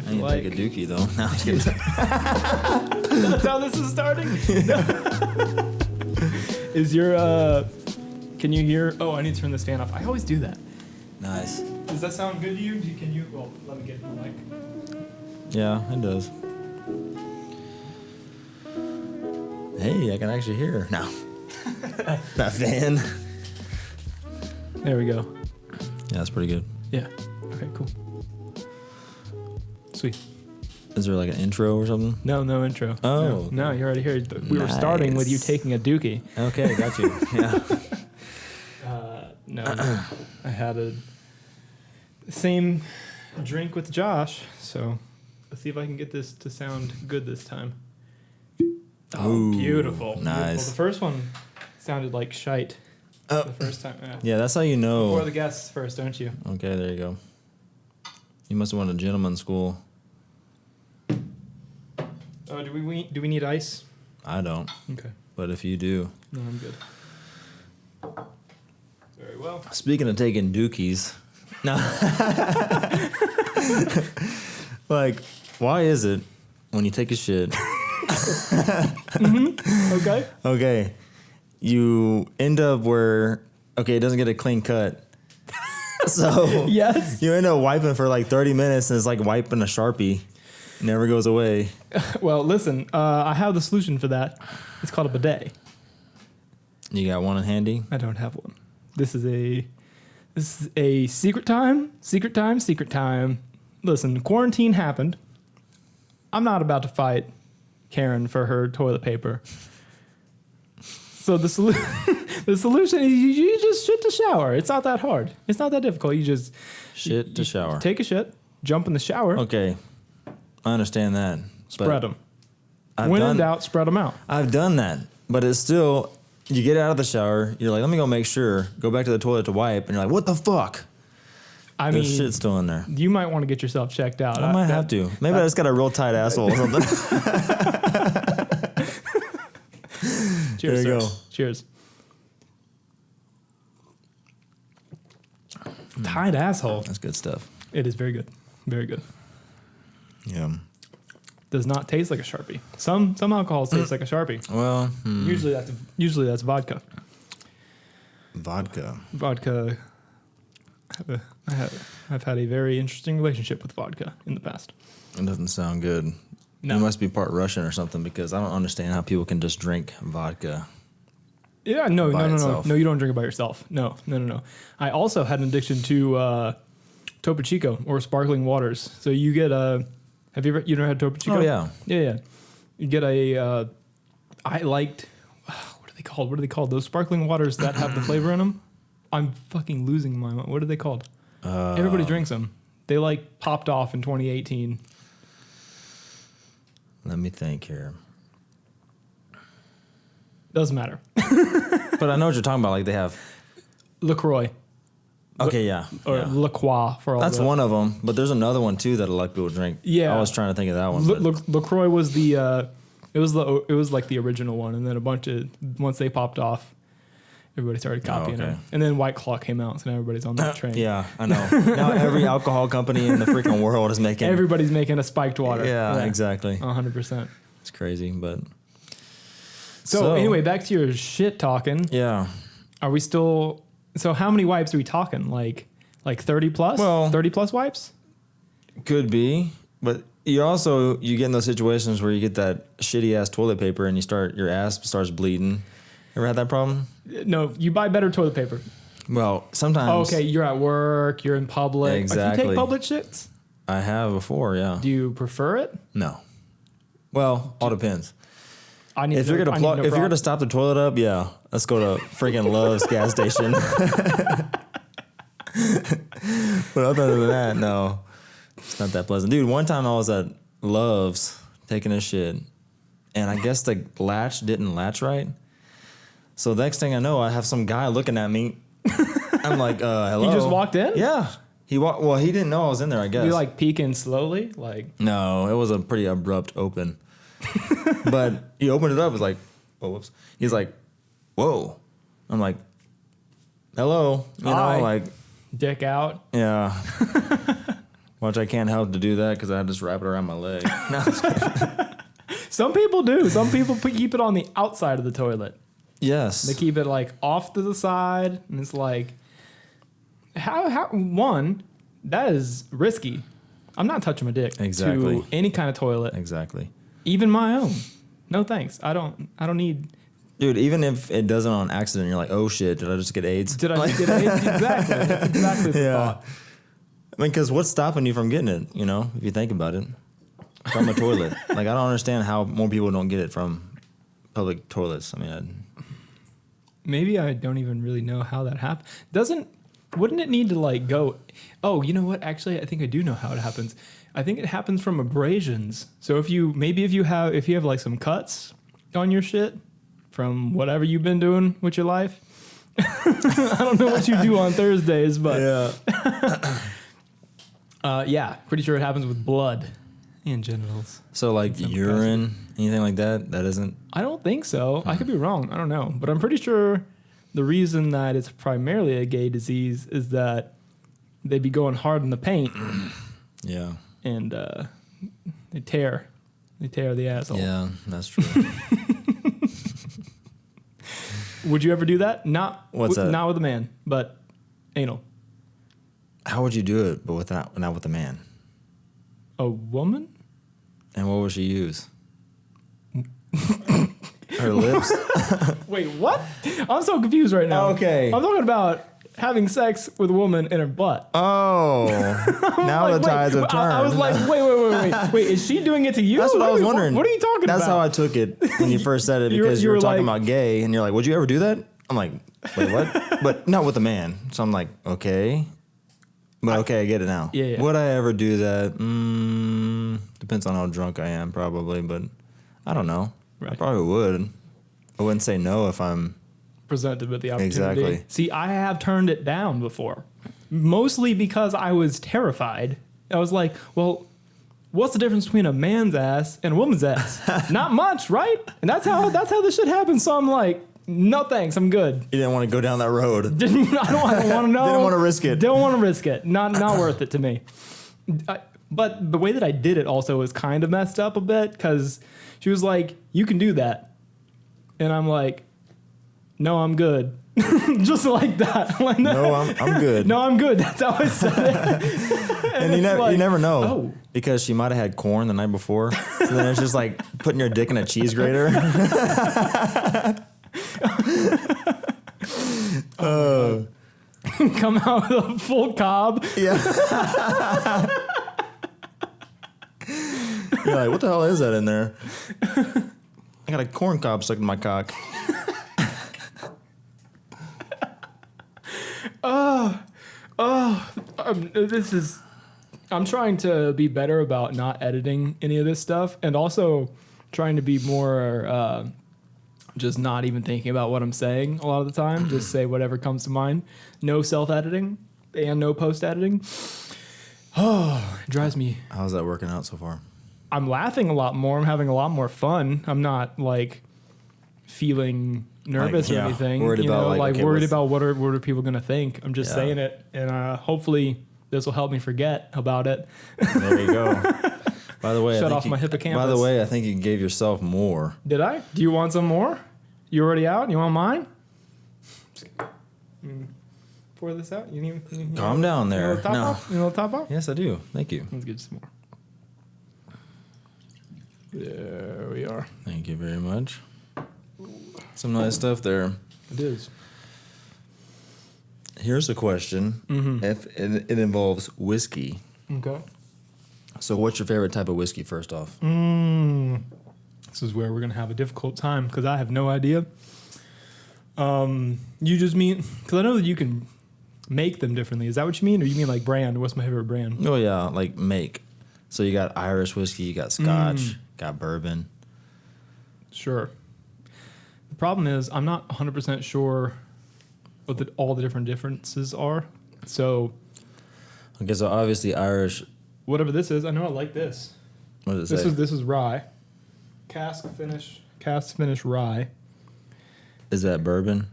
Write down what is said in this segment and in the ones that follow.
I need to take a dookie, though. No, I'm kidding. That's how this is starting? Is your, can you hear? Oh, I need to turn this fan off. I always do that. Nice. Does that sound good to you? Can you, well, let me get the mic. Yeah, it does. Hey, I can actually hear now. That fan. There we go. Yeah, that's pretty good. Yeah. Okay, cool. Sweet. Is there like an intro or something? No intro. Oh. No, you're already here. We were starting with you taking a dookie. Okay, got you. Yeah. No, I had a same drink with Josh, so let's see if I can get this to sound good this time. Oh, Ooh, beautiful. nice. Beautiful. The first one sounded like shite. The first time. Yeah, that's how you know. Before the guests first, don't you? Okay, there you go. You must have went to gentleman's school. Oh, do we need ice? I don't. Okay. But if you do. No, I'm good. Very well. Speaking of taking dookies. No. Like, why is it when you take a shit? Okay. Okay. You end up where, okay, it doesn't get a clean cut. So Yes. you end up wiping for like 30 minutes and it's like wiping a Sharpie. It never goes away. Well, listen, I have the solution for that. It's called a bidet. You got one handy? I don't have one. This is a secret time. Listen, quarantine happened. I'm not about to fight Karen for her toilet paper. So the solution is you just shit to shower. It's not that hard. It's not that difficult. You just Shit to shower. Take a shit, jump in the shower, Okay. I understand that. spread them. When in doubt, spread them out. I've done that, but it's still, you get out of the shower, you're like, let me go make sure, go back to the toilet to wipe, and you're like, what the fuck? I There's mean, shit still in there. you might want to get yourself checked out. I might have to. Maybe I just got a real tight asshole or something. Cheers, There you sir. go. Cheers. Tight asshole. That's good stuff. It is very good. Very good. Yeah. Does not taste like a Sharpie. Some alcohols taste like a Sharpie. Well, Usually that's vodka. vodka. Vodka. I've had a very interesting relationship with vodka in the past. It doesn't sound good. No. You must be part Russian or something because I don't understand how people can just drink vodka. Yeah, no. itself. No, you don't drink it by yourself. No. I also had an addiction to Topo Chico or sparkling waters. So you get have you ever had Topo Chico? Oh, yeah. Yeah. You get I liked, what are they called? Those sparkling waters that have the flavor in them? I'm fucking losing my mind. What are they called? Everybody drinks them. They like popped off in 2018. Let me think here. Doesn't matter. But I know what you're talking about. Like they have. LaCroix. Okay, yeah. Or yeah. La Croix for all That's one of them, but there's another one too that a lot of people drink. Yeah. I was trying to think of that one. but- LaCroix was the it was like the original one, and then once they popped off, everybody started copying okay. it. And then White Claw came out, so now everybody's on that train. Yeah, I know. Now every alcohol company in the freaking world is making. Everybody's making a spiked water. Yeah, exactly. 100%. It's crazy, but. So anyway, back to your shit talking. Yeah. Are we still? So how many wipes are we talking? Like 30 plus? Well- 30 plus wipes? Could be, but you get in those situations where you get that shitty ass toilet paper and your ass starts bleeding. Ever had that problem? No, you buy better toilet paper. Well, sometimes. Oh, okay, you're at work, you're in public. Do you Exactly. take public shits? I have before, yeah. Do you prefer it? No. Well, all depends. If If you're gonna stop the toilet up, yeah, let's go to freaking Love's gas station. But other than that, no, it's not that pleasant, dude. One time I was at Love's taking a shit, and I guess the latch didn't latch right. So the next thing I know, I have some guy looking at me. I'm like, hello. You just walked in? Yeah. Well, he didn't know I was in there, I guess. You like peeking slowly? Like No, it was a pretty abrupt open. But he opened it up. It was like, oh, whoops. He's like, whoa. I'm like, hello. You Hi. know, like, dick out? yeah. Which I can't help to do that because I just wrap it around my leg. No, Some people do. Some people keep it on the outside of the toilet. yes. They keep it like off to the side, and it's like, how one, that is risky. I'm not touching my dick Exactly. to any kind of toilet, Exactly. even my own. No thanks. I don't need. Dude, even if it doesn't on accident, you're like, oh shit, did I just get AIDS? Did I just get AIDS? Exactly. That's exactly the thought. I mean, because what's stopping you from getting it, you know, if you think about it? From a toilet. Like, I don't understand how more people don't get it from public toilets. I mean, Maybe I don't even really know how that happened. Wouldn't it need to like go? Oh, you know what? Actually, I think I do know how it happens. I think it happens from abrasions. So if you have like some cuts on your shit from whatever you've been doing with your life. I don't know what you do on Thursdays, but yeah, pretty sure it happens with blood and genitals. so like urine, anything like that, that isn't. I don't think so. I could be wrong. I don't know. But I'm pretty sure the reason that it's primarily a gay disease is that they be going hard in the paint Yeah. and they tear the asshole. Yeah, that's true. Would you ever do that? Not What's that? Not with a man, but anal. How would you do it, but not with a man? A woman? And what would she use? Her lips? Wait, what? I'm so confused right now. Okay. I'm talking about having sex with a woman in her butt. Oh. Now Like, the tides have turned. I was like, wait, is she doing it to you? That's what I was wondering. What are you talking That's about? how I took it when you first said it, You because you were were talking like- about gay, and you're like, would you ever do that? I'm like, wait, what? But not with a man. So I'm like, okay. But okay, I get it now. Yeah. Would I ever do that? Depends on how drunk I am, probably, but I don't know. I Right. probably would. I wouldn't say no if I'm... Presented with the opportunity. Exactly. See, I have turned it down before, mostly because I was terrified. I was like, well, what's the difference between a man's ass and a woman's ass? Not much, right? And that's how this shit happens. So I'm like, no thanks, I'm good. You didn't want to go down that road. I don't want to know. Didn't want to risk it. Don't want to risk it. Not worth it to me. But the way that I did it also was kind of messed up a bit, because she was like, you can do that. And I'm like, no, I'm good. Just like that. Like, No, I'm good. No, I'm good. That's how I said it. And you like, never know. oh. Because she might have had corn the night before. So then it's just like putting your dick in a cheese grater. Come out with a full cob. Yeah. You're like, what the hell is that in there? I got a corn cob stuck in my cock. I'm trying to be better about not editing any of this stuff, and also trying to be more just not even thinking about what I'm saying a lot of the time. Just say whatever comes to mind. No self-editing and no post-editing. Oh, it drives me. How's that working out so far? I'm laughing a lot more. I'm having a lot more fun. I'm not like feeling nervous Like, or yeah, anything. worried you about, know, like, like okay, worried what's- about what are people gonna think. I'm just Yeah. saying it, and hopefully this will help me forget about it. There you go. By the way, Shut off my hippocampus. By the way, I think you gave yourself more. Did I? Do you want some more? You already out? You want mine? Pour this out. You need Calm down You there. want the top No. off? You want the top off? Yes, I do. Thank you. Let's get some more. There we are. Thank you very much. Some nice stuff there. It is. Here's a question. If it involves whiskey. Okay. So what's your favorite type of whiskey, first off? This is where we're gonna have a difficult time because I have no idea. You just mean because I know that you can make them differently. Is that what you mean, or you mean like brand? What's my favorite brand? Oh, yeah, like make. So you got Irish whiskey, you got Scotch, got bourbon. Sure. The problem is I'm not 100% sure what all the different differences are. So Okay, so obviously Irish, whatever this is, I know I like this. what does it say? This is rye. Cask finish rye. Is that bourbon?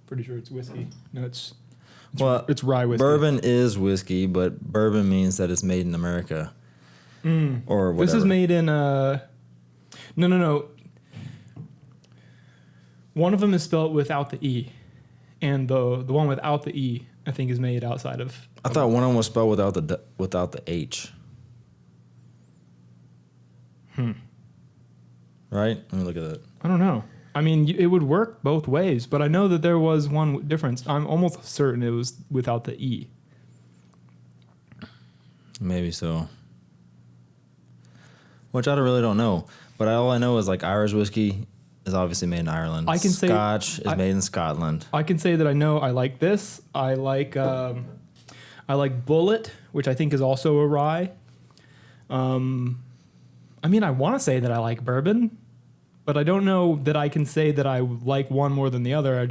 Pretty sure it's whiskey. No, it's It's rye whiskey. Bourbon is whiskey, but bourbon means that it's made in America. Or whatever. This is made in No. One of them is spelled without the E, and the one without the E, I think, is made outside of. I thought one of them was spelled without the H. Right? Let me look at it. I don't know. I mean, it would work both ways, but I know that there was one difference. I'm almost certain it was without the E. Maybe so. Which I really don't know. But all I know is like Irish whiskey is obviously made in Ireland. I can say Scotch is made in Scotland. I can say that I know I like this. I like Bullet, which I think is also a rye. I mean, I want to say that I like bourbon, but I don't know that I can say that I like one more than the other.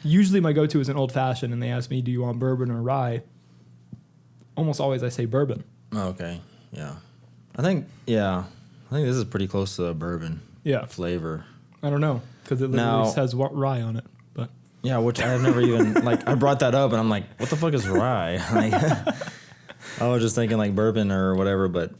Usually my go-to is an old fashioned, and they ask me, do you want bourbon or rye? Almost always I say bourbon. Oh, okay. Yeah. I think this is pretty close to a bourbon flavor. I don't know, because it literally says rye on it. But yeah, which I've never even, I brought that up, and I'm like, what the fuck is rye? I was just thinking like bourbon or whatever, but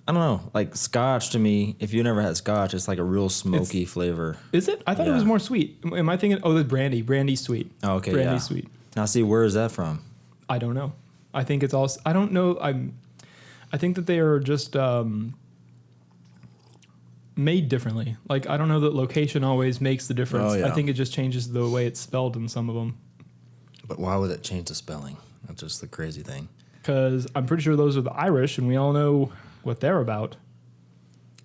I don't know. Like Scotch to me, if you never had Scotch, it's like a real smoky flavor. Is it? I thought it was more sweet. Am I thinking, the brandy. Brandy's sweet. Oh, okay, Brandy's sweet. Now see, where is that from? I don't know. I think it's all, I don't know. I think that they are just made differently. Like, I don't know that location always makes the difference. Oh, yeah. I think it just changes the way it's spelled in some of them. But why would it change the spelling? That's just the crazy thing. Because I'm pretty sure those are the Irish, and we all know what they're about.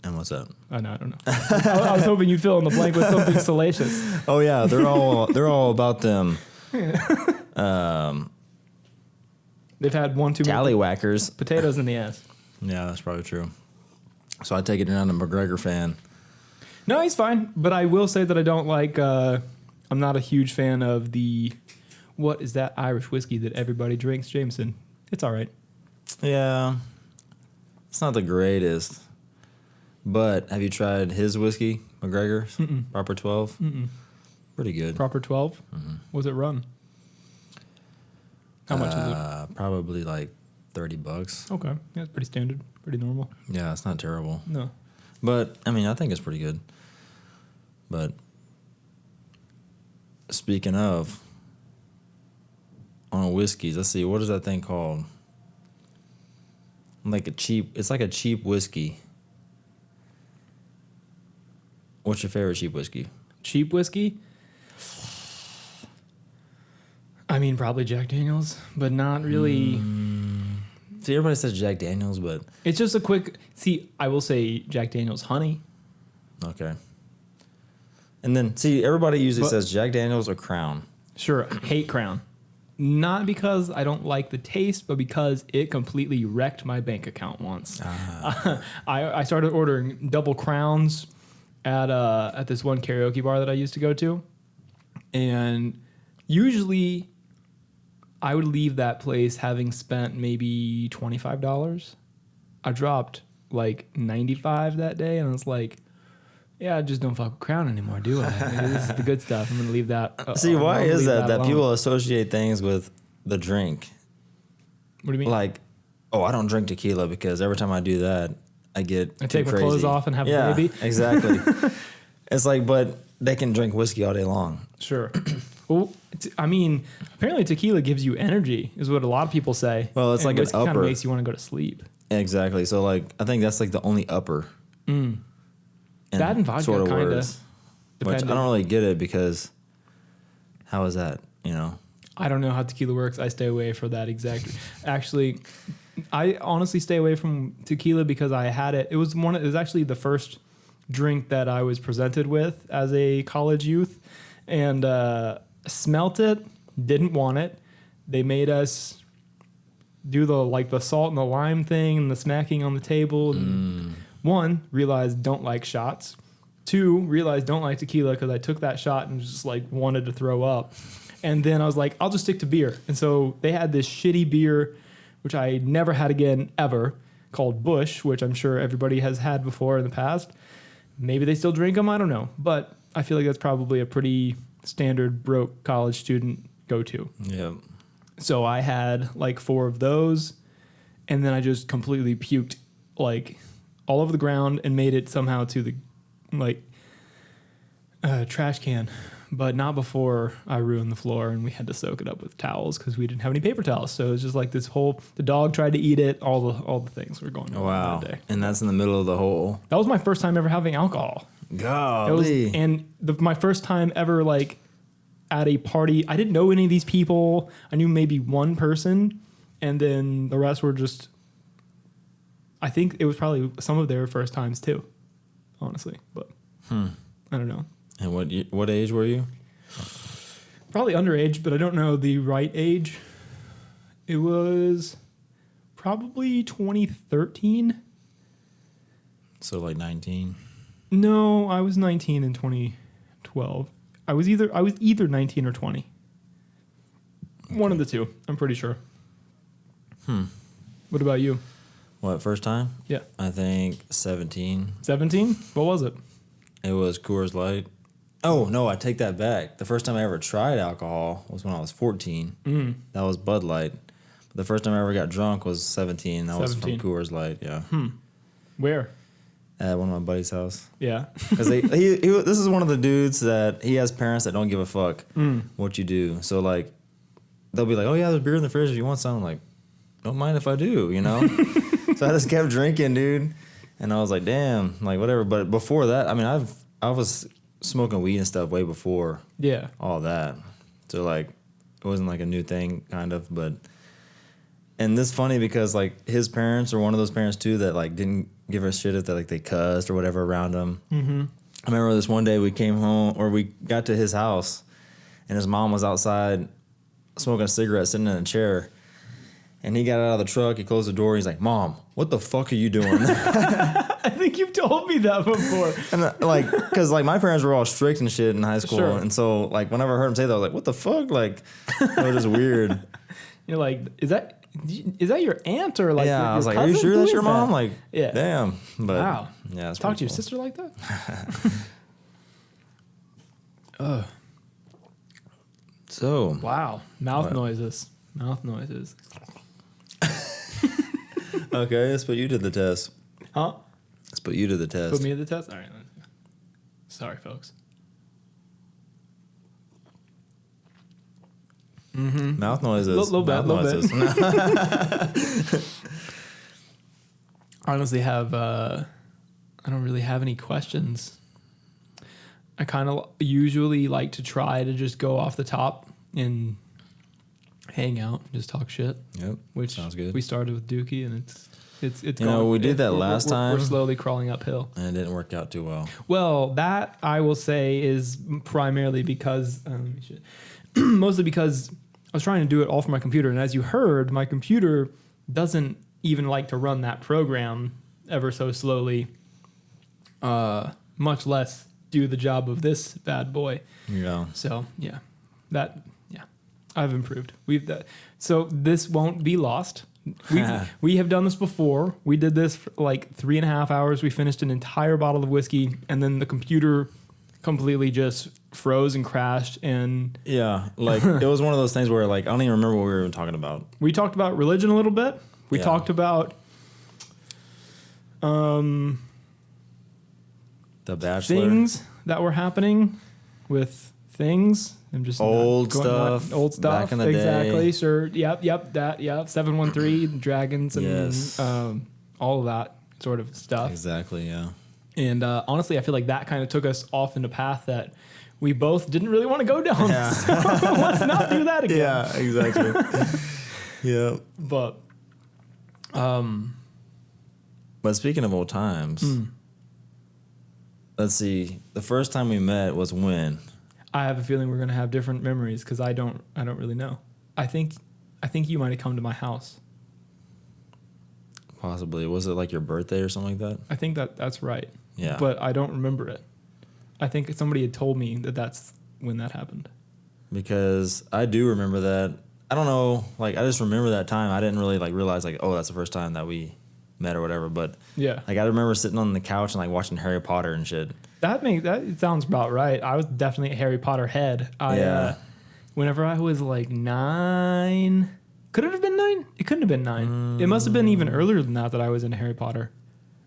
And what's that? I don't know. I was hoping you'd fill in the blank with something salacious. Oh yeah, they're all about them. They've had one too many Tallywhackers. potatoes in the ass. Yeah, that's probably true. So I take it you're not a McGregor fan. No, he's fine. But I will say that I don't like. I'm not a huge fan of what is that Irish whiskey that everybody drinks, Jameson? It's all right. Yeah, it's not the greatest. But have you tried his whiskey, McGregor's? Mm-mm. Proper 12? Mm-mm. Pretty good. Proper 12? Mm-hmm. Was it run? How much is it? Probably like $30. Okay. Yeah, it's pretty standard. Pretty normal. Yeah, it's not terrible. No. But, I mean, I think it's pretty good. But speaking of, on whiskeys, let's see, what is that thing called? It's like a cheap whiskey. What's your favorite cheap whiskey? Cheap whiskey? I mean, probably Jack Daniels, but not really. See, everybody says Jack Daniels, but... It's just a quick... See, I will say Jack Daniels honey. Okay. And then, see, everybody usually says Jack Daniels or Crown. Sure, hate Crown. Not because I don't like the taste, but because it completely wrecked my bank account once. I started ordering double Crowns at this one karaoke bar that I used to go to. And usually I would leave that place having spent maybe $25. I dropped like $95 that day, and I was like, yeah, I just don't fuck with Crown anymore, do I? This is the good stuff. I'm going to leave that. See, why is that alone. people associate things with the drink? What do you mean? Like, I don't drink tequila because every time I do that, I take my clothes off and have a baby. Exactly. It's like, but they can drink whiskey all day long. Sure. Well, I mean, apparently tequila gives you energy, is what a lot of people say. Well, it's like an upper. Kind of makes you want to go to sleep. Exactly. So, like, I think that's like the only upper. That and vodka, sort of kind of. words, which I don't really get it because how is that, I don't know how tequila works. I stay away from that exactly. Actually, I honestly stay away from tequila because I had it. It was actually the first drink that I was presented with as a college youth, and smelt it, didn't want it. They made us do the salt and the lime thing and the smacking on the table. One, realized don't like shots. Two, realized don't like tequila because I took that shot and just like wanted to throw up. And then I was like, I'll just stick to beer. And so they had this shitty beer, which I never had again ever, called Bush, which I'm sure everybody has had before in the past. Maybe they still drink them, I don't know. But I feel like that's probably a pretty standard broke college student go-to. Yeah. So I had like 4 of those, and then I just completely puked like all over the ground and made it somehow to the like trash can, but not before I ruined the floor and we had to soak it up with towels because we didn't have any paper towels. So it was just like this whole. The dog tried to eat it. All the things were going on Wow. that day. And that's in the middle of the hole. That was my first time ever having alcohol. Golly. My first time ever like at a party. I didn't know any of these people. I knew maybe one person, and then the rest were just. I think it was probably some of their first times too, honestly. But I don't know. And what age were you? Probably underage, but I don't know the right age. It was probably 2013. So like 19. No, I was 19 in 2012. I was either 19 or 20. Okay. One of the two, I'm pretty sure. What about you? What, first time? Yeah. I think 17. 17? What was it? It was Coors Light. Oh, no, I take that back. The first time I ever tried alcohol was when I was 14. That was Bud Light. But the first time I ever got drunk was 17. That was from Coors Light, yeah. Where? At one of my buddy's house. Yeah. Because this is one of the dudes that he has parents that don't give a fuck what you do. So, like, they'll be like, oh, yeah, there's beer in the fridge if you want some. I'm like, don't mind if I do, you know? So I just kept drinking, dude. And I was like, damn, like, whatever. But before that, I mean, I was smoking weed and stuff way before all that. So, like, it wasn't, like, a new thing, kind of. But, and this is funny because, like, his parents are one of those parents, too, that, like, didn't give a shit if they cussed or whatever around him. I remember this one day we came home, or we got to his house, and his mom was outside smoking a cigarette, sitting in a chair. And he got out of the truck, he closed the door, he's like, Mom, what the fuck are you doing? I think you've told me that before. And like, because like my parents were all strict and shit in high school. Sure. And so like whenever I heard him say that, I was like, what the fuck? Like, it was just weird. You're like, is that your aunt or like yeah, your I was like, cousin? are you sure Who that's is your mom? that? Like, yeah. Damn. But, wow. Yeah, it's Talk to your cool. sister like that? So. Wow. Mouth noises. Okay, let's put you to the test. Huh? Let's put you to the test. Put me to the test? All right. Sorry, folks. Mouth noises. Little bit. I honestly have, I don't really have any questions. I kind of usually like to try to just go off the top and hang out, just talk shit. Yep. Which sounds good. We started with Dookie, and it's you know, we did that last time. We're slowly crawling uphill, and it didn't work out too well. Well, that I will say is primarily because, mostly because I was trying to do it all from my computer, and as you heard, my computer doesn't even like to run that program ever so slowly, much less do the job of this bad boy. Yeah. So I've improved. So this won't be lost. We have done this before. We did this for like 3.5 hours. We finished an entire bottle of whiskey, and then the computer completely just froze and crashed. And yeah, like it was one of those things where like I don't even remember what we were even talking about. We talked about religion a little bit. We talked about The Bachelor. Things that were happening with things. I'm just old stuff back in the exactly. day. Sure. Yep. That. Yep. 713 dragons and yes. All of that sort of stuff. Exactly. Yeah. And honestly, I feel like that kind of took us off into a path that we both didn't really want to go down. Yeah. So let's not do that again. Yeah. Exactly. Yeah. But speaking of old times, let's see. The first time we met was when? I have a feeling we're gonna have different memories because I don't really know. I think you might have come to my house. Possibly. Was it like your birthday or something like that? I think that's right. Yeah. But I don't remember it. I think somebody had told me that's when that happened. Because I do remember that. I don't know. Like I just remember that time. I didn't really like realize like, oh, that's the first time that we met or whatever. But yeah, like I remember sitting on the couch and like watching Harry Potter and shit. That sounds about right. I was definitely a Harry Potter head. whenever I was like 9. Could it have been 9? It couldn't have been 9. It must have been even earlier than that I was into Harry Potter.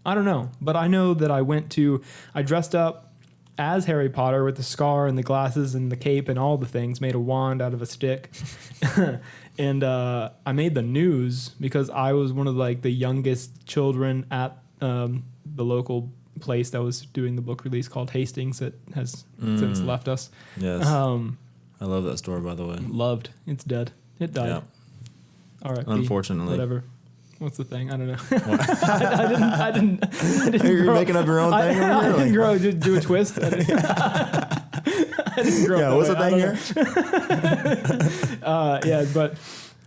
I don't know. But I know that I dressed up as Harry Potter with the scar and the glasses and the cape and all the things, made a wand out of a stick. And I made the news because I was one of like the youngest children at the local place that was doing the book release called Hastings that has since left us. Yes. I love that store, by the way. Loved. It's dead. It died. Yeah. All right. Unfortunately. Whatever. What's the thing? I don't know. I didn't You're making up your own thing over here? I didn't grow. Just do a twist. I didn't grow yeah, up what's the thing here? yeah, but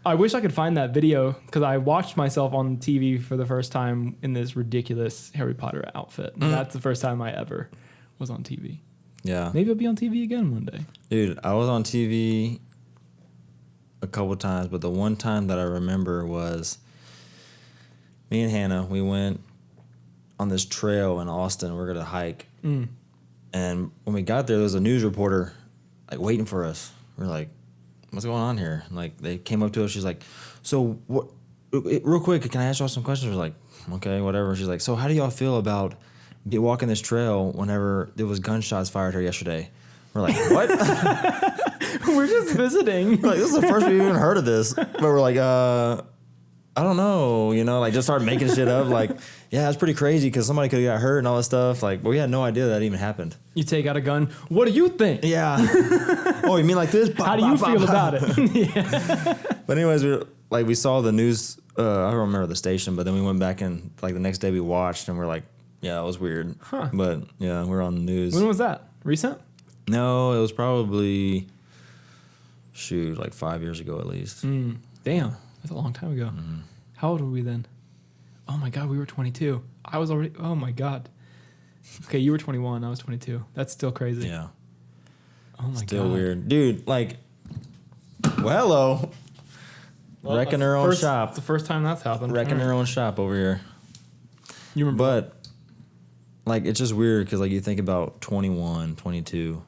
I wish I could find that video because I watched myself on TV for the first time in this ridiculous Harry Potter outfit. That's the first time I ever was on TV. Yeah. Maybe I'll be on TV again one day. Dude, I was on TV a couple times, but the one time that I remember was me and Hannah, we went on this trail in Austin. We're going to hike. And when we got there was a news reporter like waiting for us. We're like, what's going on here? And, like, they came up to us. She's like, so what? Real quick, can I ask y'all some questions? We're like, okay, whatever. She's like, so how do y'all feel about walking this trail whenever there was gunshots fired here yesterday? We're like, what? We're just visiting. We're like, this is the first we've even heard of this. But we're like, I don't know, like just start making shit up. Like, yeah, it's pretty crazy because somebody could have got hurt and all this stuff. Like, but we had no idea that even happened. You take out a gun. What do you think? Yeah. Oh, you mean like this? How do you feel about it? Yeah. But anyways, we saw the news. I don't remember the station, but then we went back and like the next day we watched and we're like, yeah, it was weird. Huh. But yeah, we're on the news. When was that? Recent? No, it was probably, like 5 years ago at least. Damn. That's a long time ago. How old were we then? Oh my God, we were 22. I was already, oh my God. Okay, you were 21, I was 22. That's still crazy. Yeah. Oh my God. Still weird. Dude, like, well, hello. Well, Wrecking her own It's shop. the first time that's happened. Wrecking her own shop over here. You remember? But, like, it's just weird because, like, you think about 21, 22.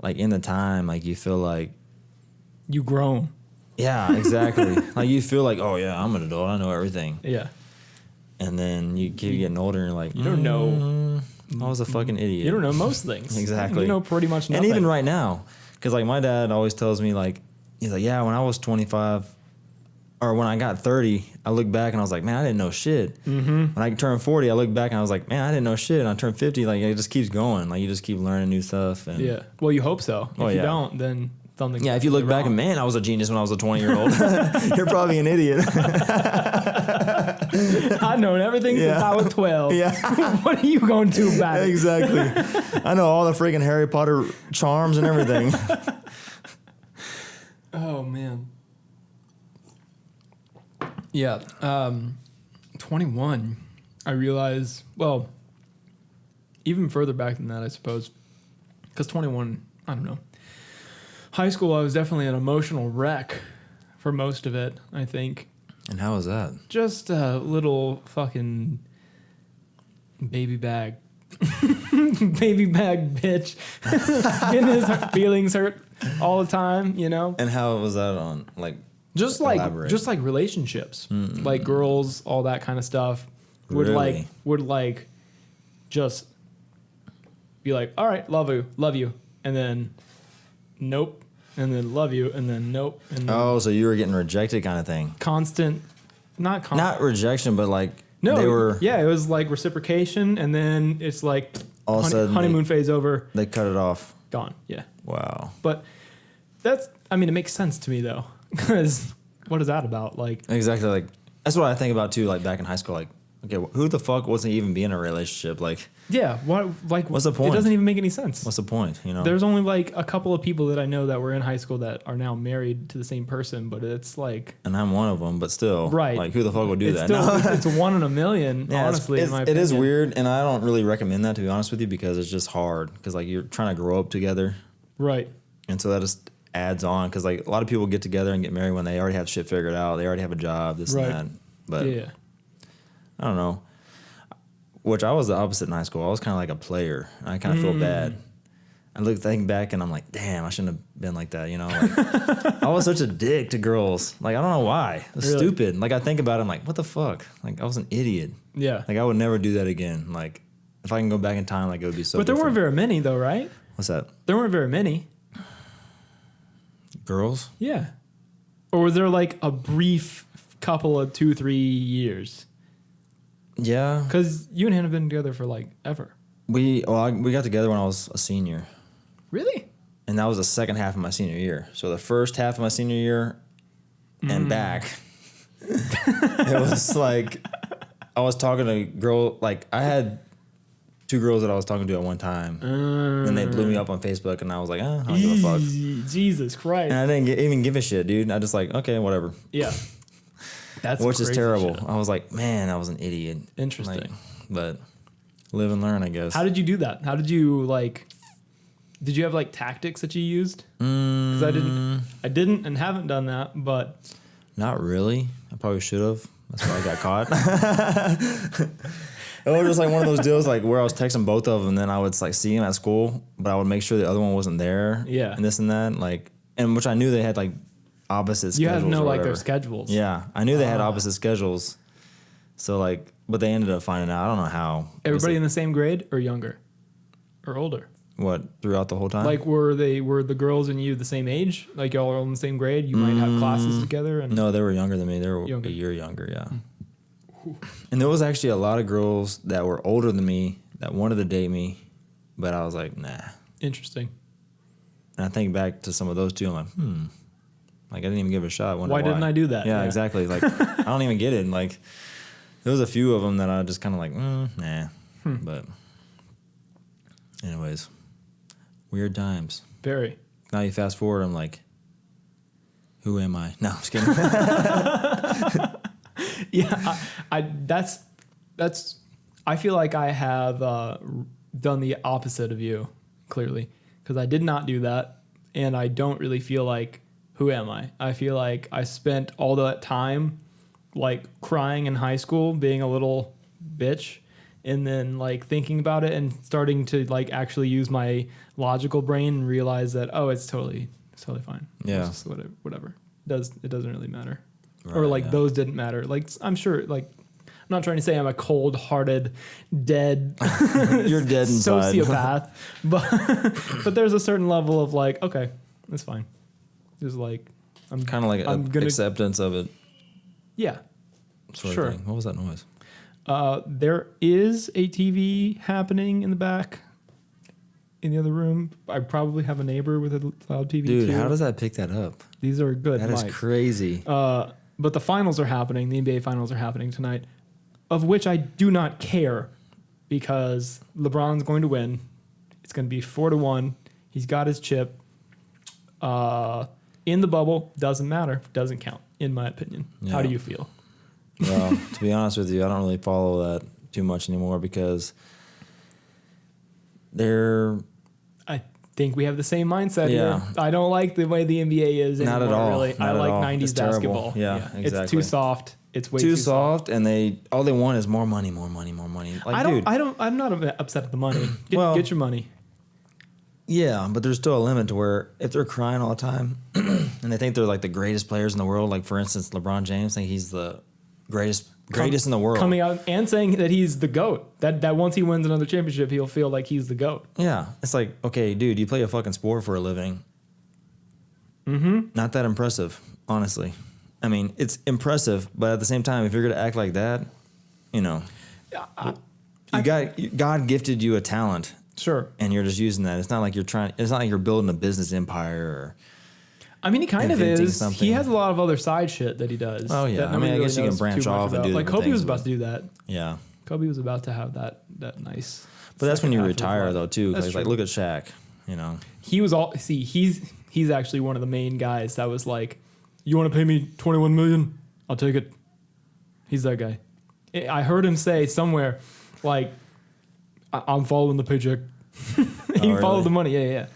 Like, in the time, like, you feel like. You grown. Yeah, exactly. Like, you feel like, oh, yeah, I'm an adult. I know everything. Yeah. And then you keep getting older and you're like, You don't know. I was a fucking idiot. You don't know most things. Exactly. You know pretty much nothing. And even right now, because, like, my dad always tells me, like, he's like, yeah, when I was 25, or when I got 30, I look back and I was like, man, I didn't know shit. When I turned 40, I look back and I was like, man, I didn't know shit. And I turned 50, like, it just keeps going. Like, you just keep learning new stuff. And yeah. Well, you hope so. If you don't, then something. yeah, if you look back and, man, I was a genius when I was a 20-year-old. You're probably an idiot. I've known everything since I was 12. Yeah. What are you going to do about it? Exactly. I know all the freaking Harry Potter charms and everything. Oh, man. Yeah. 21, I realized, well, even further back than that, I suppose. Because 21, I don't know. High school, I was definitely an emotional wreck for most of it, I think. And how was that? Just a little fucking baby bag. Baby bag bitch. Getting his feelings hurt all the time, And how was that on, like, Just like relationships, like girls, all that kind of stuff would Really? Just be like, all right, love you, and then nope, and then love you, and then nope, and then oh, so you were getting rejected kind of thing. not Rejection, but like no, they were. Yeah, it was like reciprocation, and then it's like All of a sudden honeymoon phase over, They cut it off. gone. Yeah, Wow. but it makes sense to me though, because what is that about? Like Exactly. Like that's what I think about too. Like back in high school, like okay, who the fuck wasn't even be in a relationship? Like yeah, what's the point? It doesn't even make any sense. what's the point? There's only like a couple of people that I know that were in high school that are now married to the same person, but it's like And I'm one of them, but still, right. Like who the fuck would do it's that? Still, it's 1 in a million. Yeah, honestly, in my it opinion. is weird, and I don't really recommend that to be honest with you because it's just hard because like you're trying to grow up together, Right. and so that just adds on because like a lot of people get together and get married when they already have shit figured out, they already have a job, this Right. and that. But Yeah. I don't know. Which I was the opposite in high school. I was kind of like a player. I kind of feel bad. I think back and I'm like, damn, I shouldn't have been like that, you know? Like, I was such a dick to girls. Like, I don't know why. It was Really? stupid. Like, I think about it, I'm like, what the fuck? Like, I was an idiot. Yeah. Like, I would never do that again. Like, if I can go back in time, like, it would be so But there different. weren't very many, though, right? What's that? There weren't very many. Girls? Yeah. Or was there like a brief couple of 2-3 years? Yeah. Because you and Hannah have been together for like ever. We got together when I was a senior. Really? And that was the second half of my senior year. So the first half of my senior year and back, it was like I was talking to a girl. Like I had 2 girls that I was talking to at one time. And they blew me up on Facebook. And I was like, I don't give a fuck. Jesus Christ. And I didn't even give a shit, dude. I just like, okay, whatever. Yeah. That's Which is crazy terrible. shit. I was like, man, I was an idiot. Interesting. Like, but live and learn, I guess. How did you do that? How did you like... Did you have like tactics that you used? Because I didn't and haven't done that, but... Not really. I probably should have. That's why I got caught. It was just like one of those deals like where I was texting both of them and then I would like see them at school, but I would make sure the other one wasn't there. Yeah. And this and that. Like, and which I knew they had like opposite schedules. You had to know or like their whatever. schedules. Yeah. I knew they had opposite schedules. So like, but they ended up finding out. I don't know how. Everybody in the same grade or younger? Or older? What, throughout the whole time? Like were the girls and you the same age? Like y'all are all in the same grade? You might have classes together? And No, they were younger than me. They were Younger. a year younger, yeah. And there was actually a lot of girls that were older than me that wanted to date me, but I was like, nah. Interesting. And I think back to some of those two, I'm like, like I didn't even give it a shot. Why didn't I do that? Yeah, Yeah. exactly. Like I don't even get it. Like there was a few of them that I just kind of like, nah. But anyways, weird times. Very. Now you fast forward, I'm like, who am I? No, I'm just kidding. Yeah, that's I feel like I have done the opposite of you, clearly, because I did not do that, and I don't really feel like, who am I? I feel like I spent all that time like crying in high school, being a little bitch, and then like thinking about it and starting to like actually use my logical brain and realize that, oh, it's totally fine. Yeah. It's just whatever. It doesn't really matter. Right, Or like yeah. those didn't matter. Like I'm sure like I'm not trying to say I'm a cold-hearted, dead You're dead inside. sociopath, but there's a certain level of like, okay, that's fine. There's like I'm Kind of like I'm gonna acceptance of it. yeah. Sort Sure. of thing. What was that noise? There is a TV happening in the back, in the other room. I probably have a neighbor with a loud TV Dude, too. how does that pick that up? These are good. That is mics. crazy. But the finals are happening. The NBA finals are happening tonight, of which I do not care because LeBron's going to win. It's going to be 4-1. He's got his chip. In the bubble, doesn't matter. Doesn't count, in my opinion. How do Yeah. you feel? Well, to be honest with you, I don't really follow that too much anymore because they're I think we have the same mindset Yeah. here. I don't like the way the NBA is anymore, Not at all. really. I Not at like all. 90s It's terrible. basketball. Yeah, It's too exactly. soft. It's way too soft, and all they want is more money, more money, more money. Like, dude, I'm not upset at the money. Well- Get your money. yeah, but there's still a limit to where if they're crying all the time and they think they're like the greatest players in the world, like for instance, LeBron James, think he's the greatest in the world. Coming out and saying that he's the GOAT. That once he wins another championship, he'll feel like he's the GOAT. Yeah, it's like, okay, dude, you play a fucking sport for a living. Mm-hmm. Not that impressive, honestly. I mean, it's impressive, but at the same time, if you're gonna act like that, you know, God gifted you a talent, Sure. and you're just using that. It's not like it's not like you're building a business empire. Or, I mean, he kind of Inventing is. something. He has a lot of other side shit that he does. Oh, yeah. that I nobody mean, I guess you can knows branch too much off and about. do like different Kobe was things, about but- to do that. yeah. Kobe was about to have that nice. But that's when you second half of his retire, life. though, too. That's Like, true. look at Shaq. You know, He was all see. He's actually one of the main guys that was like, "You want to pay me 21 million? I'll take it." He's that guy. I heard him say somewhere, like, "I'm following the paycheck." He really? followed the money. Yeah.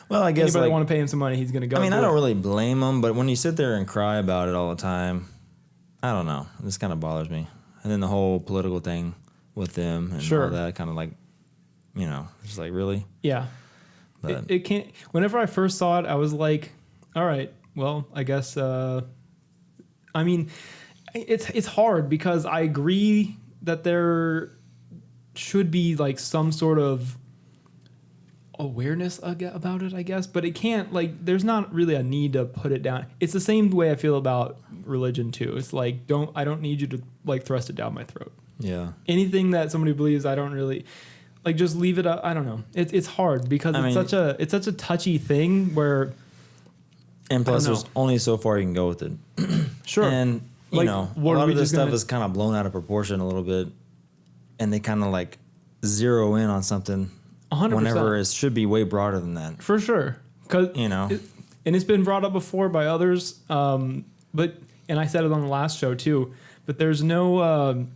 well, I guess Anybody like, want to pay him some money, he's gonna go. I mean, do I it. don't really blame him, but when you sit there and cry about it all the time, I don't know. This kind of bothers me. And then the whole political thing with them and Sure. all that kind of like, you know, it's like, really? Yeah. But It can't. Whenever I first saw it, I was like, all right, well, I guess. I mean, it's hard because I agree that there should be like some sort of awareness about it, I guess, but it can't, like, there's not really a need to put it down. It's the same way I feel about religion too. It's like, I don't need you to like thrust it down my throat. yeah. Anything that somebody believes, I don't really like, just leave it up. I don't know. It's hard because it's such a touchy thing where, And plus, there's only so far you can go with it. sure. And, you Like, know, a what are lot we of this just stuff gonna- is kind of blown out of proportion a little bit. And they kind of like zero in on something 100%. whenever it should be way broader than that. For sure. 'Cause You know? and it's been brought up before by others, but I said it on the last show too, but there's no,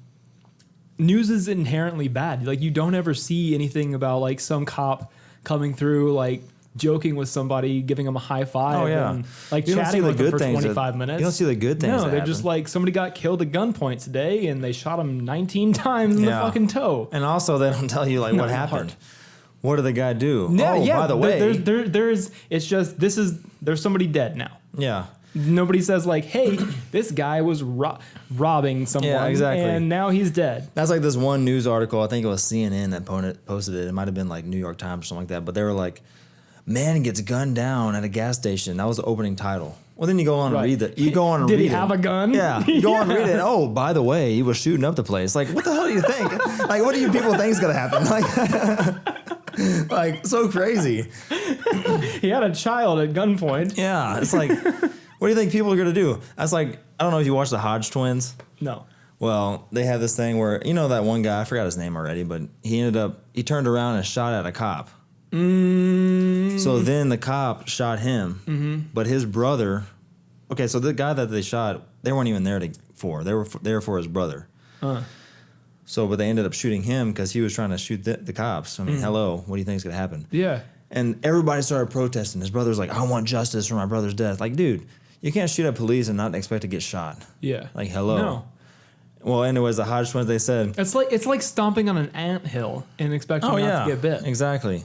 news is inherently bad. Like, you don't ever see anything about like some cop coming through, like joking with somebody, giving them a high five. Oh, yeah. And, like, You don't see chatting the with them good for things 25 minutes. You don't see the good things. No, that they're happen. just like, somebody got killed at gunpoint today and they shot him 19 times in the fucking toe. And also, they don't tell you like what happened. What did the guy do? By the way, there's it's just, there's somebody dead now. yeah. Nobody says like, hey, this guy was robbing someone, Yeah, exactly. and now he's dead. That's like this one news article. I think it was CNN that posted it. It might have been like New York Times or something like that. But they were like, "Man gets gunned down at a gas station." That was the opening title. Well, then you go on and read that. You go on and Did read he have a gun? Yeah. You go on and read it. Oh, by the way, he was shooting up the place. Like, what the hell do you think? Like, what do you people think is gonna happen? Like, like so crazy. He had a child at gunpoint. Yeah. It's like, what do you think people are gonna do? That's like, I don't know if you watch the Hodge twins. No. Well, they have this thing where, you know, that one guy, I forgot his name already, but he turned around and shot at a cop. So then the cop shot him, but his brother, okay, so the guy that they shot, they weren't even there for. They were there for his brother. So, but they ended up shooting him because he was trying to shoot the cops. I mean, hello, what do you think is going to happen? Yeah. And everybody started protesting. His brother's like, I want justice for my brother's death. Like, dude, you can't shoot at police and not expect to get shot. Yeah. Like, hello. No. Well, anyways, the Hodge twins, they said, It's like stomping on an anthill and expecting not to get bit. exactly.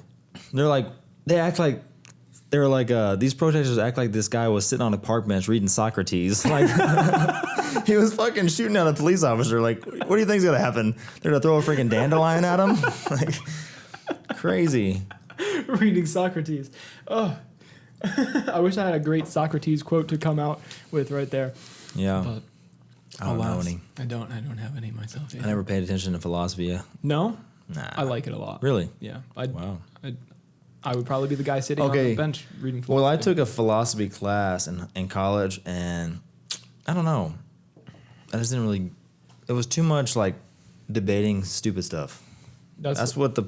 They're like, they're like, these protesters act like this guy was sitting on a park bench reading Socrates. Like, he was fucking shooting at a police officer. Like, what do you think's gonna happen? They're gonna throw a freaking dandelion at him? Like, crazy. Reading Socrates. Oh, I wish I had a great Socrates quote to come out with right there. Yeah. But I don't know alas, any. I don't have any myself. I never paid attention to philosophy. No? Nah. I like it a lot. Really? Yeah. Wow. I would probably be the guy sitting on the bench reading philosophy. Well, I took a philosophy class in college, and I don't know. I just didn't really. It was too much like debating stupid stuff. That's what the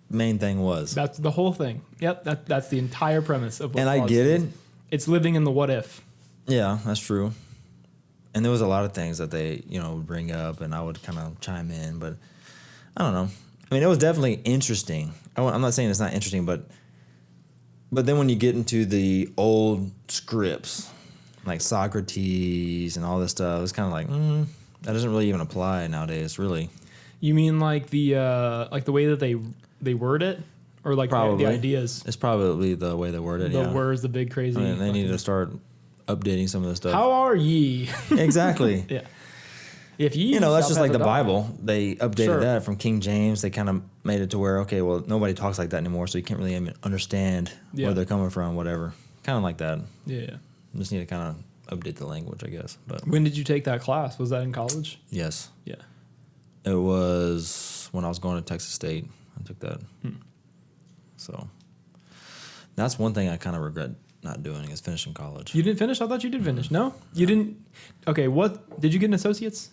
main thing was. That's the whole thing. Yep. That's the entire premise of what And I philosophy get is. it. It's living in the what if. Yeah, that's true. And there was a lot of things that they, would bring up, and I would kind of chime in, but I don't know. I mean, it was definitely interesting. I'm not saying it's not interesting, but then when you get into the old scripts, like Socrates and all this stuff, it's kind of like, that doesn't really even apply nowadays, really. You mean like the way that they word it, or like Probably. the ideas? It's probably the way they word it. The words, the big crazy. I mean, they need to start updating some of this stuff. How are ye? Exactly. Yeah. If ye, that's just like the God. Bible. They updated Sure. that from King James. They kind of made it to where, okay, well, nobody talks like that anymore, so you can't really even understand Yeah. where they're coming from, whatever. Kind of like that. Yeah. Just need to kind of update the language, I guess. But When did you take that class? Was that in college? yes, Yeah. it was when I was going to Texas State. I took that. So that's one thing I kind of regret not doing is finishing college. You didn't finish? I thought you did finish. No? You didn't? Okay, what? Did you get an associate's?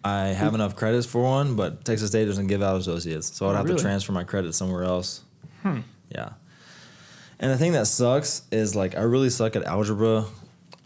I have enough credits for one, but Texas State doesn't give out associates, so I'd have really? to transfer my credits somewhere else. Yeah. And the thing that sucks is, like, I really suck at algebra.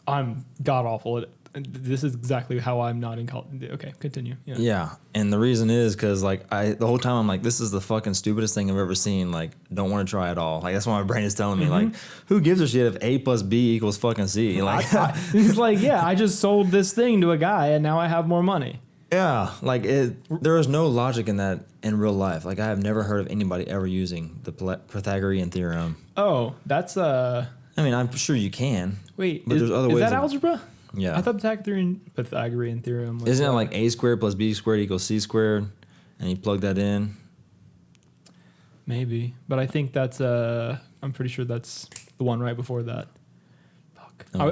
I'm god awful at it. This is exactly how I'm not in college. Okay, continue. Yeah. Yeah. And the reason is because, like, the whole time I'm like, this is the fucking stupidest thing I've ever seen. Like, don't want to try at all. Like, that's what my brain is telling me. Like, who gives a shit if A plus B equals fucking C? Like, He's like, yeah, I just sold this thing to a guy and now I have more money. Yeah, like there is no logic in that in real life. Like I have never heard of anybody ever using the Pythagorean theorem. Oh, that's I mean, I'm sure you can. Wait, but there's other ways. Is that algebra? Yeah. I thought Pythagorean theorem was... Isn't it like a squared plus b squared equals c squared? And you plug that in? Maybe. But I think that's... I'm pretty sure that's the one right before that. Fuck. No, I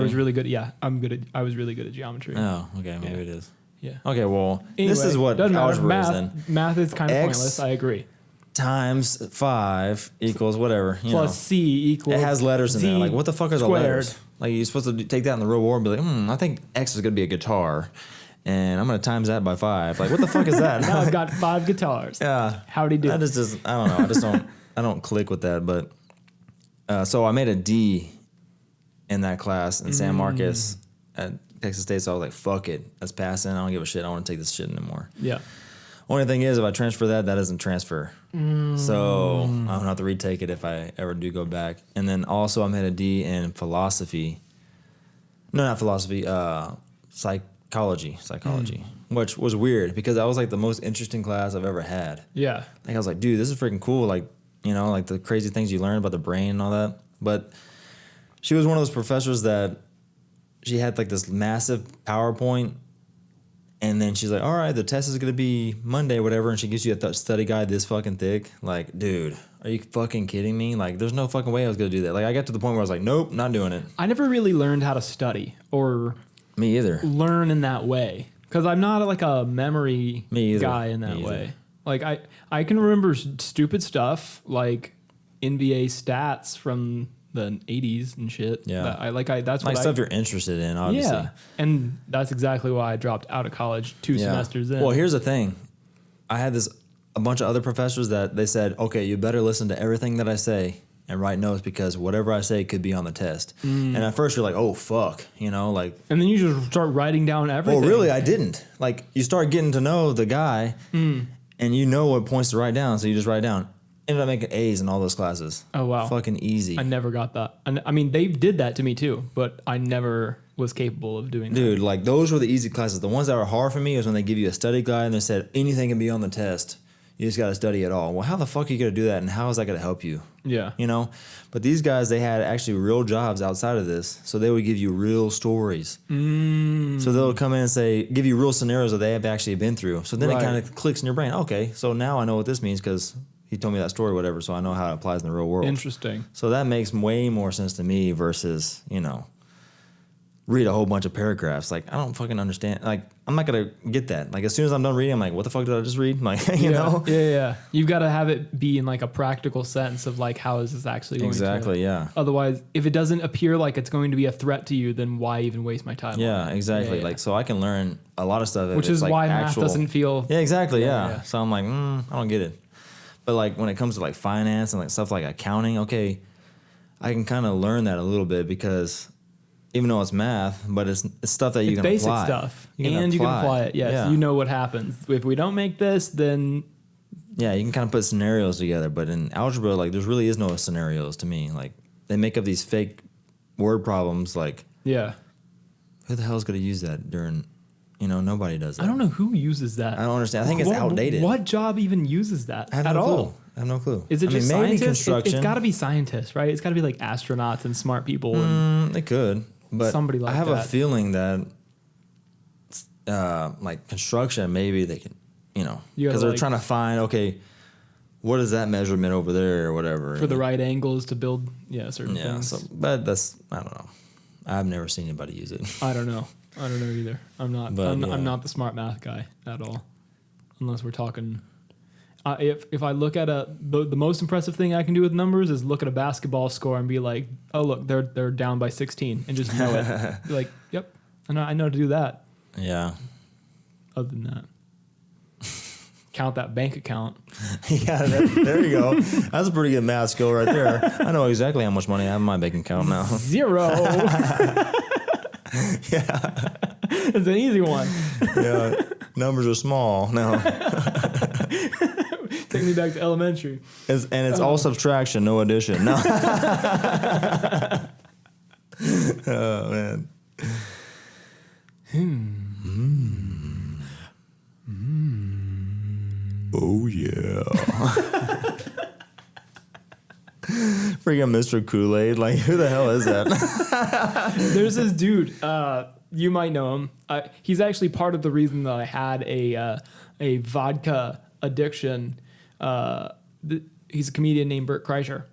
was really good. Yeah, I was really good at geometry. Oh, okay. Maybe it is. Yeah. Okay, well, Anyway, this is what algebra is then. Math is kind of pointless. I agree. Times 5 equals whatever. Plus C equals... It has letters in there. Like, what the fuck are the squared. letters? Like, you're supposed to take that in the real world and be like, I think X is going to be a guitar. And I'm going to times that by 5. Like, what the fuck is that? Now I've got 5 guitars. Yeah. Howdy do. That is just, I don't know. I don't click with that. But, so I made a D in that class in San Marcos at Texas State. So I was like, fuck it. Let's pass in. I don't give a shit. I don't want to take this shit anymore. Yeah. Only thing is, if I transfer that doesn't transfer. So I'm going to have to retake it if I ever do go back. And then also I made a D in philosophy. No, not philosophy. Psychology, which was weird because that was like the most interesting class I've ever had. Yeah. Like I was like, dude, this is freaking cool. Like, like the crazy things you learn about the brain and all that. But she was one of those professors that she had like this massive PowerPoint. And then she's like, all right, the test is going to be Monday, whatever. And she gives you a study guide this fucking thick. Like, dude, are you fucking kidding me? Like, there's no fucking way I was going to do that. Like, I got to the point where I was like, nope, not doing it. I never really learned how to study or... Me either. Learn in that way. Because I'm not like a memory guy in that way. Like, I can remember stupid stuff like NBA stats from the 80s and shit. Yeah. That's like what stuff you're interested in, obviously. Yeah. And that's exactly why I dropped out of college 2 semesters in. Well, here's the thing. I had a bunch of other professors that they said, okay, you better listen to everything that I say and write notes because whatever I say could be on the test. And at first you're like, oh, fuck, like. And then you just start writing down everything. Well, really, I didn't. Like, you start getting to know the guy and you know what points to write down, so you just write down. Ended up making A's in all those classes. Oh, wow. Fucking easy. I never got that. And I mean, they did that to me too, but I never was capable of doing that. Dude, like those were the easy classes. The ones that were hard for me is when they give you a study guide and they said anything can be on the test. You just got to study it all. Well, how the fuck are you going to do that and how is that going to help you? Yeah. But these guys, they had actually real jobs outside of this. So they would give you real stories. So they'll come in and give you real scenarios that they have actually been through. So then it kind of clicks in your brain. Okay, so now I know what this means because he told me that story or whatever, so I know how it applies in the real world. Interesting. So that makes way more sense to me versus, read a whole bunch of paragraphs. Like, I don't fucking understand. Like, I'm not going to get that. Like, as soon as I'm done reading, I'm like, what the fuck did I just read? Like, you know? Yeah. You've got to have it be in like a practical sense of like, how is this actually going to... Exactly, yeah. Otherwise, if it doesn't appear like it's going to be a threat to you, then why even waste my time? Yeah, exactly. Yeah. Like, so I can learn a lot of stuff. Which is like why math doesn't feel... Yeah, exactly, yeah. So I'm like, I don't get it. But like, when it comes to like finance and like stuff like accounting, okay, I can kind of learn that a little bit because... Even though it's math, but it's stuff that you can apply. It's basic stuff. You can apply it, yes. Yeah. You know what happens. If we don't make this, then... Yeah, you can kind of put scenarios together. But in algebra, like, there really is no scenarios to me. Like, they make up these fake word problems, like... Yeah. Who the hell is going to use that during... nobody does that. I don't know who uses that. I don't understand. I think it's outdated. What job even uses that at all? I have no clue. Is it just maybe scientists? Construction. It's got to be scientists, right? It's got to be like astronauts and smart people. They could. But somebody like I have a feeling that, like construction, maybe they can, because they're trying to find, okay, what is that measurement over there or whatever for the right angles to build, certain things. So, but I don't know. I've never seen anybody use it. I don't know either. I'm not the smart math guy at all, unless we're talking. If I look at the most impressive thing I can do with numbers is look at a basketball score and be like, oh look, they're down by 16 and just know it. Be like, yep, I know how to do that. Yeah. Other than that, count that bank account. Yeah, there you go. That's a pretty good math skill right there. I know exactly how much money I have in my bank account now. 0. Yeah, it's an easy one. Yeah, numbers are small now. Take me back to elementary. It's all subtraction, no addition. No. Oh, man. Oh yeah. Freaking Mr. Kool-Aid. Like, who the hell is that? There's this dude. You might know him. He's actually part of the reason that I had a vodka addiction. He's a comedian named Bert Kreischer.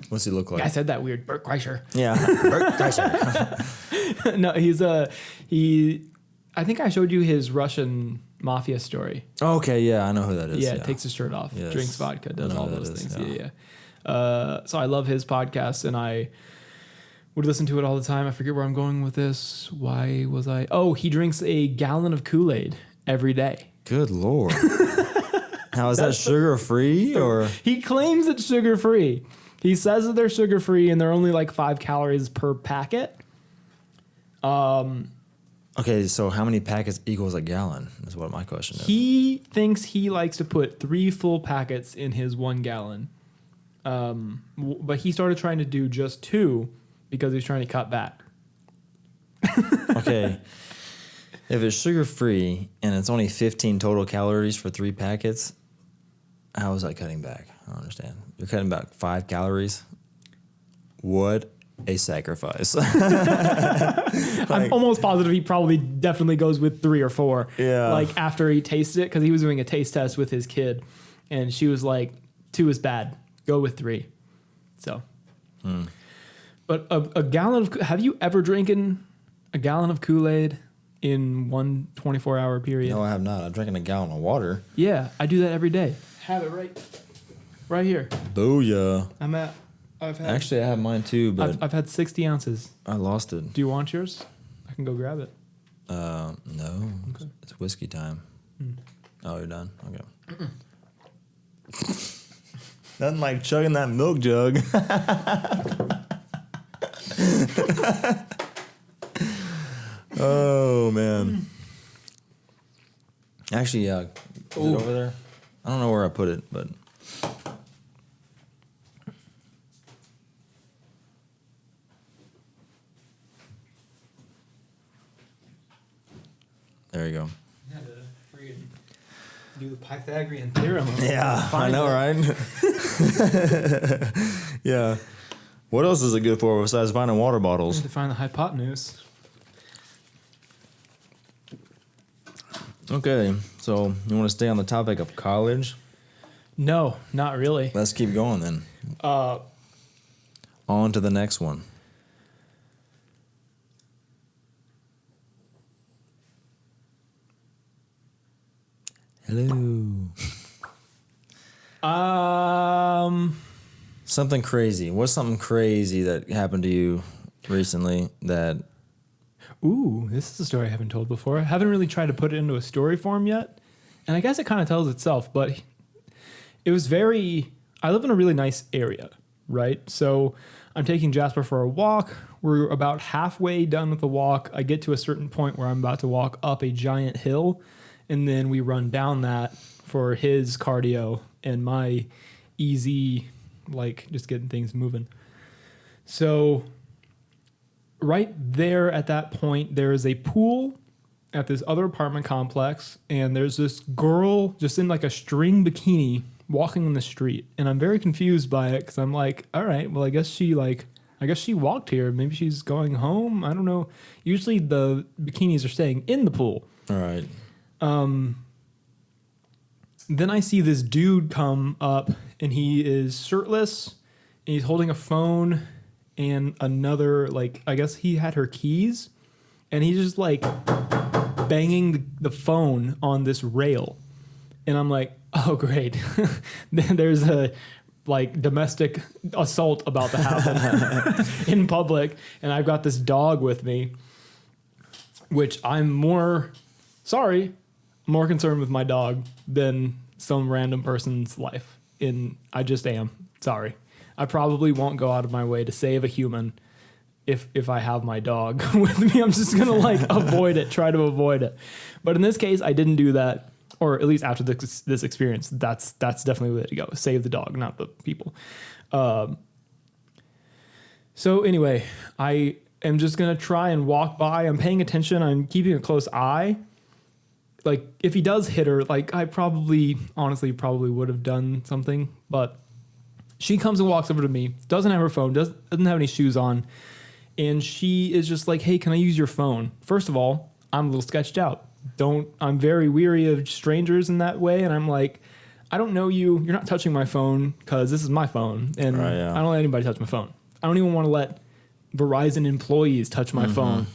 What's he look like? I said that weird. Bert Kreischer. Yeah, Bert Kreischer. No, I think I showed you his Russian mafia story. Okay, yeah, I know who that is. Yeah, takes his shirt off, Yes. drinks vodka, does all those things. Yeah. Yeah. So I love his podcast, and I would listen to it all the time. I forget where I'm going with this. Why was I? Oh, he drinks a gallon of Kool-Aid every day. Good Lord. Now, is that sugar-free or? He claims it's sugar-free. He says that they're sugar-free, and they're only like 5 calories per packet. Okay, so how many packets equals a gallon is what my question is. He thinks he likes to put 3 full packets in his 1 gallon. But he started trying to do just 2 because he's trying to cut back. Okay. If it's sugar-free and it's only 15 total calories for 3 packets, how is that cutting back? I don't understand. You're cutting back 5 calories? What a sacrifice. I'm almost positive he probably definitely goes with 3 or 4. Yeah. Like after he tasted it, because he was doing a taste test with his kid, and she was like, 2 is bad. Go with 3. So. But a gallon of... Have you ever drinking a gallon of Kool-Aid in one 24-hour period? No, I have not. I'm drinking a gallon of water. Yeah, I do that every day. Have it right here. Booyah. Actually, I have mine too, but I've had 60 ounces. I lost it. Do you want yours? I can go grab it. No. Okay. It's whiskey time. Oh, you're done? Okay. Nothing like chugging that milk jug. Oh, man. Actually, yeah. Is it over there? I don't know where I put it, but... There you go. I had to freaking do the Pythagorean theorem. Yeah, I know, right? Yeah. What else is it good for besides finding water I bottles? had to find the hypotenuse. Okay, so you want to stay on the topic of college? No, not really. Let's keep going then. On to the next one. Hello. Something crazy. What's something crazy that happened to you recently that... Ooh, this is a story I haven't told before. I haven't really tried to put it into a story form yet. And I guess it kind of tells itself, but it was I live in a really nice area, right? So I'm taking Jasper for a walk. We're about halfway done with the walk. I get to a certain point where I'm about to walk up a giant hill, and then we run down that for his cardio and my easy, like, just getting things moving. So right there at that point, there is a pool at this other apartment complex, and there's this girl just in like a string bikini walking on the street, and I'm very confused by it because I'm like, all right, well, I guess she walked here. Maybe she's going home. I don't know. Usually the bikinis are staying in the pool. All right. Then I see this dude come up, and he is shirtless, and he's holding a phone and another, like, I guess he had her keys, and he's just like banging the phone on this rail. And I'm like, oh, great. There's a like domestic assault about to happen in public. And I've got this dog with me, which I'm more concerned with my dog than some random person's life. I just am. Sorry. I probably won't go out of my way to save a human if I have my dog with me. I'm just going to like try to avoid it. But in this case, I didn't do that. Or at least after this experience, that's definitely the way to go. Save the dog, not the people. So anyway, I am just going to try and walk by. I'm paying attention. I'm keeping a close eye. like if he does hit her, like I honestly would have done something, but she comes and walks over to me, doesn't have her phone, doesn't have any shoes on, and she is just like, hey, can I use your phone? First of all, I'm a little sketched out. I'm very weary of strangers in that way, and I'm like, I don't know you. You're not touching my phone because this is my phone, and I don't let anybody touch my phone. I don't even want to let Verizon employees touch my phone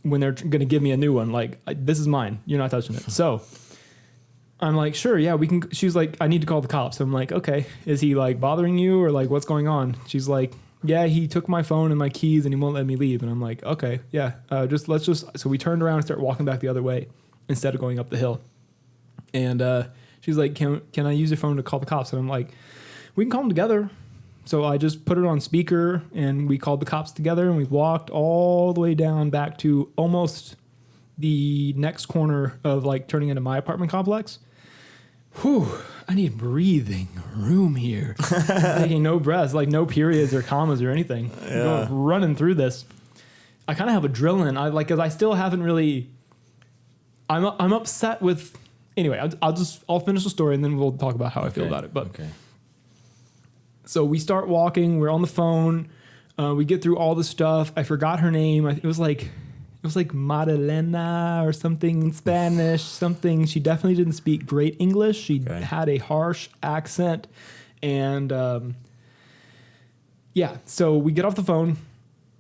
when they're going to give me a new one. Like, this is mine. You're not touching it. So I'm like, sure, yeah, we can. She's like, I need to call the cops. I'm like, okay, is he like bothering you or like what's going on? She's like, yeah, he took my phone and my keys and he won't let me leave. And I'm like, okay, yeah, so we turned around and started walking back the other way instead of going up the hill. And she's like, can I use your phone to call the cops? And I'm like, we can call them together. So I just put it on speaker and we called the cops together and we walked all the way down back to almost the next corner of like turning into my apartment complex. Whew, I need breathing room here. Taking no breaths, like no periods or commas or anything. Yeah. Going running through this. I kind of have adrenaline. Because I still haven't really. I'm upset with. Anyway, I'll finish the story and then we'll talk about how I feel about it. But so we start walking. We're on the phone. We get through all the stuff. I forgot her name. It was like Madalena or something in Spanish, something. She definitely didn't speak great English. She had a harsh accent. And so we get off the phone.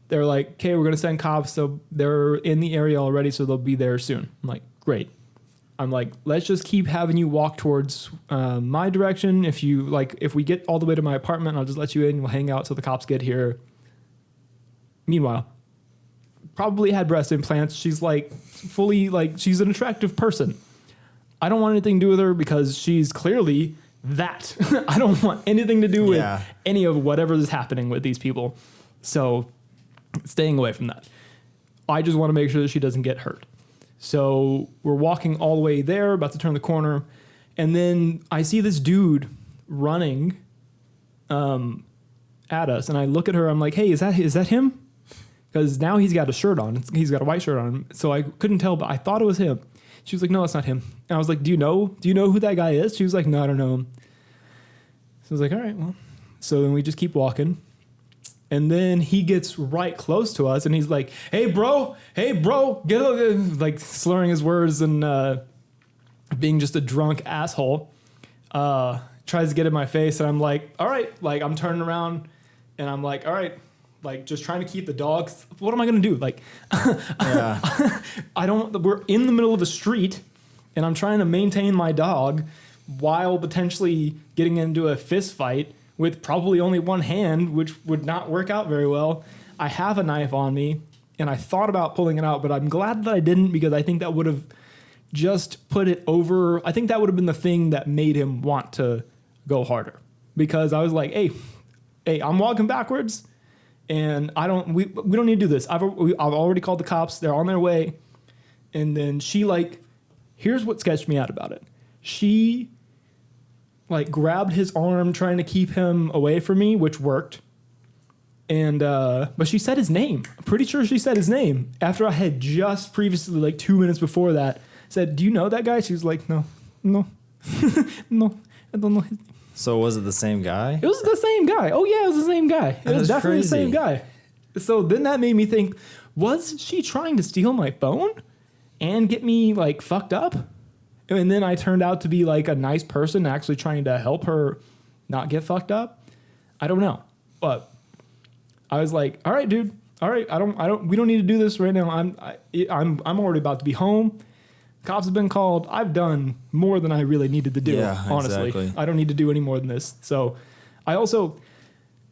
They're like, okay, we're going to send cops. So they're in the area already, so they'll be there soon. I'm like, great. I'm like, let's just keep having you walk towards my direction. If we get all the way to my apartment, I'll just let you in. We'll hang out till the cops get here. Meanwhile, probably had breast implants. She's like fully like she's an attractive person. I don't want anything to do with her because she's clearly that. I don't want anything to do with any of whatever is happening with these people. So staying away from that. I just want to make sure that she doesn't get hurt. So we're walking all the way there, about to turn the corner, and then I see this dude running at us, and I look at her. I'm like, "Hey, is that him?" Because now he's got a shirt on. He's got a white shirt on, so I couldn't tell, but I thought it was him. She was like, "No, it's not him." And I was like, "Do you know who that guy is?" She was like, "No, I don't know him." So I was like, "All right, well." So then we just keep walking. And then he gets right close to us and he's like, hey, bro, get over there. Like slurring his words and being just a drunk asshole. Tries to get in my face and I'm like, all right. Like I'm turning around and I'm like, all right. Like just trying to keep the dogs. What am I going to do? Like, we're in the middle of a street and I'm trying to maintain my dog while potentially getting into a fist fight with probably only one hand, which would not work out very well. I have a knife on me, and I thought about pulling it out, but I'm glad that I didn't because I think that would have just put it over. I think that would have been the thing that made him want to go harder because I was like, hey, I'm walking backwards, and we don't need to do this. I've already called the cops. They're on their way. And then she here's what sketched me out about it. She grabbed his arm trying to keep him away from me, which worked. And, but she said his name. I'm pretty sure she said his name after I had just previously, 2 minutes before that, said, do you know that guy? She was like, no, no, I don't know his name. So was it the same guy? It was the same guy. Oh yeah, it was the same guy. It was definitely crazy. The same guy. So then that made me think, was she trying to steal my phone and get me fucked up? And then I turned out to be a nice person actually trying to help her not get fucked up. I don't know. But I was like, all right, dude. All right. We don't need to do this right now. I'm already about to be home. Cops have been called. I've done more than I really needed to do. Honestly, exactly. I don't need to do any more than this. So I also,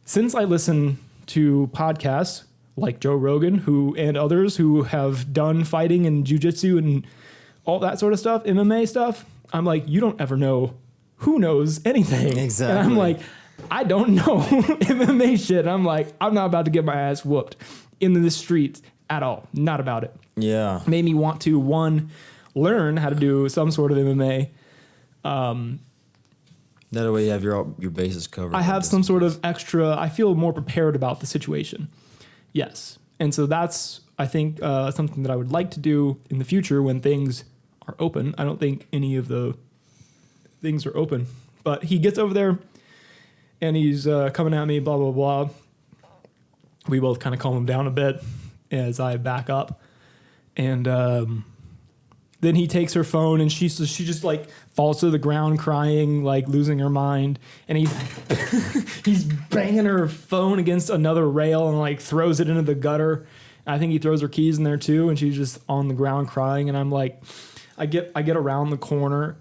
since I listen to podcasts like Joe Rogan and others who have done fighting and jiu-jitsu and all that sort of stuff, MMA stuff, I'm like, you don't ever know who knows anything. Exactly. And I'm like, I don't know MMA shit. I'm like, I'm not about to get my ass whooped in the streets at all. Not about it. Yeah. Made me want to, learn how to do some sort of MMA. That way you have your bases covered. I have some sort of extra, I feel more prepared about the situation. Yes. And so that's, I think, something that I would like to do in the future when things are open. I don't think any of the things are open. But he gets over there, and he's coming at me, blah, blah, blah. We both kind of calm him down a bit as I back up. And then he takes her phone, and she just, like, falls to the ground crying, like, losing her mind. And he's banging her phone against another rail and, like, throws it into the gutter. And I think he throws her keys in there, too, and she's just on the ground crying. And I'm like, I get around the corner,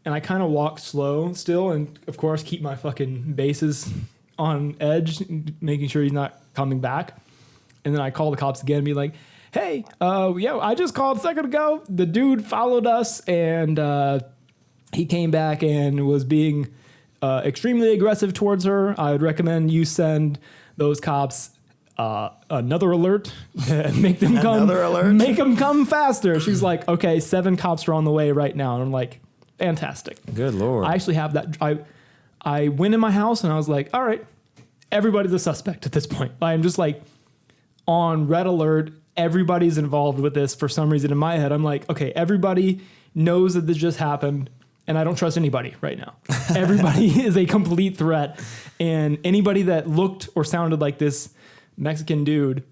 and I kind of walk slow still, and of course keep my fucking bases on edge, making sure he's not coming back. And then I call the cops again and be like, hey, yeah, I just called a second ago. The dude followed us, and he came back and was being extremely aggressive towards her. I would recommend you send those cops another alert. Make them come. Another alert? Make them come faster. She's like, okay, 7 cops are on the way right now. And I'm like, fantastic. Good Lord. I actually have that. I went in my house and I was like, all right, everybody's a suspect at this point. I'm just like on red alert. Everybody's involved with this for some reason in my head. I'm like, okay, everybody knows that this just happened, and I don't trust anybody right now. Everybody is a complete threat, and anybody that looked or sounded like this Mexican dude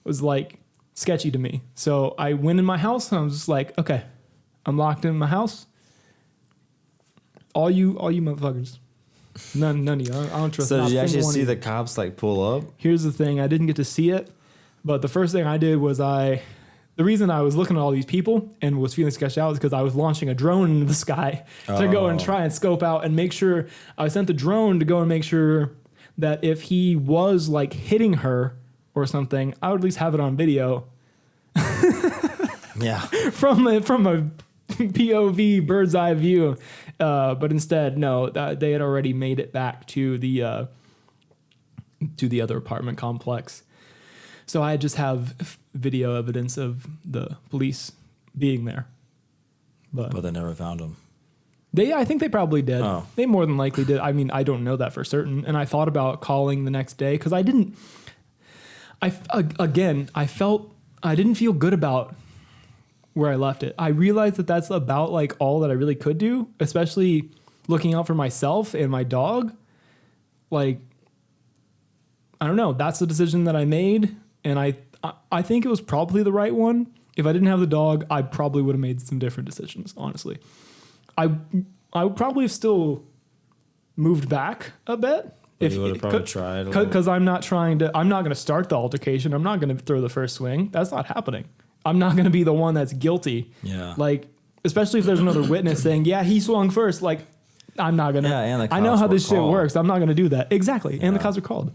was like sketchy to me. So I went in my house and I was just like, okay, I'm locked in my house. All you motherfuckers. None of you. I don't trust. So did you actually see the cops like pull up? Here's the thing. I didn't get to see it, but the first thing I did was the reason I was looking at all these people and was feeling sketched out is because I was launching a drone into the sky to go and try and scope out and make sure. I sent the drone to go and make sure that if he was like hitting her or something, I would at least have it on video. Yeah. From a POV bird's eye view. But instead, no, they had already made it back to the other apartment complex. So I just have video evidence of the police being there. But they never found him. I think they probably did. Oh. They more than likely did. I mean, I don't know that for certain. And I thought about calling the next day because I didn't feel good about where I left it. I realized that that's about like all that I really could do, especially looking out for myself and my dog. Like, I don't know. That's the decision that I made. And I think it was probably the right one. If I didn't have the dog, I probably would have made some different decisions, honestly. I would probably have still moved back a bit. If you would have probably tried. Because I'm not going to start the altercation. I'm not going to throw the first swing. That's not happening. I'm not going to be the one that's guilty. Yeah. Like, especially if there's another witness saying, yeah, he swung first. Like, I'm not going to. Yeah, and the cops I know how this shit works. I'm not going to do that. Exactly. Yeah. And the cops are called.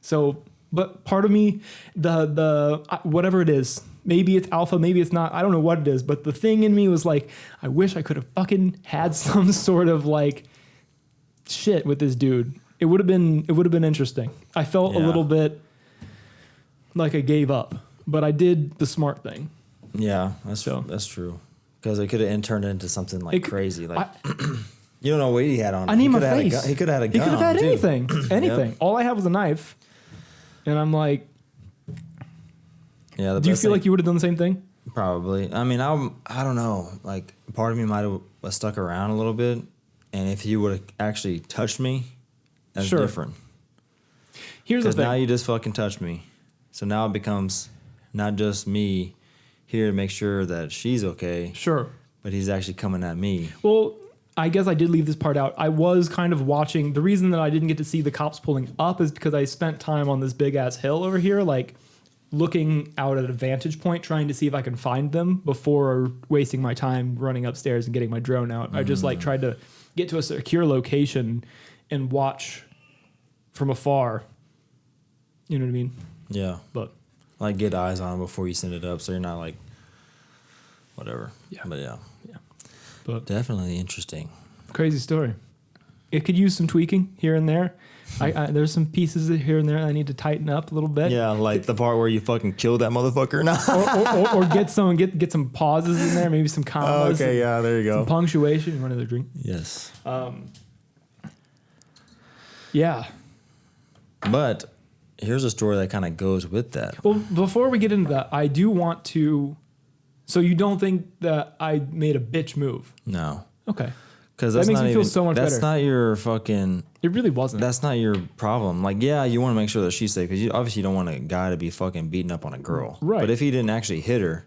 So, but part of me, the whatever it is, maybe it's alpha, maybe it's not. I don't know what it is. But the thing in me was like, I wish I could have fucking had some sort of like shit with this dude. It would have been interesting. I felt a little bit like I gave up. But I did the smart thing. Yeah, that's true. Because it could have turned into something like crazy. Like you don't know what he had on. I need my face. He could have had a gun. He could have had anything. Anything. Yep. All I have was a knife. And I'm like, yeah. Do you feel like you would have done the same thing? Probably. I mean, I don't know. Like, part of me might have stuck around a little bit. And if you would have actually touched me, that's different. Here's the thing. Now you just fucking touched me. So now it becomes not just me here to make sure that she's okay. Sure. But he's actually coming at me. Well, I guess I did leave this part out. I was kind of watching. The reason that I didn't get to see the cops pulling up is because I spent time on this big ass hill over here, like looking out at a vantage point, trying to see if I can find them before wasting my time running upstairs and getting my drone out. I just like tried to get to a secure location and watch from afar. You know what I mean? Yeah. But like get eyes on them before you send it up so you're not like whatever. Yeah. But yeah. But definitely interesting. Crazy story. It could use some tweaking here and there. There's some pieces here and there I need to tighten up a little bit. Yeah, like the part where you fucking killed that motherfucker. or get some pauses in there, maybe some commas. Okay, yeah, there you go. Some punctuation. You want another drink? Yes. Yeah. But here's a story that kind of goes with that. Well, before we get into that, I do want to So you don't think that I made a bitch move? No. Okay. Because That that's makes not me feel even, so much that's better. not your fucking, It really wasn't. that's not your problem. Like, yeah, you want to make sure that she's safe because you obviously don't want a guy to be fucking beating up on a girl. Right. But if he didn't actually hit her,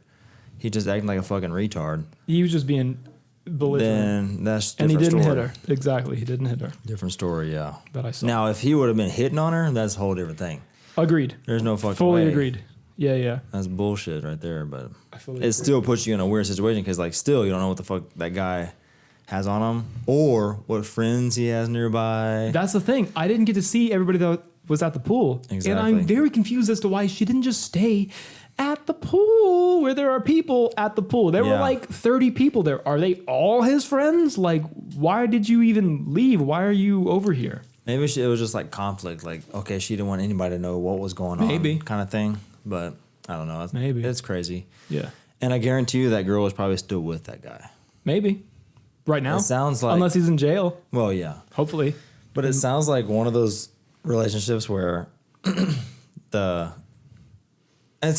he just acting like a fucking retard. He was just being belligerent. Then that's And he different didn't story. hit her. Exactly. He didn't hit her. Different story, yeah. That I saw. Now, if he would have been hitting on her, that's a whole different thing. Agreed. There's no fucking Fully way. agreed. Yeah, yeah. That's bullshit right there. But I fully it agree. still puts you in a weird situation because, like, still you don't know what the fuck that guy has on him or what friends he has nearby. That's the thing. I didn't get to see everybody that was at the pool. Exactly. And I'm very confused as to why she didn't just stay at the pool where there are people at the pool. There were Yeah. like 30 people there. Are they all his friends? Like, why did you even leave? Why are you over here? Maybe it was just like conflict. Like, okay, she didn't want anybody to know what was going on. Maybe. Kind of thing. But I don't know. Maybe. It's crazy. Yeah. And I guarantee you that girl was probably still with that guy. Maybe. Right now? It sounds like. Unless he's in jail. Well, yeah. Hopefully. But it sounds like one of those relationships where it's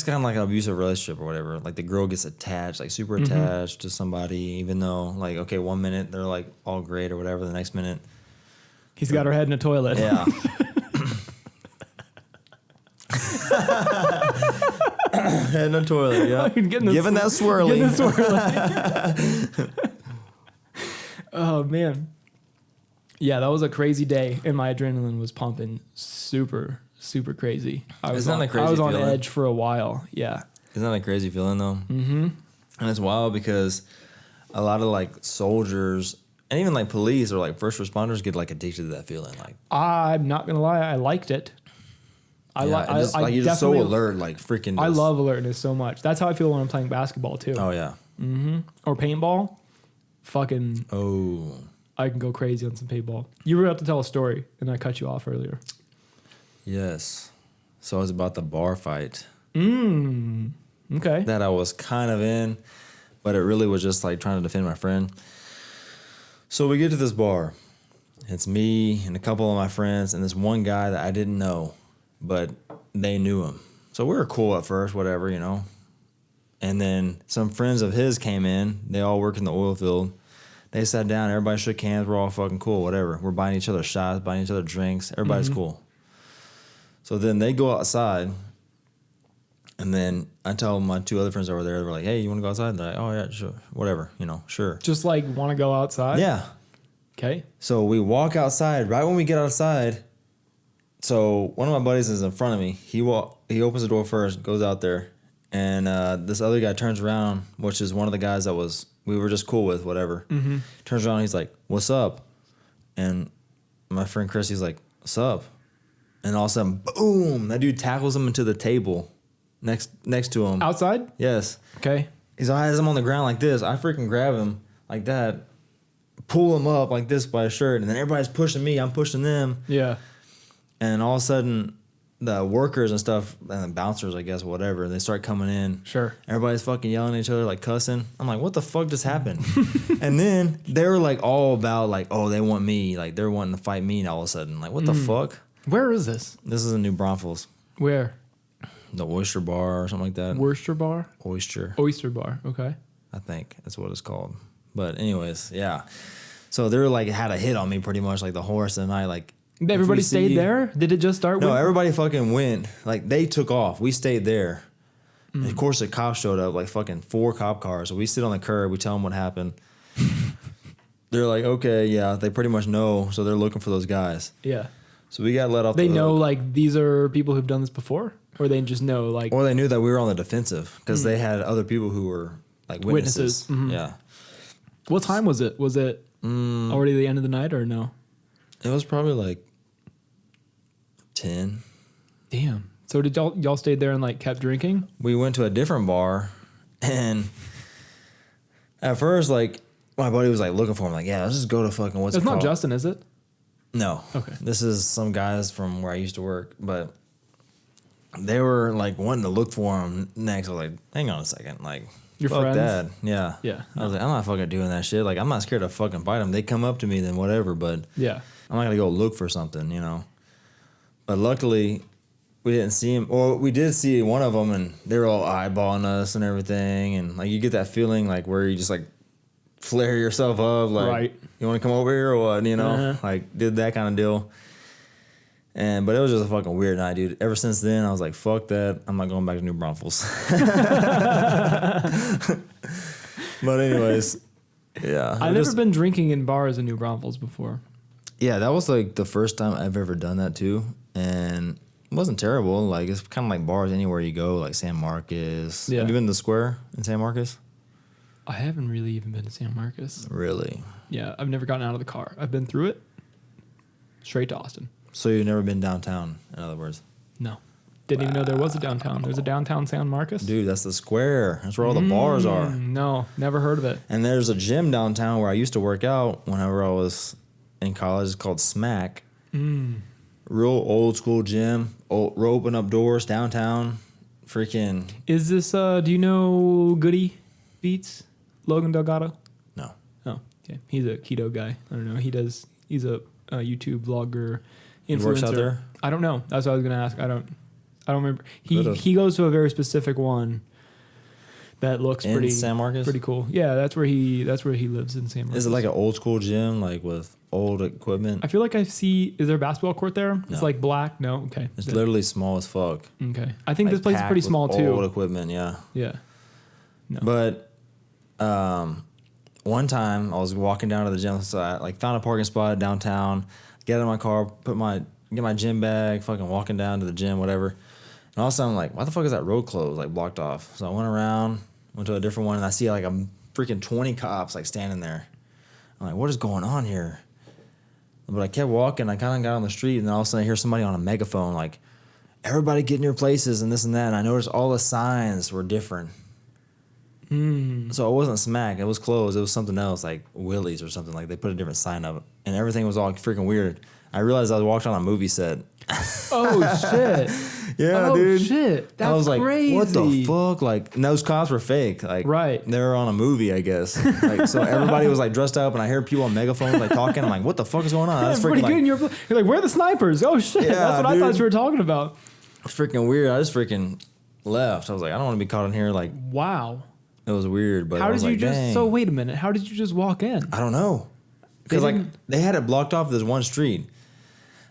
kind of like an abusive relationship or whatever. Like the girl gets attached, like super attached to somebody, even though like, okay, 1 minute they're like all great or whatever. The next minute. He's got her head in a toilet. Yeah. Head in a toilet, yeah. Getting the Giving that swirly. Getting the swirly. Oh, man. Yeah, that was a crazy day, and my adrenaline was pumping super, super crazy. I was Isn't that a crazy I was on feeling? edge for a while. Yeah. Isn't that a crazy feeling though? Mm-hmm. And it's wild because a lot of like soldiers and even like police or like first responders get like addicted to that feeling. Like, I'm not going to lie. I liked it. I like you're just so alert, like freaking. I love alertness so much. That's how I feel when I'm playing basketball too. Oh yeah. Or paintball. Fucking, Oh. I can go crazy on some paintball. You were about to tell a story, and I cut you off earlier. Yes. So it was about the bar fight Okay. that I was kind of in, but it really was just like trying to defend my friend. So we get to this bar. It's me and a couple of my friends and this one guy that I didn't know, but they knew him. So we were cool at first, whatever, you know. And then some friends of his came in. They all work in the oil field. They sat down. Everybody shook hands. We're all fucking cool, whatever. We're buying each other shots, buying each other drinks. Everybody's cool. So then they go outside. And then I tell my two other friends over there, they're like, hey, you want to go outside? They're like, oh, yeah, sure. Whatever, you know, sure. Just like want to go outside? Yeah. Okay. So we walk outside. Right when we get outside, so one of my buddies is in front of me. He opens the door first, goes out there. And this other guy turns around, which is one of the guys that we were just cool with, whatever. Mm-hmm. Turns around, he's like, what's up? And my friend Chris, he's like, what's up? And all of a sudden, boom, that dude tackles him into the table next to him. Outside? Yes. Okay. He has him on the ground like this. I freaking grab him like that, pull him up like this by his shirt, and then everybody's pushing me. I'm pushing them. Yeah. And all of a sudden, the workers and stuff, and the bouncers, I guess, whatever, they start coming in. Sure. Everybody's fucking yelling at each other, like cussing. I'm like, what the fuck just happened? And then they were like all about like, oh, they want me. Like they're wanting to fight me now all of a sudden. Like, what the fuck? Where is this? This is in New Braunfels. Where? The Oyster Bar or something like that. Worcester Bar? Oyster, Oyster Bar. Okay. I think that's what it's called. But anyways, yeah. So they were like, had a hit on me pretty much like the whole rest of the night. Like, Everybody stayed there? Did it just start No, with? everybody fucking went. Like, they took off. We stayed there. And of course, the cops showed up, like fucking 4 cop cars. So we sit on the curb. We tell them what happened. They're like, okay, yeah. They pretty much know. So they're looking for those guys. Yeah. So we got let off They the know hook. like these are people who've done this before? Or they just know like Or they knew that we were on the defensive because they had other people who were like witnesses. Yeah. What time was it? Was it already the end of the night or no? It was probably like 10. Damn. So did y'all stayed there and like kept drinking? We went to a different bar, and at first, like, my buddy was like looking for him, like, yeah, let's just go to fucking what's It's it not called? Justin, is it? No. Okay. This is some guys from where I used to work, but they were like wanting to look for him next. I was like, hang on a second, like, Your fuck friends? that. Yeah. Yeah. I was like, I'm not fucking doing that shit. Like, I'm not scared to fucking fight them. They come up to me, then whatever, but Yeah. I'm not gonna go look for something, you know. But luckily, we didn't see him, or we did see one of them, and they were all eyeballing us and everything, and like you get that feeling like where you just like flare yourself up, like Right. you want to come over here or what, you know, Uh-huh. like did that kind of deal. But it was just a fucking weird night, dude. Ever since then, I was like, fuck that. I'm not going back to New Braunfels. But anyways, yeah. I've never been drinking in bars in New Braunfels before. Yeah, that was like the first time I've ever done that too. And it wasn't terrible. Like, it's kind of like bars anywhere you go, like San Marcos. Yeah. Have you been to the Square in San Marcos? I haven't really even been to San Marcos. Really? Yeah, I've never gotten out of the car. I've been through it. Straight to Austin. So you've never been downtown, in other words? No. Didn't even know there was a downtown. There's a downtown San Marcos? Dude, that's the Square. That's where all the bars are. No, never heard of it. And there's a gym downtown where I used to work out whenever I was in college. It's called Smack. Real old school gym. Open up doors downtown. Freaking. Is this, do you know Goody Beats? Logan Delgado? No. Oh, yeah. He's a keto guy. I don't know. He's a YouTube vlogger, influencer. He works out there? I don't know. That's what I was going to ask. I don't remember. Could've. He goes to a very specific one that looks In pretty San Marcos? pretty cool. Yeah, that's where he lives in San Marcos. Is it like an old school gym, like with old equipment? I feel like is there a basketball court there? No. It's like black. No, okay. It's literally small as fuck. Okay. I think Like this place is packed pretty with small too. Old equipment, yeah. Yeah. No. But one time I was walking down to the gym, so I like found a parking spot downtown, get out of my car, get my gym bag, fucking walking down to the gym, whatever. And all of a sudden I'm like, why the fuck is that road closed, like blocked off? So I went around, went to a different one, and I see like a freaking 20 cops like standing there. I'm like, what is going on here? But I kept walking, I kind of got on the street, and then all of a sudden I hear somebody on a megaphone like, everybody get in your places and this and that. And I noticed all the signs were different. So it wasn't Smack. It was closed. It was something else, like Willie's or something. Like they put a different sign up, and everything was all freaking weird. I realized I was walking on a movie set. Oh shit! Yeah, oh, dude. Shit! That's I was like, crazy. what the fuck? Like, and those cops were fake. Like, Right. They were on a movie, I guess. Like, so everybody was like dressed up, and I heard people on megaphones like talking. I'm like, what the fuck is going on? That's Pretty freaking good. like, And you're like, where are the snipers? Oh shit! Yeah, That's what I dude. thought you were talking about. freaking weird. I just freaking left. I was like, I don't want to be caught in here. Like, Wow. it was weird. But How I did was you like, just? dang. So wait a minute. How did you just walk in? I don't know. Because like didn't- they had it blocked off this one street.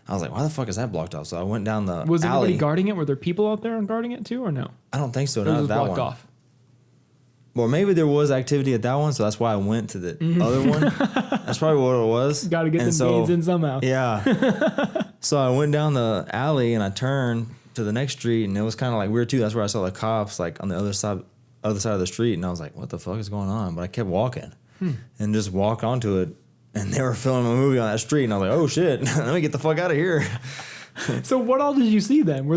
I was like, why the fuck is that blocked off? So I went down the Was alley. anybody guarding it? Were there people out there guarding it too, or no? I don't think so. Or was Not it that blocked one. off? Well, maybe there was activity at that one, so that's why I went to the other one. That's probably what it was. Got to get And the gains in somehow. Yeah. So I went down the alley and I turned to the next street, and it was kind of like weird too. That's where I saw the cops like on the other side of the street, and I was like, what the fuck is going on? But I kept walking and just walked onto it, and they were filming a movie on that street, and I was like, oh shit, let me get the fuck out of here. So what all did you see then?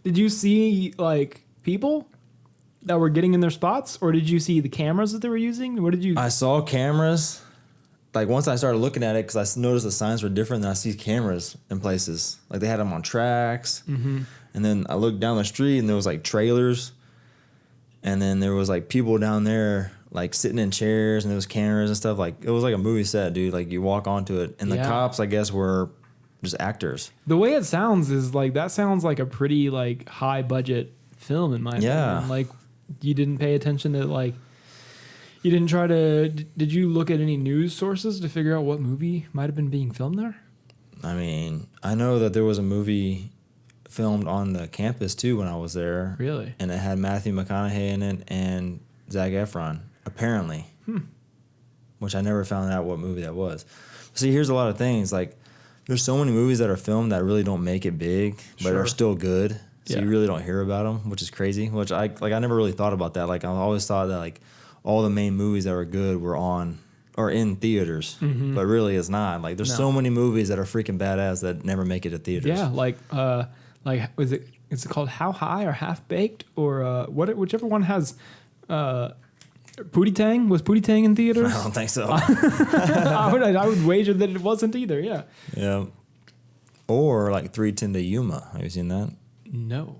Did you see like people that were getting in their spots, or did you see the cameras that they were using? What did you? I saw cameras. Like once I started looking at it, because I noticed the signs were different, then I see cameras in places. Like they had them on tracks. And then I looked down the street and there was like trailers. And then there was like people down there like sitting in chairs, and there was cameras and stuff. Like it was like a movie set, dude. Like you walk onto it. And the Yeah. cops, I guess, were just actors. The way it sounds is like that sounds like a pretty like high budget film in my Yeah. opinion. Like you didn't pay attention to like you didn't try to. Did you look at any news sources to figure out what movie might have been being filmed there? I mean, I know that there was a movie filmed on the campus too when I was there. Really? And it had Matthew McConaughey in it and Zac Efron, apparently. Which I never found out what movie that was. See, here's a lot of things. Like, there's so many movies that are filmed that really don't make it big, but Sure. are still good. So Yeah. you really don't hear about them, which is crazy. Which I never really thought about that. Like, I always thought that like all the main movies that were good were on or in theaters, but really it's not. Like, there's No. so many movies that are freaking badass that never make it to theaters. Yeah, like is it called How High or Half Baked or whichever one has Pootie Tang? Was Pootie Tang in theaters? I don't think so. I would wager that it wasn't either. Yeah. Yeah. Or like 310 to Yuma. Have you seen that? No.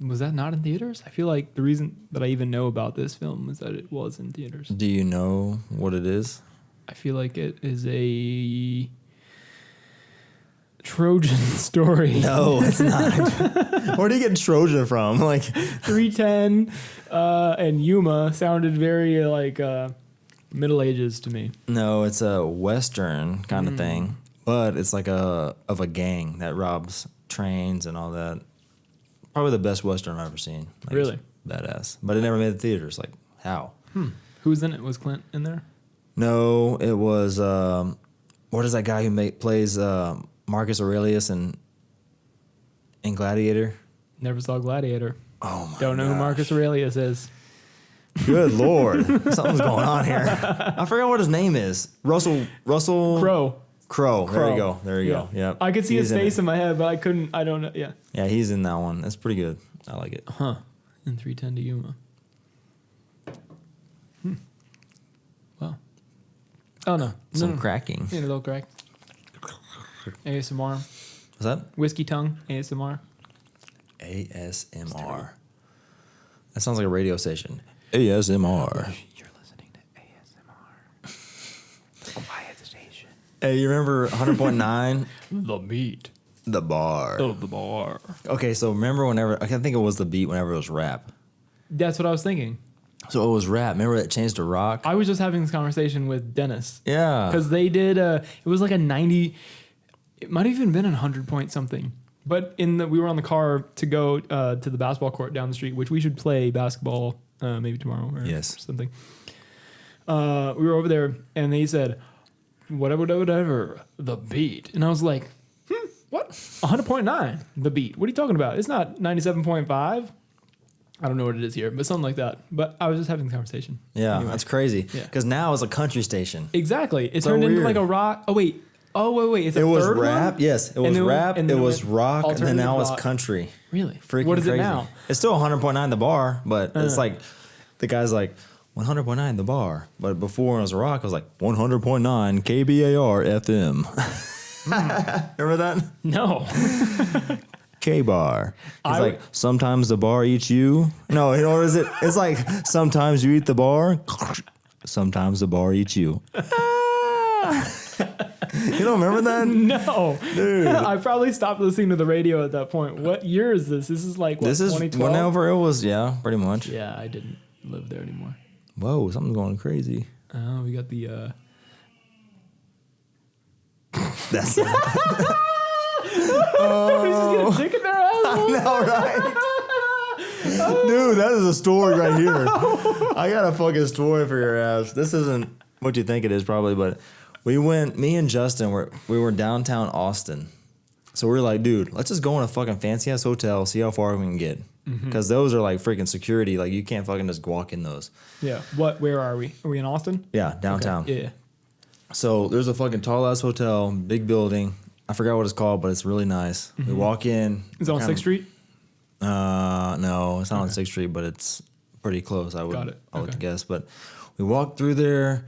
Was that not in theaters? I feel like the reason that I even know about this film is that it was in theaters. Do you know what it is? I feel like it is a Trojan story. No, it's not. Where do you get Trojan from? Like 310 and Yuma sounded very like Middle Ages to me. no, it's a Western kind of thing, but it's like of a gang that robs trains and all that. Probably the best Western I've ever seen. Like, Really? it's badass. But it never made the theaters. Like, how? Who was in it? Was Clint in there? No, it was, what is that guy who plays Marcus Aurelius in Gladiator? Never saw Gladiator. Oh, my Don't know who gosh. Marcus Aurelius is. Good Lord. Something's going on here. I forgot what his name is. Russell. Crow. There you go. There you go. Yeah. I could see He's his face in my head, but I couldn't. I don't know. Yeah. Yeah, he's in that one. That's pretty good. I like it. Huh. And 310 to Yuma. Wow. Oh, no. Some cracking. Yeah, a little crack. ASMR. What's that? Whiskey tongue. ASMR. ASMR. That sounds like a radio station. ASMR. You're listening to ASMR. The quiet station. Hey, you remember 100.9? The beat The bar. of the bar. Okay, so remember whenever, I think it was the beat whenever it was rap. That's what I was thinking. So it was rap. Remember it changed to rock? I was just having this conversation with Dennis. Yeah. Because they did, it was like a 90, it might have even been a 100 point something. But we were on the car to go to the basketball court down the street, which we should play basketball maybe tomorrow or something. We were over there and they said, whatever, the beat. And I was like, what? 100.9, the beat. What are you talking about? It's not 97.5. I don't know what it is here, but something like that. But I was just having the conversation. Yeah, Anyway. that's crazy. Yeah. Because now it's a country station. Exactly. It So turned into weird. like a rock. Oh, wait. It's a It was third rap. one? Yes, it was And then- rap. and It then was went rock, and then alternative now it's rock. country. Really? Freaking What is crazy. it now? It's still 100.9 the bar, but it's like the guy's like 100.9 the bar. But before when it was rock, it was like 100.9 KBAR FM. Remember that? No. K bar. It's I like sometimes the bar eats you. No, you know what is it? It's like sometimes you eat the bar. Sometimes the bar eats you. You don't remember that? No. Dude. I probably stopped listening to the radio at that point. What year is this? This is like, what, This is 2012? whenever it was, yeah, pretty much. Yeah, I didn't live there anymore. Whoa, something's going crazy. Oh, we got the... That's Somebody's just getting a dick in their asshole. no, right? Dude, that is a story right here. I got a fucking story for your ass. This isn't what you think it is probably, but me and Justin, we were downtown Austin. So we were like, dude, let's just go in a fucking fancy ass hotel, see how far we can get. Because those are like freaking security. Like you can't fucking just walk in those. Yeah. Where are we? Are we in Austin? Yeah, downtown. Okay. Yeah. So there's a fucking tall ass hotel, big building. I forgot what it's called, but it's really nice. We walk in. Is it on 6th Street? No, it's not on 6th Street, but it's pretty close. I would Okay. guess. But we walk through there.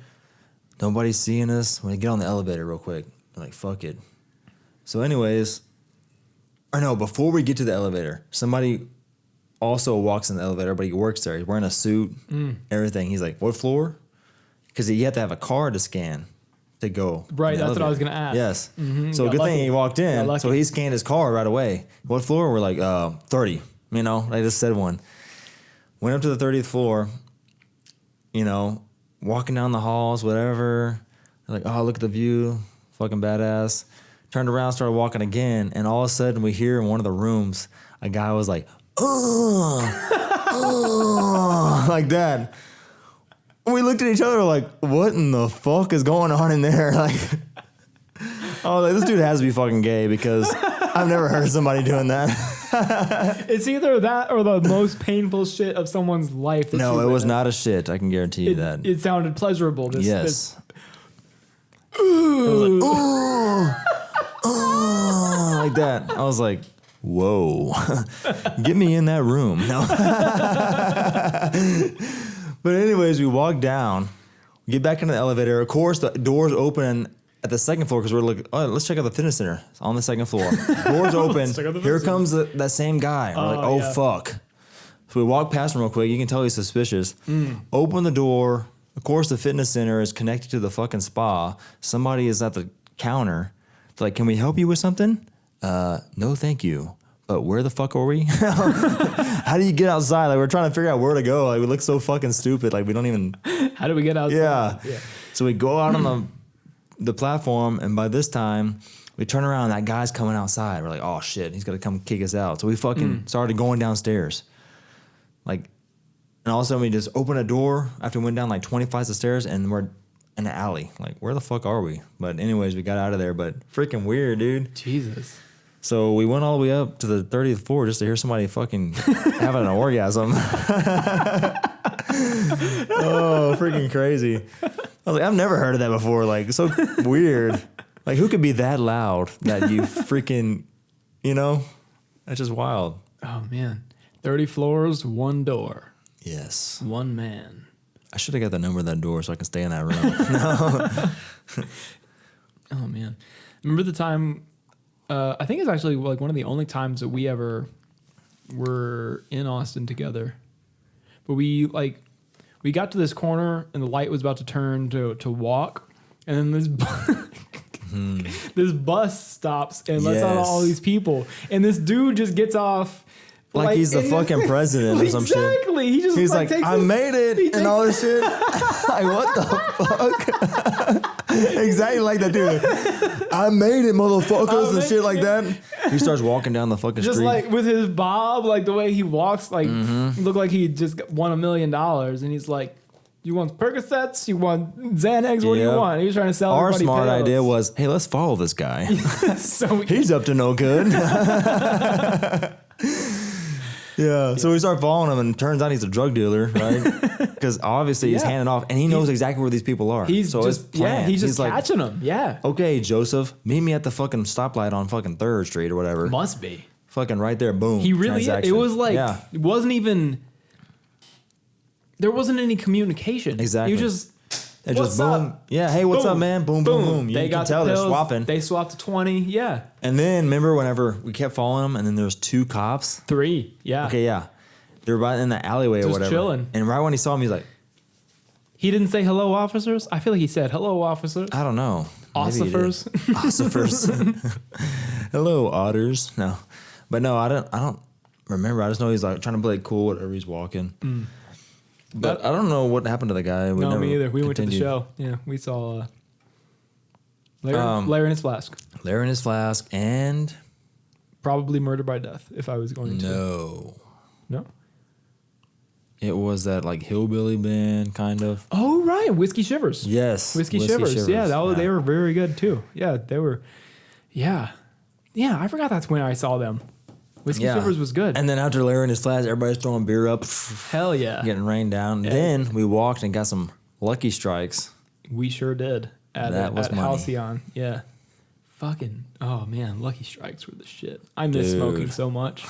Nobody's seeing us. We get on the elevator real quick. I'm like, fuck it. So anyways, before we get to the elevator, somebody also walks in the elevator, but he works there. He's wearing a suit, everything. He's like, what floor? Because you have to have a card to scan to go. Right, in the that's what I was elevator. going to ask. Yes. So Got good lucky. thing he walked Got in. lucky. So he scanned his card right away. What floor? We're like, 30. You know, I just said one. Went up to the 30th floor, walking down the halls, whatever. Like, oh, look at the view. Fucking badass. Turned around, started walking again. And all of a sudden, we hear in one of the rooms, a guy was like, like that. We looked at each other like, what in the fuck is going on in there? Like, oh, this dude has to be fucking gay because I've never heard of somebody doing that. It's either that or the most painful shit of someone's life. that No, you've it was witnessed. not a shit. I can guarantee you that. It sounded pleasurable. Yes. It was like, like that. I was like, whoa, get me in that room. No. But anyways, we walk down, we get back into the elevator. Of course, the doors open at the second floor because we're like, oh, let's check out the fitness center. It's on the second floor. Doors open. check out the Here fitness comes that same guy. We're like, oh, yeah. fuck. So we walk past him real quick. You can tell he's suspicious. Open the door. Of course, the fitness center is connected to the fucking spa. Somebody is at the counter. They're like, can we help you with something? no, thank you. But where the fuck are we? How do you get outside? Like, we're trying to figure out where to go. Like, we look so fucking stupid. Like, we don't even. How do we get outside? Yeah. So we go out on the platform, and by this time, we turn around, and that guy's coming outside. We're like, oh shit, he's gonna come kick us out. So we fucking started going downstairs. Like, and all of a sudden we just open a door after we went down like 20 flights of stairs, and we're in the alley. Like, where the fuck are we? But anyways, we got out of there. But freaking weird, dude. Jesus. So we went all the way up to the 30th floor just to hear somebody fucking having an orgasm. Oh, freaking crazy. I was like, I've never heard of that before. Like, so weird. Like, who could be that loud that you freaking, you know? That's just wild. Oh, man. 30 floors, one door. Yes. One man. I should have got the number of that door so I can stay in that room. Oh, man. Remember the time... I think it's actually like one of the only times that we ever were in Austin together. But we got to this corner and the light was about to turn to walk, and then this bus stops and lets out all these people, and this dude just gets off. Like he's the fucking president or some shit. Exactly. He's like, I made it and all this shit. Like, what the fuck? Exactly like that dude. I made it, motherfuckers, and shit like that. He starts walking down the fucking street. Just like with his bob, like the way he walks, like looked like he just won $1 million. And he's like, you want Percocets? You want Xanax? What do you want? He was trying to sell Our everybody smart pills. idea was, hey, let's follow this guy. So he's up to no good. Yeah, so we start following him, and it turns out he's a drug dealer, right? Because obviously he's handing off, and he knows exactly where these people are. He's so just he's just catching them. Yeah. Okay, Joseph, meet me at the fucking stoplight on fucking 3rd Street or whatever. Must be. Fucking right there, boom. He really. It was like it wasn't even. There wasn't any communication. Exactly. You just. It just boom. Up? Yeah, hey, what's up, man? Boom, boom, boom. They got tell the pills, they're swapping. They swapped to 20. Yeah. And then remember whenever we kept following him, and then there's 2 cops. 3. Yeah. Okay, yeah. They were right in the alleyway or whatever. Chilling. And right when he saw him, he's like, he didn't say hello, officers. I feel like he said hello, officers. I don't know. Ossifers. Ossifers. Hello, otters. No, but no, I don't remember. I just know he's like trying to play it cool whatever he's walking. But I don't know what happened to the guy. No, me either. We went to the show. Yeah, we saw Larry in his flask. Larry in his flask, and probably murdered by death. If I was going to. No. It was that like hillbilly band kind of. Oh right, Whiskey Shivers. Yes, Whiskey Shivers. Yeah, they were very good too. Yeah, they were. Yeah. I forgot that's when I saw them. Whiskey Shivers was good. And then after Larry in his flask, everybody's throwing beer up. Hell yeah, getting rained down. Yeah. Then we walked and got some Lucky Strikes. We sure did at Halcyon. Yeah. Fucking man, Lucky Strikes were the shit. I miss smoking so much.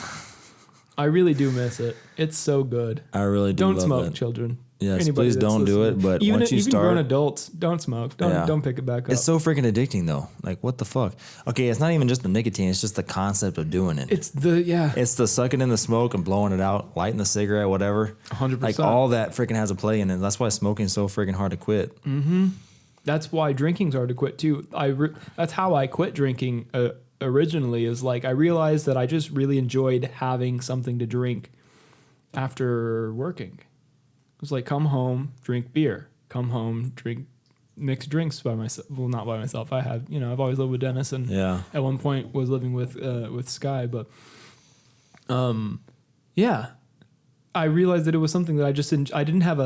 I really do miss it. It's so good. I really do. Don't smoke, children. Yes, anybody please don't do it. But once you start, even grown adults, don't smoke. Don't pick it back up. It's so freaking addicting, though. Like, what the fuck? Okay, it's not even just the nicotine. It's just the concept of doing it. It's the sucking in the smoke and blowing it out, lighting the cigarette, whatever. 100%. Like all that freaking has a play in it. That's why smoking is so freaking hard to quit. Mm-hmm. That's why drinking's hard to quit too. That's how I quit drinking. Originally is like I realized that I just really enjoyed having something to drink after working. It was like come home, drink beer. Come home, drink mixed drinks by myself. Well, not by myself. I have, I've always lived with Dennis, and at one point was living with Sky. But I realized that it was something that I just didn't. I didn't have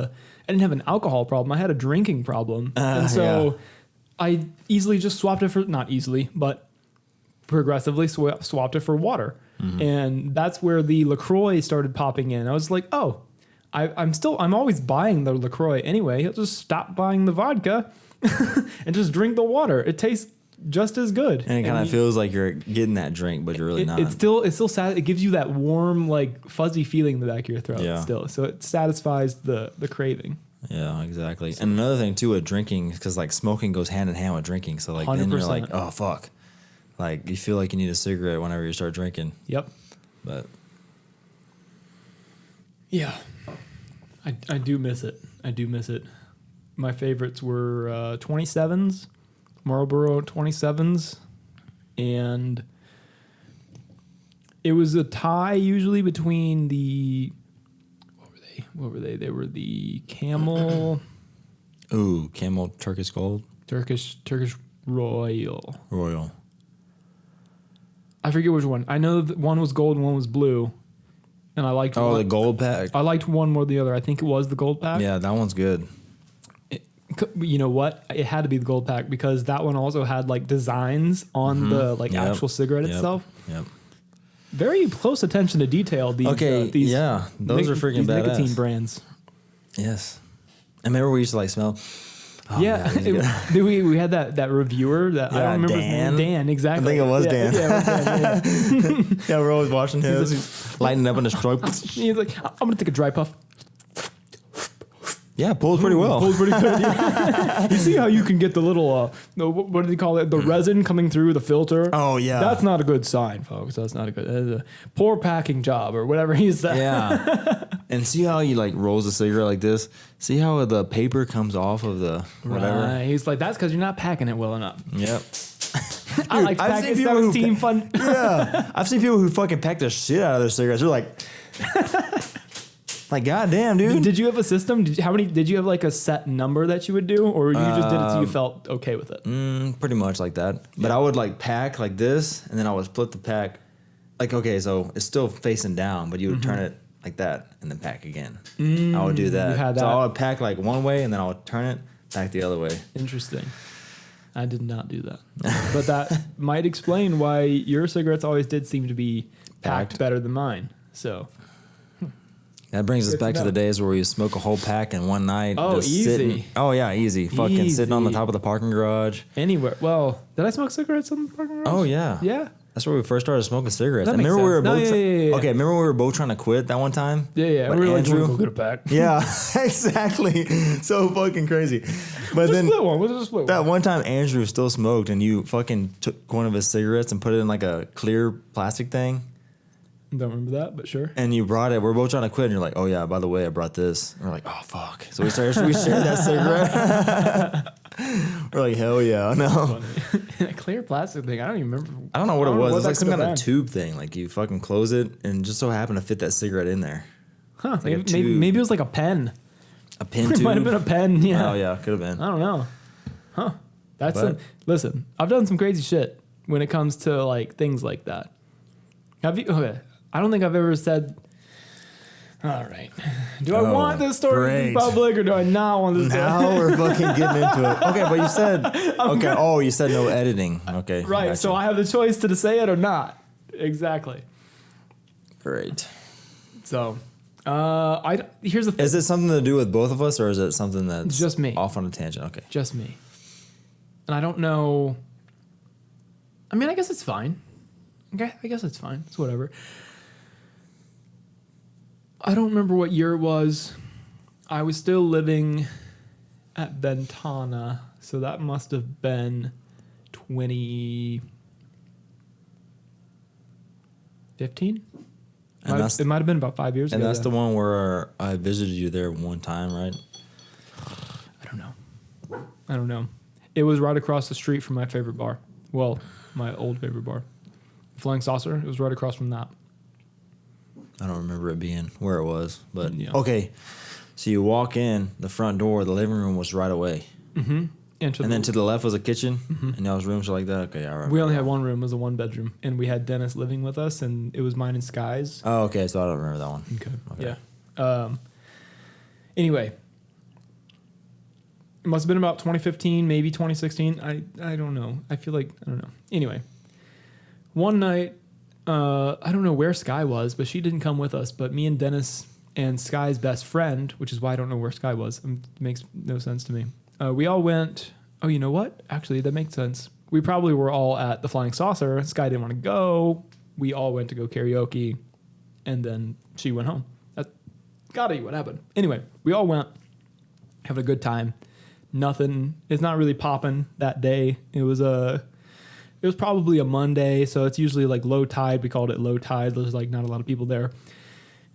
an alcohol problem. I had a drinking problem, and so I easily just swapped it for not easily, but progressively swapped it for water. Mm-hmm. And that's where the LaCroix started popping in. I was like, oh, I'm always buying the LaCroix anyway. I'll just stop buying the vodka and just drink the water. It tastes just as good. And it kind of feels like you're getting that drink, but you're really not. It's still sad. It gives you that warm, like fuzzy feeling in the back of your throat still. So it satisfies the craving. Yeah, exactly. And another thing too with drinking, because like smoking goes hand in hand with drinking. So like 100%. Then you're like, oh fuck. Like, you feel like you need a cigarette whenever you start drinking. Yep. But. Yeah. I do miss it. I do miss it. My favorites were 27s, Marlboro 27s, and It was a tie usually between the what were they? They were the Camel Ooh, Camel Turkish Gold. Turkish Royal. Royal. I forget which one. I know that one was gold and one was blue. And I liked the gold pack. I liked one more than the other. I think it was the gold pack. Yeah, that one's good. You know what? It had to be the gold pack because that one also had like designs on the actual cigarette itself. Yep. Very close attention to detail. These these those are freaking these badass. nicotine brands. Yes, I remember we used to like smell. Oh, yeah, we had that reviewer that I don't remember his name. Dan, exactly. I think it was Dan. Yeah, it was Dan. Yeah, we're always watching him. He's lighting up in a stroke. He's like, I'm gonna take a dry puff. Yeah, pulls pretty well. Pulls pretty good. Yeah. You see how you can get the little, what do they call it? The resin coming through the filter. Oh, yeah. That's not a good sign, folks. That's not a good. That's a poor packing job or whatever he said. Yeah. And see how he like rolls a cigarette like this? See how the paper comes off of the whatever? Right. He's like, that's because you're not packing it well enough. Yep. I like packing 17 fun. Yeah. I've seen people who fucking pack the shit out of their cigarettes. They're like... Like, goddamn, dude. Did you have a system? Did you have like a set number that you would do, or you just did it so you felt okay with it? Pretty much like that. But I would like pack like this, and then I would split the pack. Like, okay, so it's still facing down, but you would turn it like that, and then pack again. I would do that. You had that. So I would pack like one way, and then I would turn it back the other way. Interesting. I did not do that, but that might explain why your cigarettes always did seem to be packed better than mine. So. That brings us back to the days where we smoke a whole pack in one night. Oh, just easy. Sitting, oh, yeah, easy. Fucking sitting on the top of the parking garage. Anywhere. Well, did I smoke cigarettes in the parking garage? Oh, yeah. Yeah. That's where we first started smoking cigarettes. That makes remember we were sense. both Yeah. Okay, remember we were both trying to quit that one time? Yeah. But We were Andrew, like, we'll get a pack. Yeah, exactly. So fucking crazy. But Just then split one. We'll just split that one. one time Andrew still smoked, and you fucking took one of his cigarettes and put it in like a clear plastic thing. Don't remember that, but sure. And you brought it. We're both trying to quit, and you're like, "Oh yeah, by the way, I brought this." And we're like, "Oh fuck!" So we shared that cigarette. We're like, "Hell yeah, no!" A clear plastic thing. I don't even remember. I don't know what it was. It's like some kind of been. tube thing. Like you fucking close it, and just so happened to fit that cigarette in there. Huh? Like Maybe it was like a pen. A pen It tube. might have been a pen. Yeah. Oh yeah, could have been. I don't know. Huh? But- Listen, I've done some crazy shit when it comes to like things like that. Have you? Okay. I don't think I've ever said. All right. Do I want this story in public or do I not want this? Now we're fucking getting into it. Okay, but you said okay. Oh, you said no editing. Okay, Right. gotcha. So I have the choice to say it or not. Exactly. Great. So, here's the thing. Is it something to do with both of us, or is it something that's Just me. off on a tangent? Okay. Just me. And I don't know. I mean, I guess it's fine. Okay, I guess it's fine. It's whatever. I don't remember what year it was. I was still living at Ventana, so that must have been 2015. It might have been about 5 years ago. And that's the one where I visited you there one time, right? I don't know. It was right across the street from my favorite bar. Well, my old favorite bar. Flying Saucer. It was right across from that. I don't remember it being where it was, but Yeah. okay. So you walk in the front door, the living room was right away. Mm-hmm. And then to the left was a kitchen, and there was rooms like that. Okay, I remember. We only had one room. It was a one bedroom. And we had Dennis living with us, and it was mine and Sky's. Oh, okay. So I don't remember that one. Okay. Yeah. Anyway. It must have been about 2015, maybe 2016. I don't know. I feel like, I don't know. Anyway. One night, I don't know where Sky was, but she didn't come with us. But me and Dennis and Sky's best friend, which is why I don't know where Sky was. It makes no sense to me. We all went, oh, you know what? Actually, that makes sense. We probably were all at the Flying Saucer. Sky didn't want to go. We all went to go karaoke, and then she went home. That's gotta be what happened. Anyway, we all went, having a good time. Nothing. It's not really popping that day. It was probably a Monday, so it's usually like low tide. We called it low tide. There's like not a lot of people there.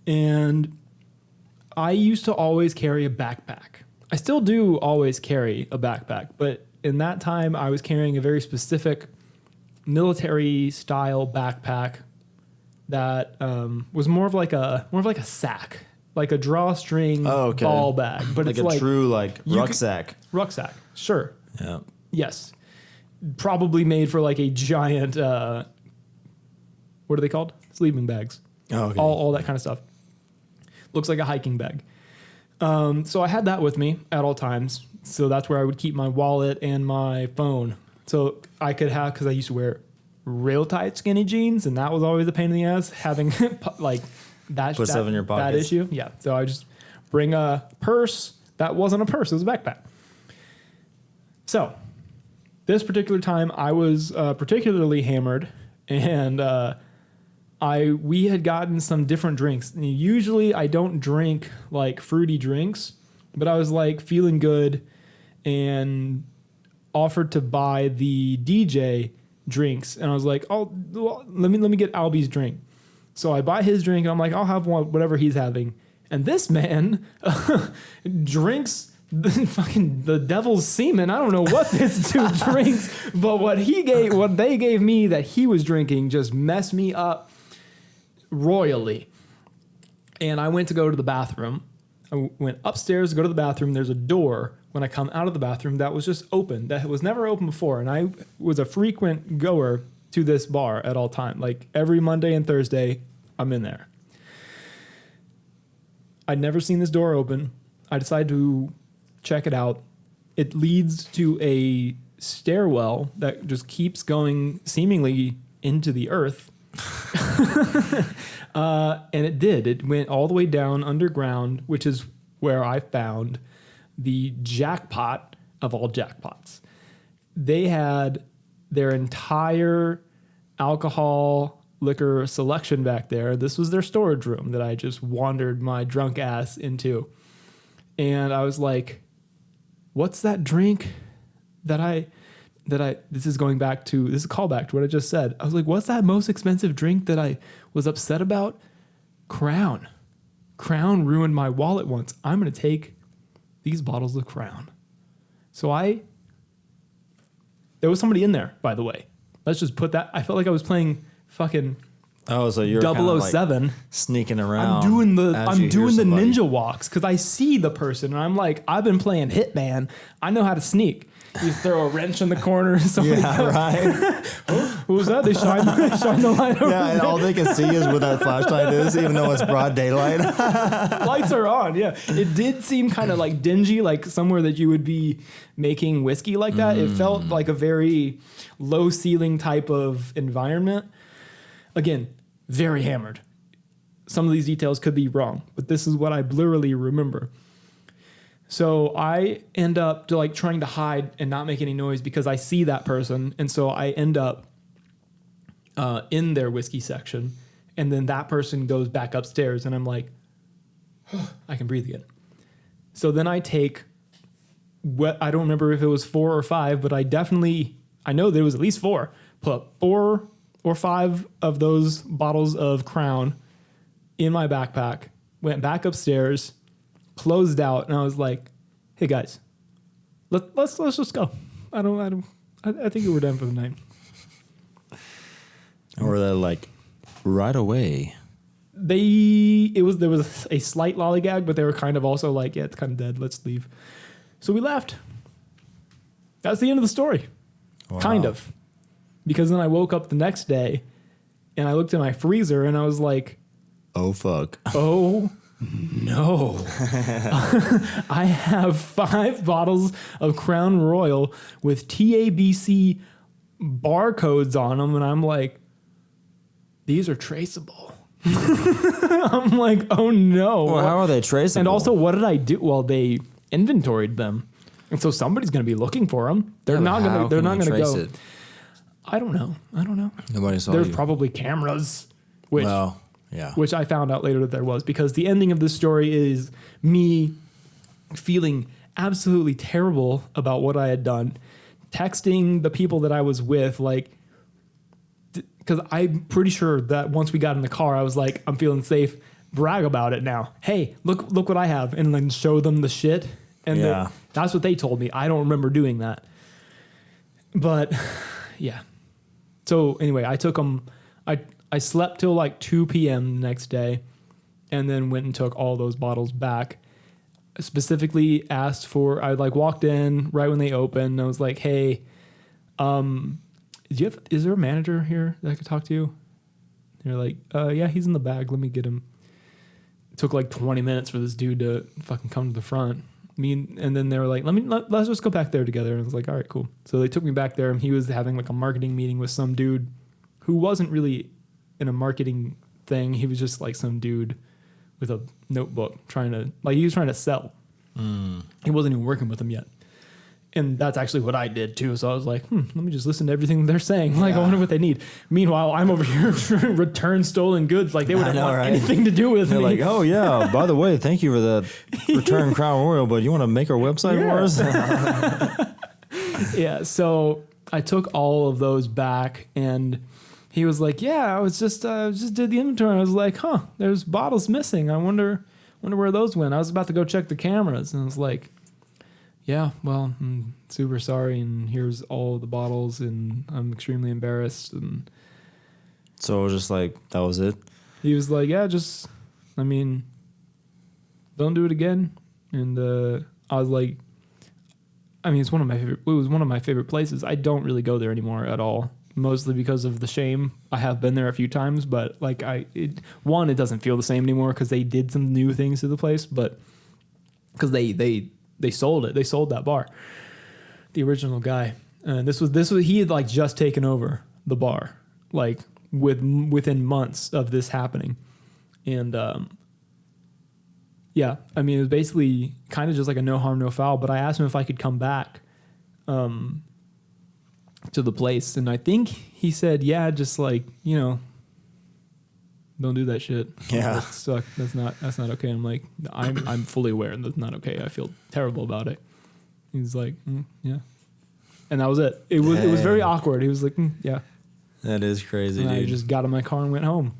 And I used to always carry a backpack. I still do always carry a backpack, but in that time I was carrying a very specific military style backpack that was more of like a sack, like a drawstring ball bag, but like it's like true like rucksack. Rucksack, sure. Yeah. Yes, probably made for like a giant. What are they called? Sleeping bags. Oh, okay. All that kind of stuff. Looks like a hiking bag. So I had that with me at all times. So that's where I would keep my wallet and my phone. So I could have, because I used to wear real tight skinny jeans, and that was always a pain in the ass, having like that. Put stuff in your pockets. That issue. Yeah. So I just bring a purse. That wasn't a purse. It was a backpack. So this particular time I was particularly hammered, and we had gotten some different drinks. And usually I don't drink like fruity drinks, but I was like feeling good and offered to buy the DJ drinks. And I was like, oh, let me get Albie's drink. So I buy his drink and I'm like, I'll have whatever he's having. And this man drinks the devil's semen. I don't know what this dude drinks, but what they gave me that he was drinking just messed me up royally. And I went to go to the bathroom. I went upstairs to go to the bathroom. There's a door when I come out of the bathroom that was just open, that was never open before. And I was a frequent goer to this bar at all time. Like every Monday and Thursday, I'm in there. I'd never seen this door open. I decided to check it out. It leads to a stairwell that just keeps going seemingly into the earth. And it did. It went all the way down underground, which is where I found the jackpot of all jackpots. They had their entire alcohol liquor selection back there. This was their storage room that I just wandered my drunk ass into. And I was like, what's that drink this is a callback to what I just said. I was like, what's that most expensive drink that I was upset about? Crown. Crown ruined my wallet once. I'm going to take these bottles of Crown. So there was somebody in there, by the way. Let's just put that. I felt like I was playing fucking so you're 007 like sneaking around. I'm doing the ninja walks because I see the person and I'm like, I've been playing Hitman. I know how to sneak. You throw a wrench in the corner. Right. Who was that? They shine the light over. Yeah, and all they can see is where that flashlight is, even though it's broad daylight. Lights are on. Yeah, it did seem kind of like dingy, like somewhere that you would be making whiskey like that. It felt like a very low ceiling type of environment. Again, very hammered. Some of these details could be wrong, but this is what I blurrily remember. So I end up trying to hide and not make any noise because I see that person. And so I end up in their whiskey section. And then that person goes back upstairs and I'm like, I can breathe again. So then I take I don't remember if it was 4 or 5, but I know there was at least 4. Put 4 or 5 of those bottles of Crown in my backpack, went back upstairs, closed out, and I was like, "Hey guys, let's just go. I think we're done for the night." Or they're like, right away. There was a slight lollygag, but they were kind of also like, "Yeah, it's kind of dead. Let's leave." So we left. That's the end of the story. Wow. Kind of. Because then I woke up the next day and I looked in my freezer and I was like, "Oh fuck. Oh no." I have 5 bottles of Crown Royal with TABC barcodes on them, and I'm like, these are traceable. I'm like, oh no. Well, how are they traceable? And also, what did I do? Well, they inventoried them, and so somebody's going to be looking for them. They're not going to go. It? I don't know. Nobody saw There's you. probably cameras, which I found out later that there was, because the ending of this story is me feeling absolutely terrible about what I had done, texting the people that I was with, like, because I'm pretty sure that once we got in the car, I was like, I'm feeling safe, brag about it now. Hey, look what I have, and then show them the shit. And that's what they told me. I don't remember doing that. But yeah. So anyway, I took them. I I slept till like 2 p.m. the next day, and then went and took all those bottles back. Specifically asked for, I like walked in right when they opened. And I was like, hey, is there a manager here that I could talk to? They're like, yeah, he's in the bag. Let me get him. It took like 20 minutes for this dude to fucking come to the front. And then they were like, let's just go back there together. And I was like, all right, cool. So they took me back there, and he was having like a marketing meeting with some dude who wasn't really in a marketing thing. He was just like some dude with a notebook he was trying to sell. He wasn't even working with them yet. And that's actually what I did too. So I was like, let me just listen to everything they're saying. Like, I wonder what they need. Meanwhile, I'm over here trying to return stolen goods. Like, they wouldn't want anything to do with me. They're like, oh yeah, by the way, thank you for the return Crown Royal, but you want to make our website for us? Yeah. So I took all of those back, and he was like, yeah, I just did the inventory. I was like, there's bottles missing. I wonder where those went. I was about to go check the cameras, and I was like, yeah, well, I'm super sorry, and here's all the bottles, and I'm extremely embarrassed. And so it was just like, that was it? He was like, yeah, don't do it again. And I was like, it was one of my favorite places. I don't really go there anymore at all, mostly because of the shame. I have been there a few times, but like it doesn't feel the same anymore because they did some new things to the place, but because they sold it. They sold that bar. The original guy. And this was he had like just taken over the bar, like within months of this happening. And it was basically kind of just like a no harm, no foul. But I asked him if I could come back to the place, and I think he said, yeah, just like, don't do that shit. Yeah. That suck. That's not okay. I'm like, I'm fully aware that's not okay. I feel terrible about it. He's like, yeah. And that was it. It was very awkward. He was like, yeah. That is crazy, and dude. I just got in my car and went home.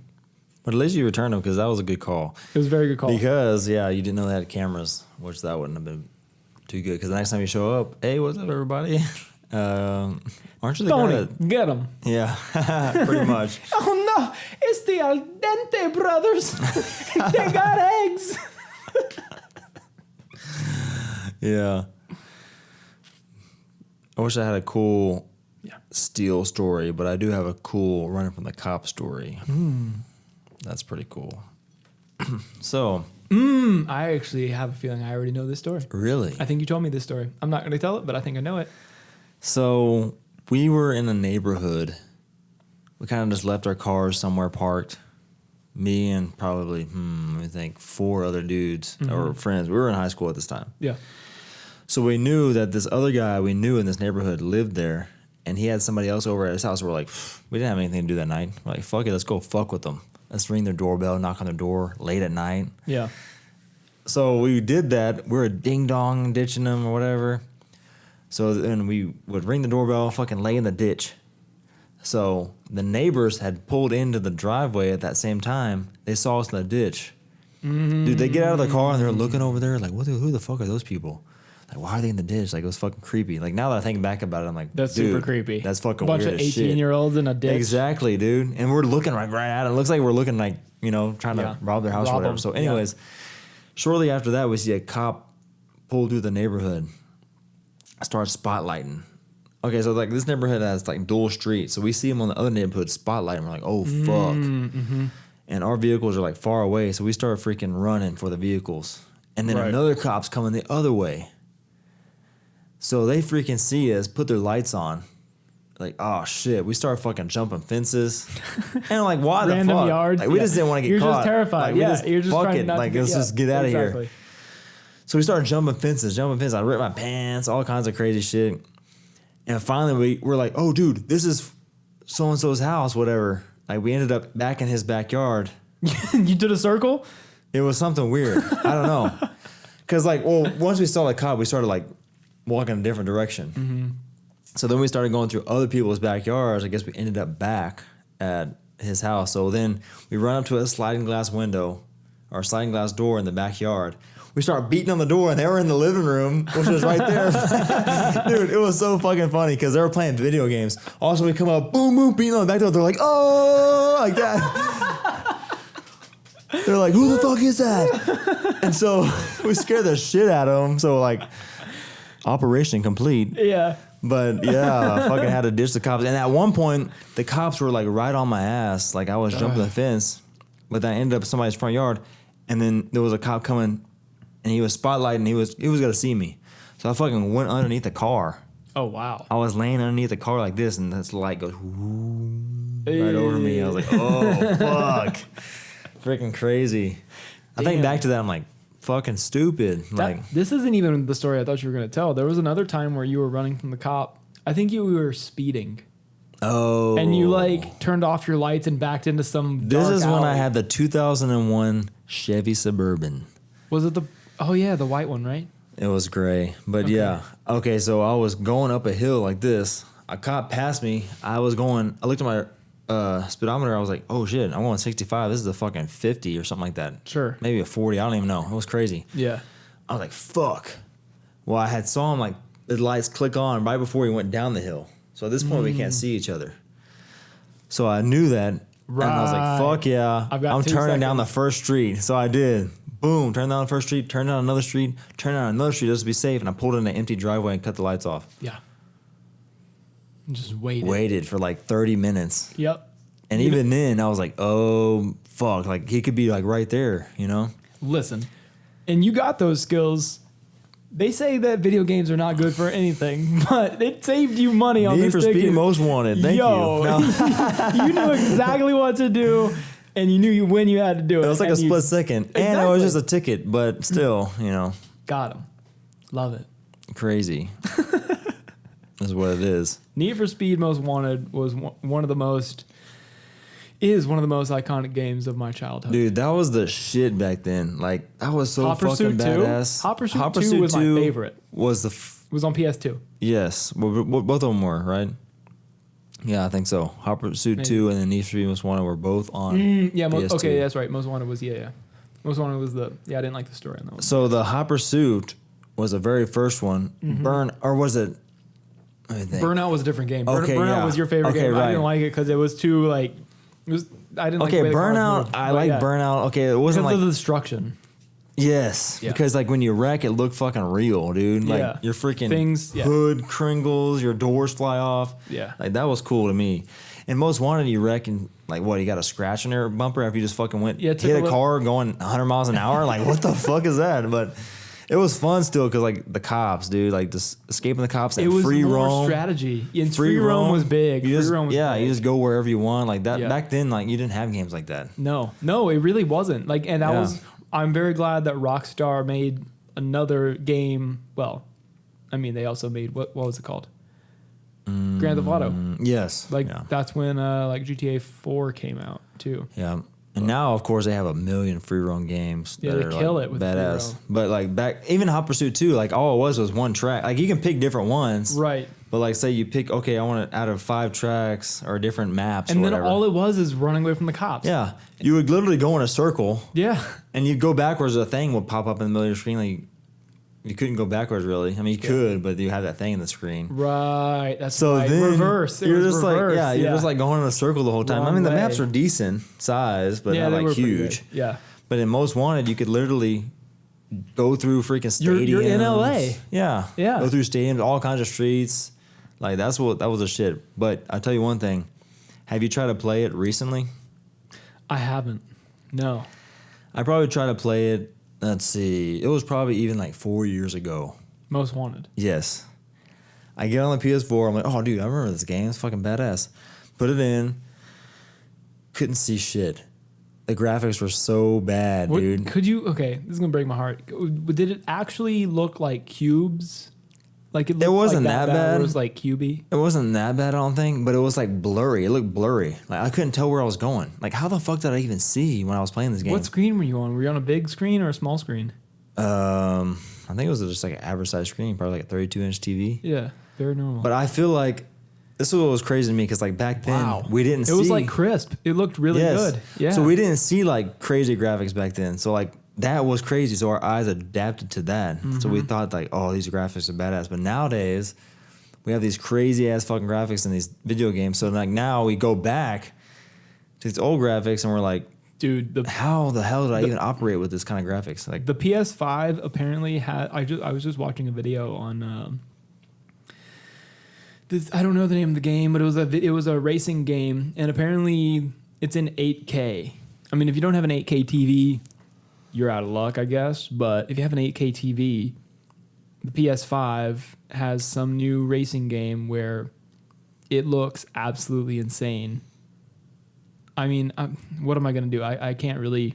But at least you returned them, because that was a good call. It was a very good call. Because, yeah, you didn't know they had cameras, which that wouldn't have been too good. Because the next time you show up, hey, what's up, everybody? Aren't you the guy that... Get them. Yeah, pretty much. Oh, no. It's the Al Dente brothers. They got eggs. Yeah. I wish I had a cool steal story, but I do have a cool running from the cop story. That's pretty cool. So... I actually have a feeling I already know this story. Really? I think you told me this story. I'm not going to tell it, but I think I know it. So we were in a neighborhood. We kind of just left our cars somewhere parked. Me and probably, I think 4 other dudes or friends. We were in high school at this time. Yeah. So we knew that this other guy we knew in this neighborhood lived there, and he had somebody else over at his house. We're like, we didn't have anything to do that night. We're like, fuck it, let's go fuck with them. Let's ring their doorbell, knock on their door late at night. Yeah. So we did that. We were ding-dong ditching them or whatever. So then we would ring the doorbell, fucking lay in the ditch. So the neighbors had pulled into the driveway at that same time. They saw us in the ditch. Dude, they get out of the car and they're looking over there like, who the fuck are those people? Like, why are they in the ditch? Like, it was fucking creepy. Like, now that I think back about it, I'm like, that's dude, super creepy. That's fucking weird. Bunch of 18-year-olds in a ditch. Exactly, dude. And we're looking right at it. It looks like we're looking like, trying to rob their house or whatever. So anyways, shortly after that, we see a cop pull through the neighborhood, start spotlighting. Okay, so like this neighborhood has like dual streets. So we see him on the other neighborhood spotlighting. We're like, oh, fuck. And our vehicles are like far away. So we start freaking running for the vehicles. And then another cop's coming the other way. So they freaking see us, put their lights on. Like, oh shit, we start fucking jumping fences. And like, why the fuck? Yards. Like, we just didn't want to get caught. You're just terrified. Like, you're just fuck trying it. not Like, to let's just get out of here. So we started jumping fences. I ripped my pants, all kinds of crazy shit. And finally we're like, oh dude, this is so-and-so's house, whatever. Like, we ended up back in his backyard. You did a circle? It was something weird. I don't know. Because like, once we saw the cop, we started like walking a different direction. So then we started going through other people's backyards. I guess we ended up back at his house. So then we run up to a sliding glass window or sliding glass door in the backyard. we start beating on the door, and they were in the living room, which was right there. Dude, it was so fucking funny because they were playing video games. Also, we come up, boom, boom, beating on the back door. They're like, oh, like that. They're like, who the fuck is that? And so we scared the shit out of them. So like, operation complete. Yeah. But yeah, I fucking had to ditch the cops. And at one point, the cops were like right on my ass. Like I was jumping the fence, but I ended up in somebody's front yard. And then there was a cop coming, and he was spotlighting. He was gonna see me. So I fucking went underneath the car. Oh, wow. I was laying underneath the car like this, and this light goes right over me. I was like, oh, fuck. Freaking crazy. I think back to that, I'm like, fucking stupid. Like, this isn't even the story I thought you were going to tell. There was another time where you were running from the cop. I think you were speeding. oh. And you like turned off your lights and backed into some This dark is when I alley. had the 2001 Chevy Suburban. Was it the... Oh, yeah, the white one, right? It was gray. But yeah. Okay, so I was going up a hill like this. A cop passed me. I looked at my speedometer. I was like, oh shit, I'm going 65. This is a fucking 50 or something like that. Sure. Maybe a 40. I don't even know. It was crazy. Yeah. I was like, fuck. Well, I had saw him like the lights click on right before he went down the hill. So at this point, we can't see each other. So I knew that. Right. And I was like, fuck yeah. I'm turning down the first street. So I did. Boom. Turned down the first street. Turned down another street. Turned down another street just to be safe. And I pulled in an empty driveway and cut the lights off. Yeah. Just waited. Waited for like 30 minutes. Yep. And even then, I was like, oh, fuck. Like, he could be like right there, you know? Listen, and you got those skills. They say that video games are not good for anything, but it saved you money on Need this for ticket. Speed Most Wanted. Thank you. No. You knew exactly what to do, and you knew when you had to do it. It was like a and you split second. And it Exactly. was just a ticket, but still, you know, Got him. Love it. crazy. Is what it is. Need for Speed Most Wanted was one of the most iconic games of my childhood. Dude, that was the shit back then. Like, that was so Hot fucking Pursuit 2? badass. Hot Pursuit 2 was my favorite. Was the... It was on PS2. Yes. Well, both of them were, right? Yeah, I think so. Hot Pursuit 2 and then Need for Speed Most Wanted were both on PS2. Okay, that's right. Most Wanted was, yeah. Most Wanted was I didn't like the story on that one. So the Hot Pursuit was the very first one. Or was it... Let me think. Burnout was a different game. Okay, Burnout yeah. was your favorite Okay, game. I right. didn't like it because it was too like. It was. I didn't. Okay, like the way the cars Burnout. moved. I But like yeah, Burnout. Okay, it wasn't because like... of the destruction. Yes, Yeah. because like when you wreck, it looked fucking real, dude. Like Yeah. your freaking Things, yeah. hood cringles, your doors fly off. Yeah. Like that was cool to me. And Most Wanted, you wreck and like what? You got a scratch on your bumper after you just fucking went Yeah, it took hit a a car going 100 miles an hour. Like what the fuck is that? But it was fun still because like the cops, dude, like just escaping the cops and It was free more roam. strategy. And free roam was big. You just, free roam was yeah, big. you just go wherever you want. Like that Yeah. back then, like you didn't have games like that. No, it really wasn't. Like, and that Yeah. was. I'm very glad that Rockstar made another game. Well, I mean, they also made what was it called? Grand Theft Auto. Yes, Like yeah. that's when like GTA 4 came out too. Yeah. And now, of course, they have a million free roam games. Yeah, that they are, kill like, it with free badass. roam. But like back, even Hot Pursuit 2, like all it was one track. Like you can pick different ones. Right. But like say you pick, okay, I want it out of 5 tracks or different maps And or then whatever. all it was is running away from the cops. Yeah. You would literally go in a circle Yeah. and you'd go backwards. A thing would pop up in the middle of your screen. Like you couldn't go backwards really. I mean, you could, but you have that thing in the screen. Right. That's So right. then Reverse. It you're was just reverse. like, you're just like going in a circle the whole time. I Wrong mean, the way. maps are decent size, but yeah, not they were like pretty huge. good. Yeah. But in Most Wanted, you could literally go through freaking stadiums. You're in LA. Yeah. Yeah. Go through stadiums, all kinds of streets. Like that was the shit. But I'll tell you one thing. Have you tried to play it recently? I haven't. No. I probably tried to play it, let's see. It was probably even like 4 years ago. Most Wanted. Yes. I get on the PS4. I'm like, oh, dude, I remember this game. It's fucking badass. Put it in. Couldn't see shit. The graphics were so bad, What, dude. could you? Okay, this is gonna break my heart. Did it actually look like cubes? Like it wasn't like that bad. It was like cubey. It wasn't that bad, I don't think, but it was like blurry. It looked blurry. Like I couldn't tell where I was going. Like how the fuck did I even see when I was playing this game? What screen were you on? Were you on a big screen or a small screen? I think it was just like an average size screen, probably like a 32-inch TV. Yeah, very normal. But I feel like this is what was crazy to me because like back then we didn't see. It was like crisp. It looked really good. Yeah. So we didn't see like crazy graphics back then. So like that was crazy. So our eyes adapted to that. So we thought like, oh, these graphics are badass. But nowadays, we have these crazy ass fucking graphics in these video games. So like now we go back to these old graphics and we're like, dude, how the hell did I even operate with this kind of graphics? Like the PS5 apparently had. I was just watching a video on. I don't know the name of the game, but it was a racing game, and apparently it's in 8K. I mean, if you don't have an 8K TV, you're out of luck, I guess. But if you have an 8K TV, the PS5 has some new racing game where it looks absolutely insane. I mean, what am I going to do? I can't really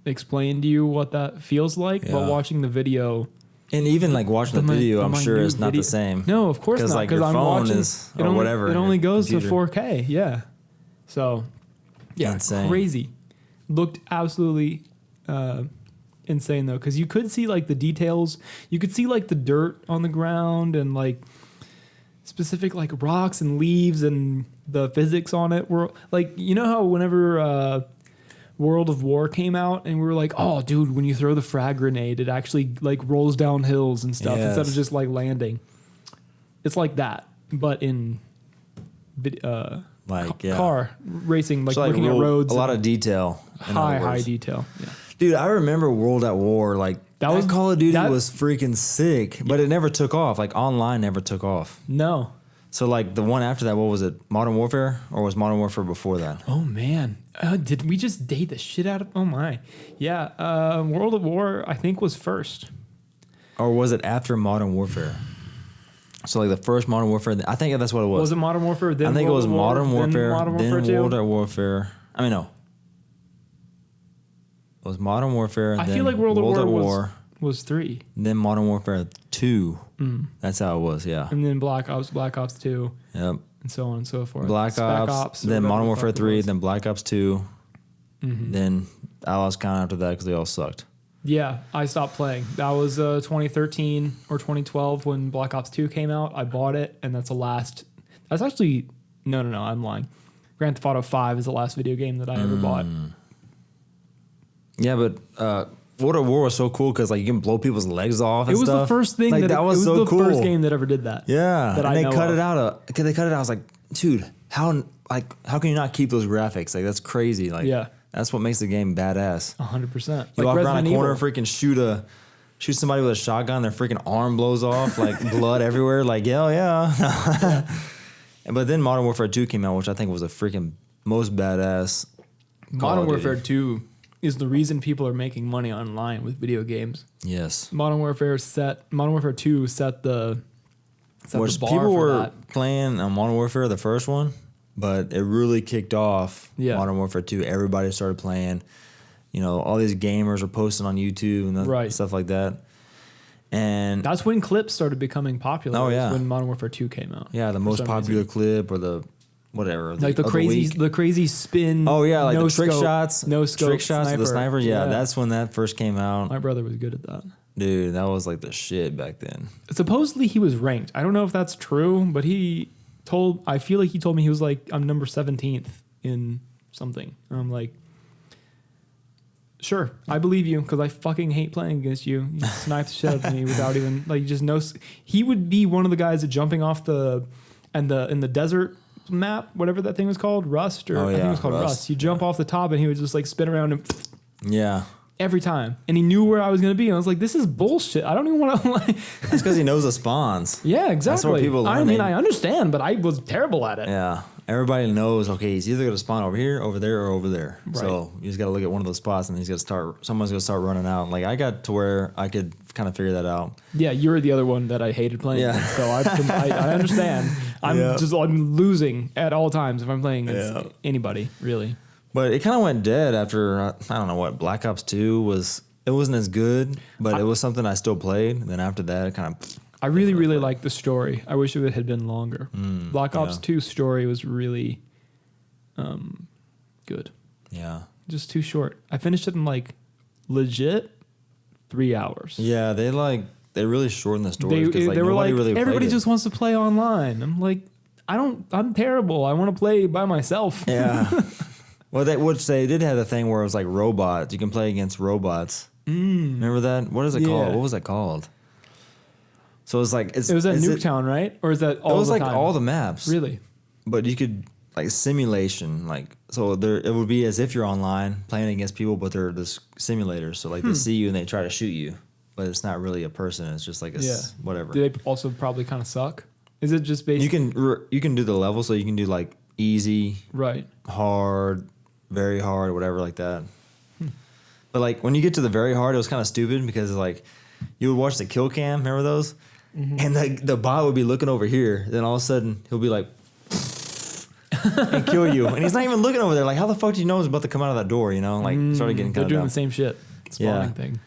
explain to you what that feels like, but watching the video... And even like watching the video, I'm sure it's not the same. No, of course not. Because like your phone is, or whatever. It only goes to 4K, yeah. So, yeah, insane. Crazy. Looked absolutely insane though, because you could see like the details. You could see like the dirt on the ground and like specific like rocks and leaves and the physics on it were like, you know how whenever World of War came out and we were like, oh dude, when you throw the frag grenade, it actually like rolls down hills and stuff instead of just like landing. It's like that, but in car racing, like looking at roads. A lot of detail. High detail. Yeah. Dude, I remember World at War. Like that Call of Duty was freaking sick, but it never took off. Like online never took off. No. So like the one after that, what was it? Modern Warfare, or was Modern Warfare before that? Oh man, did we just date the shit out of? Oh my, yeah. World at War, I think, was first. Or was it after Modern Warfare? So like the first Modern Warfare, I think that's what it was. Was it Modern Warfare? Then I think World it was Modern Warfare, then II? World at Warfare. I mean, no. It was Modern Warfare. I feel like World at War was 3. Then Modern Warfare 2. That's how it was, yeah. And then Black Ops 2. Yep. And so on and so forth. Black Ops, then Modern Warfare 3, then Black Ops 2. Then I lost count after that because they all sucked. Yeah, I stopped playing. That was 2013 or 2012 when Black Ops 2 came out. I bought it, and that's the last. That's actually no, I'm lying. Grand Theft Auto 5 is the last video game that I ever bought. Yeah, but World at War was so cool because like you can blow people's legs off. And it was stuff. The first thing like, that was it was so the cool. first game that ever did that. Yeah, that and I they know cut of. it out. They cut it out. I was like, dude, how can you not keep those graphics? Like that's crazy. Like that's what makes the game badass. 100%. You walk around a corner, freaking shoot somebody with a shotgun, their freaking arm blows off, like blood everywhere. Like hell yeah. But then Modern Warfare 2 came out, which I think was a freaking most badass. Modern Warfare 2 is the reason people are making money online with video games. Yes. Modern Warfare 2 set the bar people for were that. playing on Modern Warfare, the first one, but it really kicked off Modern Warfare 2. Everybody started playing. You know, all these gamers are posting on YouTube and stuff like that. And that's when clips started becoming popular. Oh yeah, when Modern Warfare 2 came out. Yeah, the most popular clip or the whatever, like the crazy spin. Oh yeah, like no the trick scope, shots, no scope, trick shots with the snipers. Yeah, that's when that first came out. My brother was good at that. Dude, that was like the shit back then. Supposedly he was ranked. I don't know if that's true, but I feel like he told me he was like, I'm number 17th in something. And I'm like, sure, I believe you because I fucking hate playing against you. You sniped shit out of me without even like just no. He would be one of the guys that jumping off in the desert map, whatever that thing was called, Rust or I think it was called Rust. You jump off the top and he would just like spin around and every time. And he knew where I was gonna be. And I was like, this is bullshit. I don't even want to like. That's because he knows the spawns. Yeah, exactly. That's what people learn. I mean, I understand, but I was terrible at it. Yeah. Everybody knows, okay, he's either going to spawn over here, over there, or over there. Right. So you just got to look at one of those spots and someone's going to start running out. Like I got to where I could kind of figure that out. Yeah, you were the other one that I hated playing against, so I understand. I'm losing at all times if I'm playing against anybody, really. But it kind of went dead after, I don't know what, Black Ops 2 wasn't as good, but it was something I still played. And then after that, it kind of... I really liked the story. I wish it had been longer. Black Ops 2 story was really good. Yeah. Just too short. I finished it in like legit 3 hours. Yeah, they really shortened the story because they were like, really everybody just wants to play online. I'm like, I'm terrible. I want to play by myself. Yeah. Well, they did have the thing where it was like robots. You can play against robots. Remember that? What is it called? What was that called? So it was like it was at Nuketown, right? Or is that all? It was like time? all the maps. Really? But you could like simulation, like so it would be as if you're online playing against people, but they're just simulators. So like they see you and they try to shoot you, but it's not really a person. It's just like whatever. Do they also probably kind of suck? Is it just based? You can do the level, so you can do like easy, right, hard, very hard, whatever like that. But like when you get to the very hard, it was kind of stupid because like you would watch the kill cam. Remember those? And the bot would be looking over here. Then all of a sudden he'll be like and kill you, and he's not even looking over there. Like how the fuck do you know he's about to come out of that door? You know, like started getting. They're doing the same shit, spawning thing.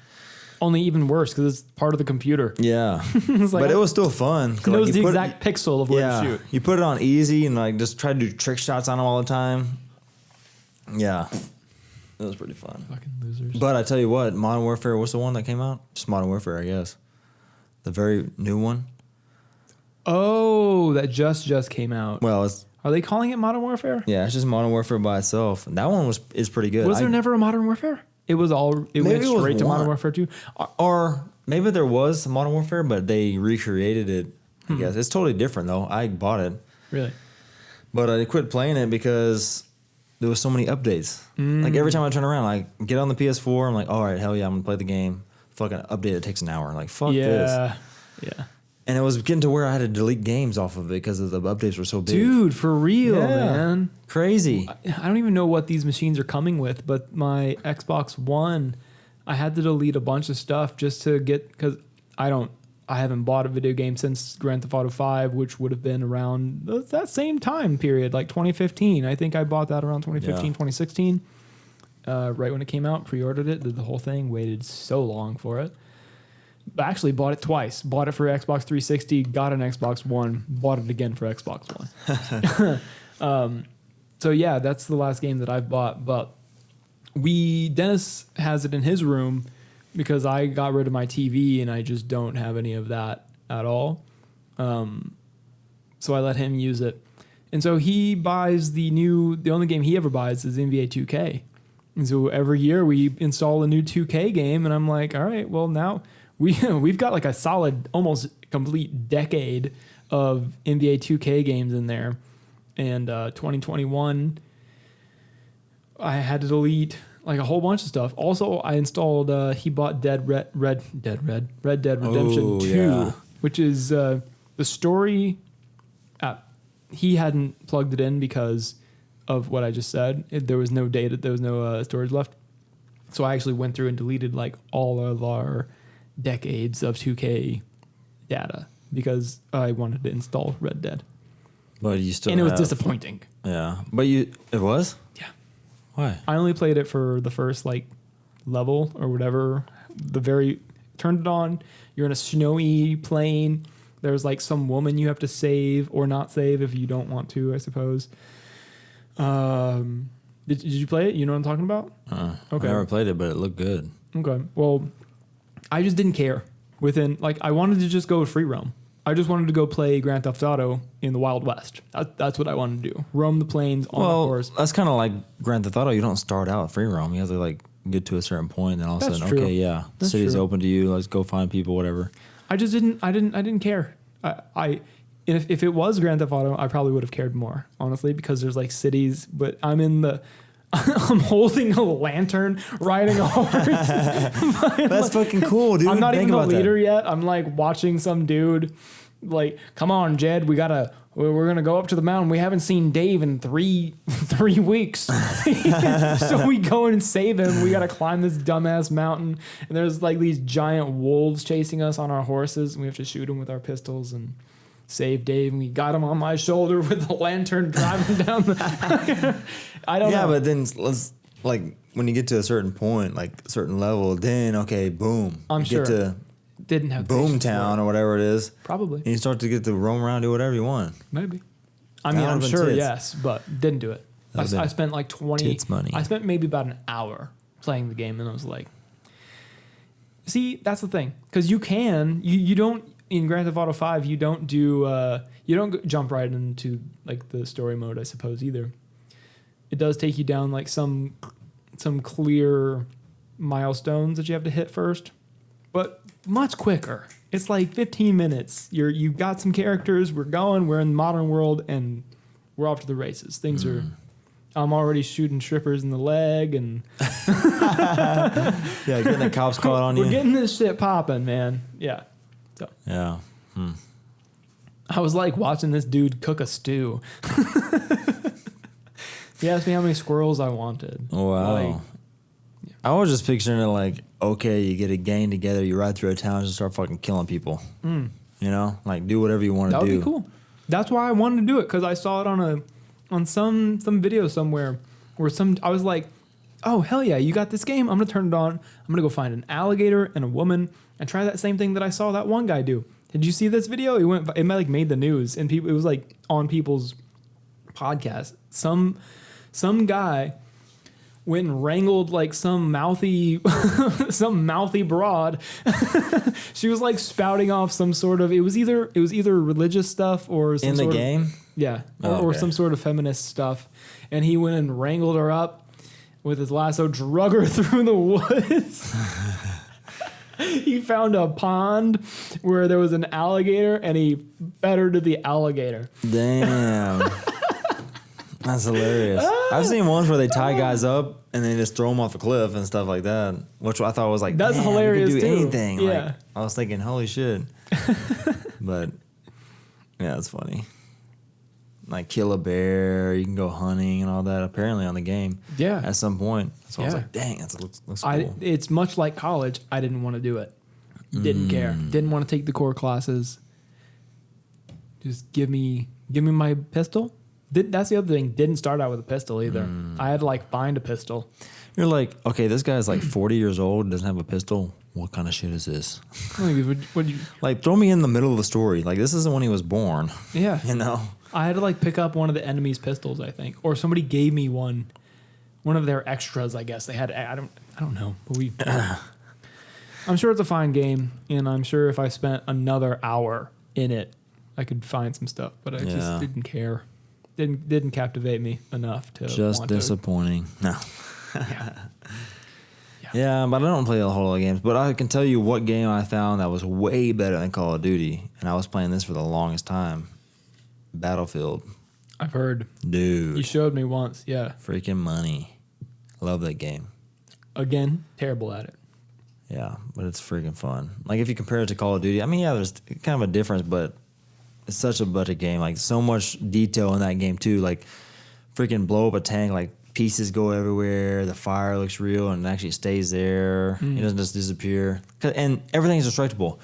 Only even worse because it's part of the computer. Yeah, but it was still fun. It knows the exact pixel of where to shoot. You put it on easy and like just try to do trick shots on them all the time. Yeah, it was pretty fun. Fucking losers. But I tell you what, Modern Warfare. What's the one that came out? Just Modern Warfare, I guess. The very new one. Oh, that just came out. Well, are they calling it Modern Warfare? Yeah, it's just Modern Warfare by itself. And that one is pretty good. Was there never a Modern Warfare? It went straight to Modern Warfare 2? Or maybe there was Modern Warfare, but they recreated it, I guess. It's totally different, though. I bought it. Really? But I quit playing it because there was so many updates. Like, every time I turn around, like, get on the PS4, I'm like, all right, hell yeah, I'm going to play the game. Fucking update, it takes an hour. Like, fuck this. Yeah. And it was getting to where I had to delete games off of it because the updates were so big. Dude, for real, man. Crazy. I don't even know what these machines are coming with, but my Xbox One, I had to delete a bunch of stuff just to get, because I haven't bought a video game since Grand Theft Auto 5, which would have been around that same time period, like 2015. I think I bought that around 2015, 2016, right when it came out, pre-ordered it, did the whole thing, waited so long for it. Actually bought it twice. Bought it for Xbox 360, got an Xbox One, bought it again for Xbox One. So yeah, that's the last game that I've bought. But Dennis has it in his room because I got rid of my TV and I just don't have any of that at all. So I let him use it. And so he buys the only game he ever buys is NBA 2K. And so every year we install a new 2K game and I'm like, all right, well now we've got like a solid, almost complete decade of NBA 2K games in there. And 2021, I had to delete like a whole bunch of stuff. Also, I installed, he bought Red Dead Redemption 2, which is the story. He hadn't plugged it in because of what I just said. There was no data, there was no storage left. So I actually went through and deleted like all of our decades of 2K data because I wanted to install Red Dead. But you still, and it was disappointing. Yeah, but it was. Yeah. Why? I only played it for the first like level or whatever. Turned it on. You're in a snowy plain. There's like some woman you have to save or not save if you don't want to, I suppose. Did you play it? You know what I'm talking about? Okay. I never played it, but it looked good. Okay. Well, I just didn't care. I wanted to just go free roam. I just wanted to go play Grand Theft Auto in the Wild West. That's what I wanted to do. Roam the plains on the horse. That's kind of like Grand Theft Auto. You don't start out free roam. You have to like get to a certain point, and then all of a sudden, okay, yeah, the city's open to you. Let's go find people, whatever. I didn't care. If it was Grand Theft Auto, I probably would have cared more, honestly, because there's like cities, but I'm holding a lantern, riding a horse. That's fucking cool, dude. I'm not even the leader yet. I'm like watching some dude like, come on, Jed, we're gonna go up to the mountain. We haven't seen Dave in three weeks. So we go in and save him. We gotta climb this dumbass mountain. And there's like these giant wolves chasing us on our horses, and we have to shoot them with our pistols and save Dave. And we got him on my shoulder with the lantern driving down the I don't know. Yeah, but then let's like when you get to a certain point, like a certain level, then okay, boom. I'm sure. Get to didn't have Boomtown or whatever it is. Probably. And you start to get to roam around, do whatever you want. Maybe. I mean, I'm sure, yes, but didn't do it. I spent like 20. Money. I spent maybe about an hour playing the game, and I was like, see, that's the thing, because you don't in Grand Theft Auto 5, you don't jump right into like the story mode, I suppose, either. it does take you down like some clear milestones that you have to hit first, but much quicker. It's like 15 minutes. You've got some characters. We're in the modern world, and we're off to the races. Things are. I'm already shooting strippers in the leg, and getting the cops caught on you. We're getting this shit popping, man. Yeah. So. Yeah. I was like watching this dude cook a stew. He asked me how many squirrels I wanted. Oh, wow. Like, I was just picturing it like, okay, you get a gang together, you ride through a town and just start fucking killing people. You know? Like, do whatever you want to do. That would be cool. That's why I wanted to do it, because I saw it on some video somewhere where I was like, oh, hell yeah, you got this game? I'm going to turn it on. I'm going to go find an alligator and a woman and try that same thing that I saw that one guy do. Did you see this video? It like made the news, and it was like on people's podcasts. Some guy went and wrangled like some mouthy broad. She was like spouting off some sort of, it was either religious stuff or some in the sort game. Or some sort of feminist stuff, and he went and wrangled her up with his lasso, drug her through the woods. He found a pond where there was an alligator, and he fed her to the alligator. Damn. That's hilarious. I've seen ones where they tie guys up and they just throw them off a cliff and stuff like that, which I thought was like, that's hilarious. You can do too. anything. Yeah. Like, I was thinking, holy shit. But yeah, it's funny. Like kill a bear, you can go hunting and all that. Apparently on the game. Yeah. At some point, so I was like, dang, that looks cool. It's much like college. I didn't want to do it. Didn't care. Didn't want to take the core classes. Just give me my pistol. That's the other thing. Didn't start out with a pistol either. I had to like find a pistol. You're like, okay, this guy's like 40 years old, doesn't have a pistol. What kind of shit is this? Like, throw me in the middle of the story. Like, this isn't when he was born. Yeah. You know? I had to like pick up one of the enemy's pistols, I think, or somebody gave me one of their extras. I guess they had. I don't know, but I'm sure it's a fine game, and I'm sure if I spent another hour in it, I could find some stuff. But I just didn't care. Didn't captivate me enough to. Just disappointing. No. Yeah, but I don't play a whole lot of games. But I can tell you what game I found that was way better than Call of Duty, and I was playing this for the longest time. Battlefield. I've heard. Dude. You showed me once, yeah. Freaking money. Love that game. Again, terrible at it. Yeah, but it's freaking fun. Like, if you compare it to Call of Duty, I mean, yeah, there's kind of a difference, but it's such a budget game. Like, so much detail in that game, too. Like, freaking blow up a tank, like, pieces go everywhere, the fire looks real, and it actually stays there. It doesn't just disappear. And everything's destructible.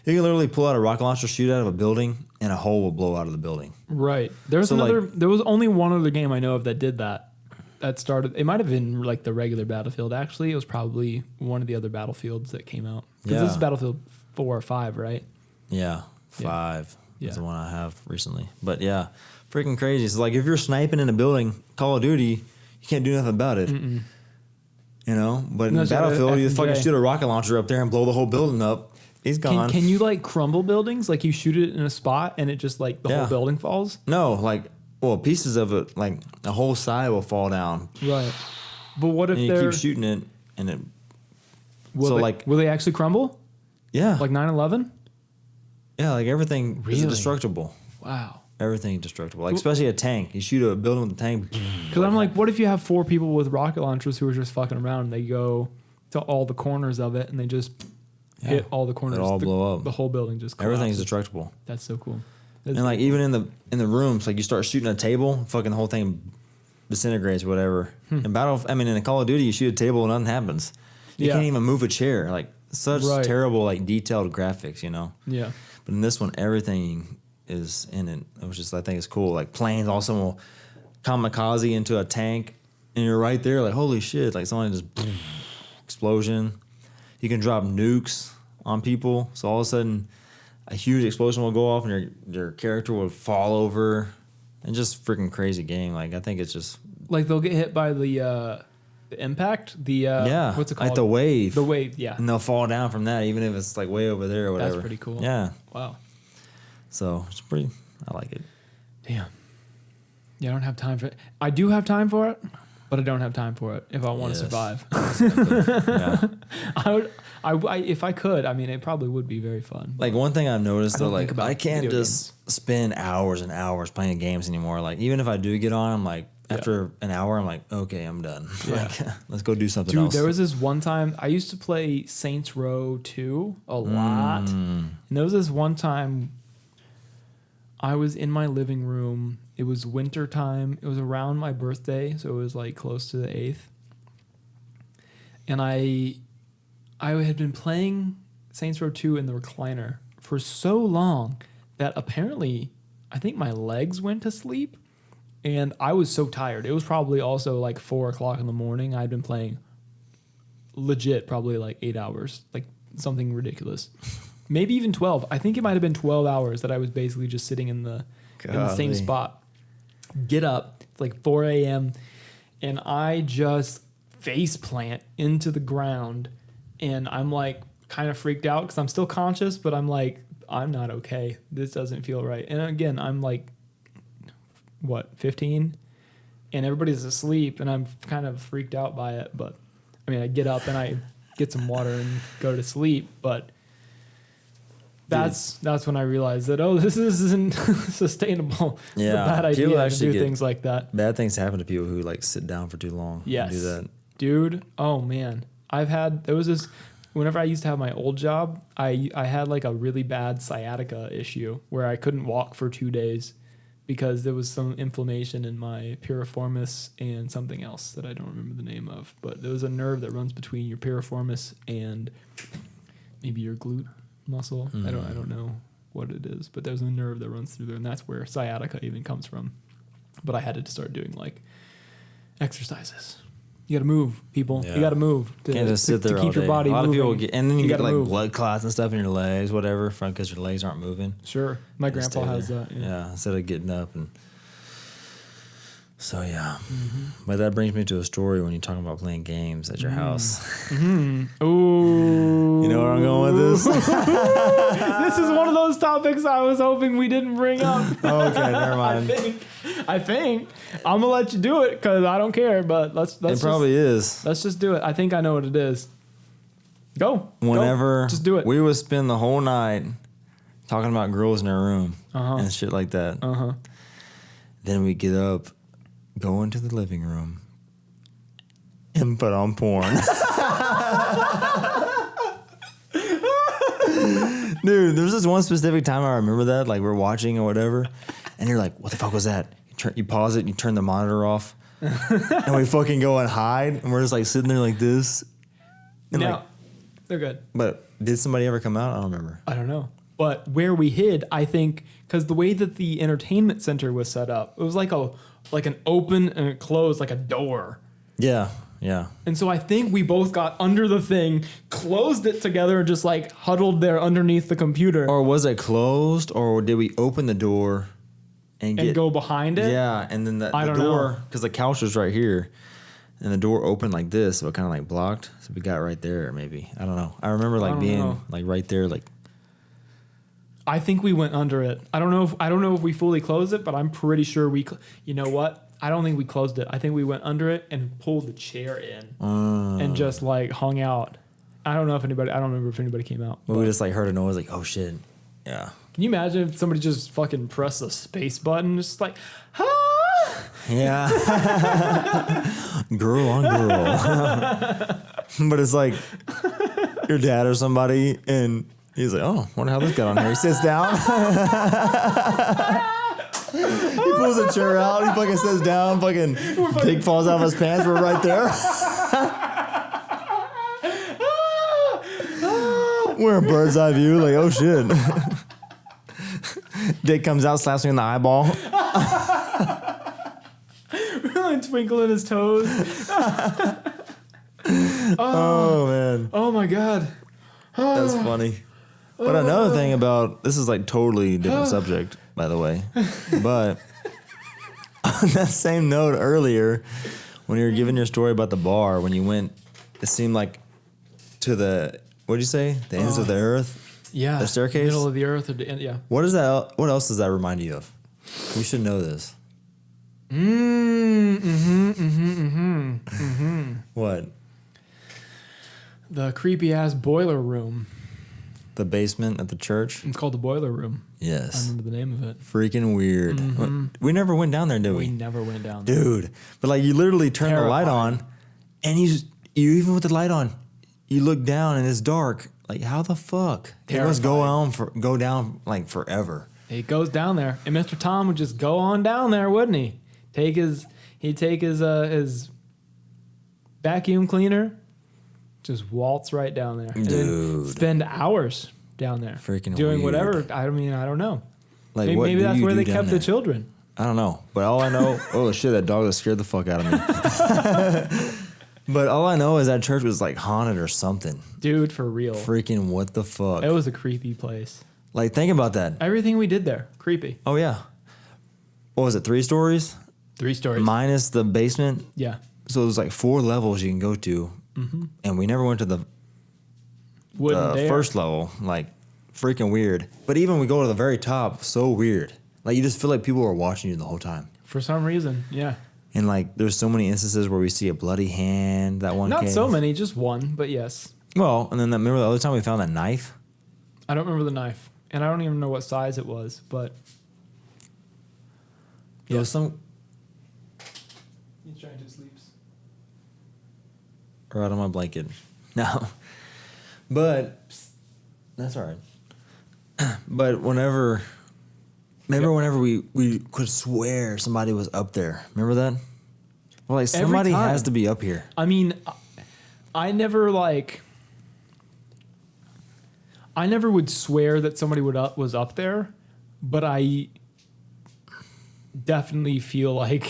You can literally pull out a rocket launcher, shoot out of a building, and a hole will blow out of the building. Right. There was only one other game I know of that did that. That started. It might have been like the regular Battlefield. Actually, it was probably one of the other Battlefields that came out. Because this is Battlefield 4 or 5, right? Yeah, 5 is the one I have recently. But yeah, freaking crazy. So like, if you're sniping in a building, Call of Duty, you can't do nothing about it. You know, but in Battlefield, you fucking shoot a rocket launcher up there and blow the whole building up. He's gone. Can you like crumble buildings? Like you shoot it in a spot and it just like the whole building falls? No, like, well, pieces of it, like the whole side will fall down. Right. But what if you keep shooting it and it... Will they actually crumble? Yeah. Like 9/11? Yeah, like everything is indestructible. Wow. Everything indestructible. Like, especially a tank. You shoot a building with a tank. Because I'm like, what if you have 4 people with rocket launchers who are just fucking around and they go to all the corners of it and they just hit all the corners? It'll all blow up. The whole building just collapses. Everything's destructible. That's so cool. And like, even in the rooms, like you start shooting a table, fucking the whole thing disintegrates or whatever. In in a Call of Duty, you shoot a table and nothing happens. You can't even move a chair. Like, such terrible, like, detailed graphics, you know? Yeah. But in this one, everything is in it. It was just, I think it's cool. Like, planes also will kamikaze into a tank, and you're right there, like, holy shit. Like, someone just explosion. You can drop nukes on people, so all of a sudden a huge explosion will go off and your character will fall over. And just freaking crazy game. Like, I think it's just... Like, they'll get hit by the impact? What's it called? Like the wave. The wave, yeah. And they'll fall down from that, even if it's, like, way over there or whatever. That's pretty cool. Yeah. Wow. So, it's pretty... I like it. Damn. Yeah, I don't have time for it. I do have time for it, but I don't have time for it if I want to survive. Yeah. If I could, I mean, it probably would be very fun. Like one thing I've noticed though, like I can't video just spend hours and hours playing games anymore. Like even if I do get on, I'm like after an hour, I'm like, okay, I'm done. Yeah. Like, let's go do something Dude, else. there was this one time I used to play Saints Row 2 a lot. And there was this one time I was in my living room. It was winter time. It was around my birthday, so it was like close to the 8th. And I had been playing Saints Row 2 in the recliner for so long that apparently I think my legs went to sleep. And I was so tired. It was probably also like 4 o'clock in the morning. I'd been playing legit probably like 8 hours, like something ridiculous. Maybe even 12. I think it might have been 12 hours that I was basically just sitting in the same spot. Get up, it's like 4 a.m. and I just face plant into the ground. And I'm like kind of freaked out because I'm still conscious, but I'm like, I'm not okay. This doesn't feel right. And again, I'm like, 15? And everybody's asleep and I'm kind of freaked out by it. But I mean, I get up and I get some water and go to sleep. But that's when I realized that, this isn't sustainable. Yeah. It's a bad idea People to actually do get things like that. Bad things happen to people who like sit down for too long. Yes. And do that. Dude, oh man. There was this, whenever I used to have my old job, I had like a really bad sciatica issue where I couldn't walk for 2 days because there was some inflammation in my piriformis and something else that I don't remember the name of. But there was a nerve that runs between your piriformis and maybe your glute muscle. I don't know what it is, but there's a nerve that runs through there, and that's where sciatica even comes from. But I had to start doing like exercises. You got to move, people. Yeah. You got to move Can't just sit there to all keep day. your body a lot moving. of people and then you get like move. blood clots and stuff in your legs, whatever, because your legs aren't moving. Sure, my Just grandpa stay has there. that. Yeah, instead of getting up and. So yeah, but that brings me to a story when you're talking about playing games at your house. Ooh. You know where I'm going with this? This is one of those topics I was hoping we didn't bring up. Okay, never mind. I think I'm gonna let you do it because I don't care. But let's It probably is. let's just do it. I think I know what it is. Go. Whenever Go. Just do it. we would spend the whole night talking about girls in their room and shit like that. Then we get up, go into the living room, and put on porn. Dude, there's this one specific time I remember that, like we're watching or whatever, and you're like, what the fuck was that? You pause it, and you turn the monitor off, and we fucking go and hide, and we're just like sitting there like this. And Now, like, they're good. but did somebody ever come out? I don't remember. I don't know. But where we hid, I think, because the way that the entertainment center was set up, it was like an open and a close, like a door. Yeah, yeah. And so I think we both got under the thing, closed it together, and just like huddled there underneath the computer. Or was it closed, or did we open the door and go behind it? Yeah, and then the don't door, because the couch was right here, and the door opened like this, so it kind of like blocked. So we got right there, maybe. I don't know. I remember like being like right there, like. I think we went under it. I don't know if we fully closed it, but I'm pretty sure you know what? I don't think we closed it. I think we went under it and pulled the chair in and just like hung out. I don't remember if anybody came out. But we just like heard a noise, like, oh shit. Yeah. Can you imagine if somebody just fucking pressed the space button, just like, ah! Yeah. Girl on girl. But it's like your dad or somebody, and he's like, oh, wonder how this got on here. He sits down. He pulls a chair out. He fucking sits down. Fucking pig falls out of his pants. We're right there. We're a bird's eye view. Like, oh shit. Dick comes out, slaps me in the eyeball. Really twinkling his toes. Oh man. Oh my god. That's funny. But another thing about this is like totally different subject, by the way. But on that same note earlier, when you were giving your story about the bar, when you went, it seemed like to the what'd you say? The ends of the earth? Yeah. The staircase? Middle of the earth or the end, yeah. What is that? What else does that remind you of? We should know this. What? The creepy ass boiler room. The basement at the church? It's called the boiler room. I Yes. remember the name of it. Freaking weird. We never went down there, did We we? never went down there. Dude. But like you literally turn the light on and you even with the light on, you look down and it's dark. Like how the fuck? It must go down like forever. He goes down there, and Mr. Tom would just go on down there, wouldn't he? He'd take his vacuum cleaner, just waltz right down there, and then spend hours down there, Freaking doing weird. whatever. I mean, I don't know. Like Maybe, what maybe do that's you where do they down kept there? the children. I don't know. But all I know, oh shit, that dog that scared the fuck out of me. But all I know is that church was like haunted or something. Dude, for real. Freaking what the fuck? It was a creepy place. Like think about that. Everything we did there, creepy. Oh yeah. What was it? 3 stories? 3 stories. Minus the basement. Yeah. So there's like 4 levels you can go to. And we never went to the Wouldn't dare. first level. Like freaking weird. But even we go to the very top, so weird. Like you just feel like people are watching you the whole time. For some reason, yeah. And like there's so many instances where we see a bloody hand, that one Not case. so many, just one, but yes. Well, and then remember the other time we found that knife? I don't remember the knife, and I don't even know what size it was, but There was some he's trying to sleep. right on my blanket. No. But that's all right. But whenever we could swear somebody was up there. Remember that? Well, like somebody time. has to be up here. I mean, I never would swear that somebody was up there, but I definitely feel like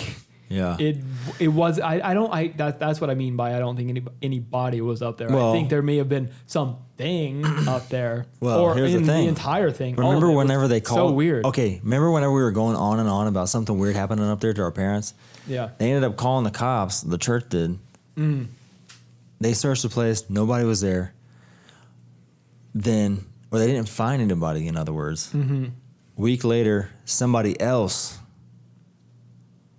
Yeah. it was. That's what I mean by I don't think anybody was up there. Well- I think there may have been something up there, Well, or here's the in thing. entire thing. All Remember of it was whenever they called? so weird. Okay, remember whenever we were going on and on about something weird happening up there to our parents? Yeah. They ended up calling the cops. The church did. They searched the place. Nobody was there. Then, or they didn't find anybody, in other words. Week later, somebody else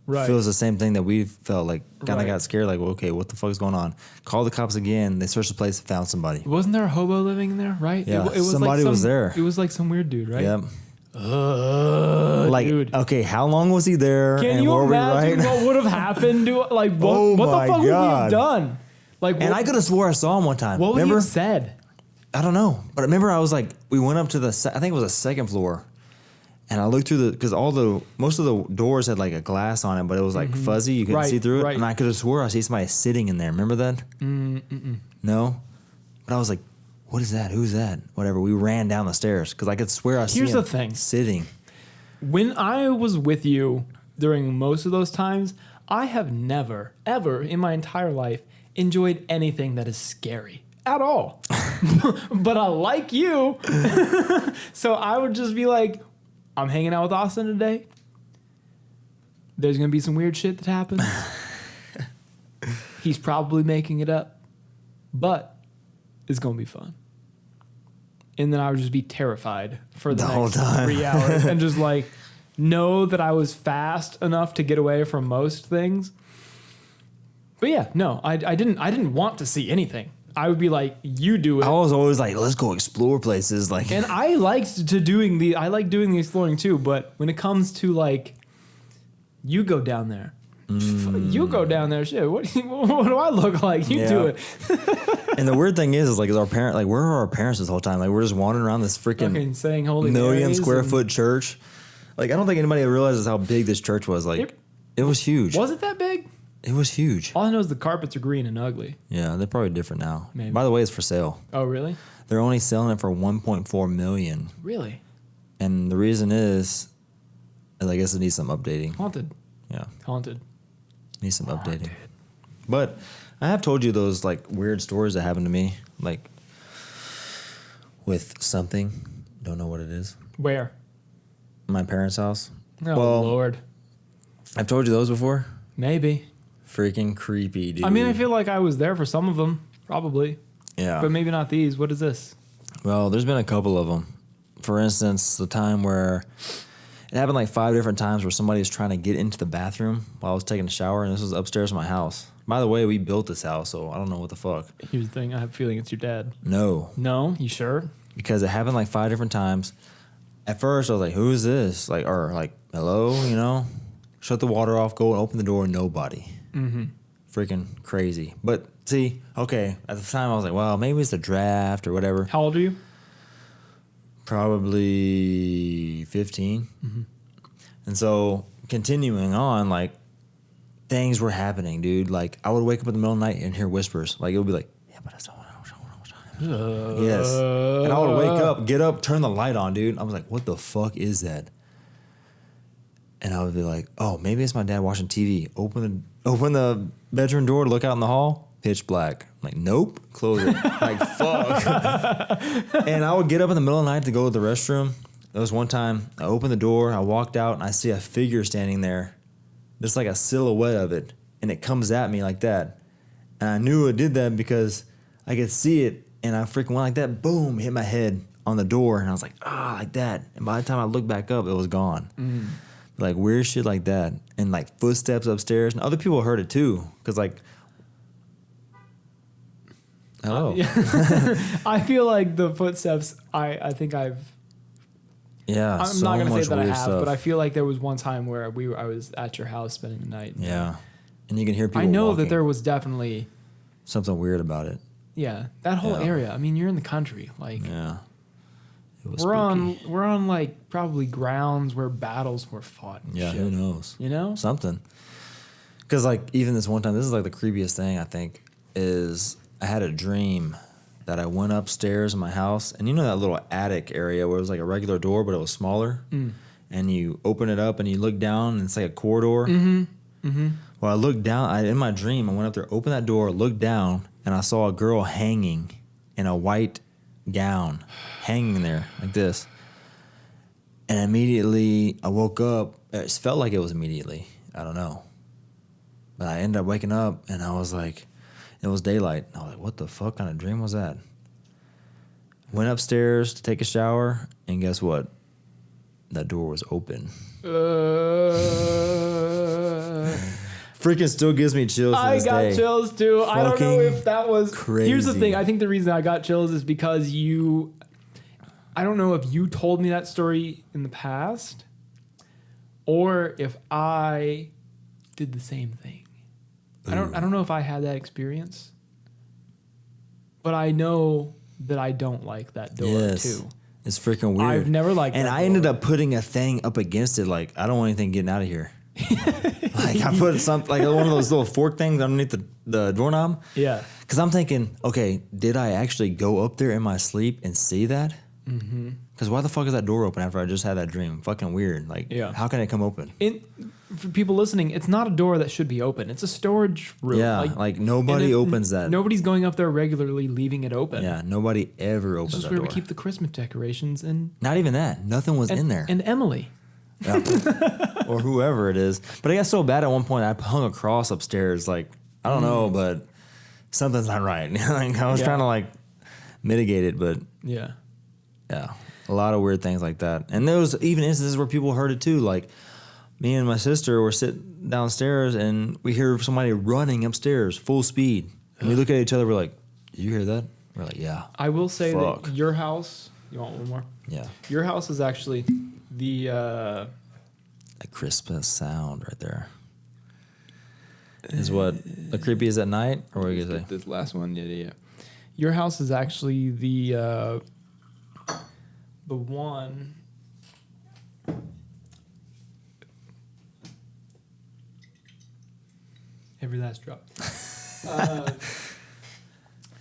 Right. feels the same thing that we felt, like kind of Right. got scared, like, well, okay, what the fuck is going on? Called the cops again. They searched the place, found somebody. Wasn't there a hobo living in there? Right. Yeah, It was somebody was there. It was like some weird dude, right? Yep. Like, dude. okay, how long was he there? Can and you were we imagine right? what would have happened to like what, Oh what the my fuck would we have God. done? Like And I could have swore I saw him one time. what would he Remember? have said? I don't know, but I remember I was like, we went up to I think it was the second floor, and I looked through because most of the doors had like a glass on it, but it was like fuzzy, you couldn't Right, see through it, right. and I could have swore I see somebody sitting in there. Remember that? No, but I was like, what is that? Who's that? Whatever. We ran down the stairs because I could swear I see Here's him the thing. sitting. When I was with you during most of those times, I have never, ever in my entire life enjoyed anything that is scary at all. But I like you. So I would just be like, I'm hanging out with Austin today. There's going to be some weird shit that happens. He's probably making it up, but it's going to be fun. And then I would just be terrified for the whole next time. 3 hours and just like know that I was fast enough to get away from most things. But yeah, no, I didn't want to see anything. I would be like, you do it. I was always like, let's go explore places. Like, And I liked doing the exploring too, but when it comes to like, you go down there. You go down there, shit. What do I look like? You do Yeah. it. and the weird thing is like, our parent, like, where are our parents this whole time? Like, we're just wandering around this freaking Fucking saying Holy million Marys square and- foot church. Like, I don't think anybody realizes how big this church was. Like, it was huge. Was it that big? It was huge. All I know is the carpets are green and ugly. Yeah, they're probably different now. Maybe. By the way, it's for sale. Oh, really? They're only selling it for 1.4 million, Really? and the reason is I guess it needs some updating. Haunted. Yeah, Haunted. needs some updating. But I have told you those like weird stories that happened to me, like with something. Don't know what it is. Where? My parents' house. Oh, Well, Lord. I've told you those before. Maybe. Freaking creepy, dude. I mean, I feel like I was there for some of them, probably. Yeah. But maybe not these. What is this? Well, there's been a couple of them. For instance, the time where It happened like 5 different times where somebody was trying to get into the bathroom while I was taking a shower, and this was upstairs in my house. By the way, we built this house, so I don't know what the fuck. Here's the thing. I have a feeling it's your dad. No. No? You sure? Because it happened like 5 different times. At first, I was like, who is this? Like, or like, hello, you know? Shut the water off, go and open the door, nobody. Mm-hmm. Freaking crazy. But see, okay, at the time I was like, well, maybe it's the draft or whatever. How old are you? Probably 15. Mm-hmm. And so continuing on, like, things were happening, dude. Like, I would wake up in the middle of the night and hear whispers. Like, it would be like, yeah, but that's not what I was. Yes. And I would wake up, get up, turn the light on, dude. I was like, what the fuck is that? And I would be like, oh, maybe it's my dad watching TV. Open the bedroom door, look out in the hall, pitch black. I'm like, nope, close it. Like, fuck. And I would get up in the middle of the night to go to the restroom. There was one time I opened the door, I walked out, and I see a figure standing there. Just like a silhouette of it. And it comes at me like that. And I knew it did that because I could see it. And I freaking went like that, boom, hit my head on the door. And I was like, like that. And by the time I looked back up, it was gone. Mm. Like weird shit like that. And like footsteps upstairs. And other people heard it too. Because like, hello. I feel like the footsteps, I think I've. Yeah, I'm not going to say that I have, stuff. But I feel like there was one time where I was at your house spending the night. Yeah. And you can hear people I know walking. that there was definitely something weird about it. Yeah, that whole area. I mean, you're in the country, like yeah. It was we're on like probably grounds where battles were fought. And yeah, shit. Who knows? You know, something. Because like even this one time, this is like the creepiest thing I think is I had a dream that I went upstairs in my house, and you know that little attic area where it was like a regular door, but it was smaller, and you open it up and you look down, and it's like a corridor. Mm-hmm. Mm-hmm. Well, I looked down. In my dream, I went up there, opened that door, looked down, and I saw a girl hanging in a white gown, hanging there like this. And immediately I woke up. It felt like it was immediately. I don't know. But I ended up waking up, and I was like, it was daylight. I was like, what the fuck kind of dream was that? Went upstairs to take a shower, and guess what? That door was open. Freaking still gives me chills to this day. I got chills too. I don't know if that was crazy. Here's the thing. I think the reason I got chills is because I don't know if you told me that story in the past or if I did the same thing. I don't know if I had that experience. But I know that I don't like that door too. It's freaking weird. I've never liked that And I ended up putting a thing up against it like, I don't want anything getting out of here. Like I put something like one of those little fork things underneath the doorknob. Yeah. Because I'm thinking, okay, did I actually go up there in my sleep and see that? Mm-hmm. Because why the fuck is that door open after I just had that dream? Fucking weird. Like, how can it come open? For people listening, it's not a door that should be open. It's a storage room. Yeah, like nobody opens that. Nobody's going up there regularly, leaving it open. Yeah, nobody ever opens that door. This is where we keep the Christmas decorations and. Not even that. Nothing was in there. And Emily. Yeah. Or whoever it is. But I got so bad at one point, I hung a cross upstairs. Like, I don't know, but something's not right. Like, I was trying to like mitigate it, but yeah, a lot of weird things like that. And there was even instances where people heard it too. Like me and my sister were sitting downstairs and we hear somebody running upstairs full speed. And we look at each other, we're like, did you hear that? We're like, yeah. I will say that your house, you want one more? Yeah. Your house is actually the crispest sound right there. Is what the creepy is at night, or what are you gonna say? This last one, yeah. Your house is actually the one. Every last drop.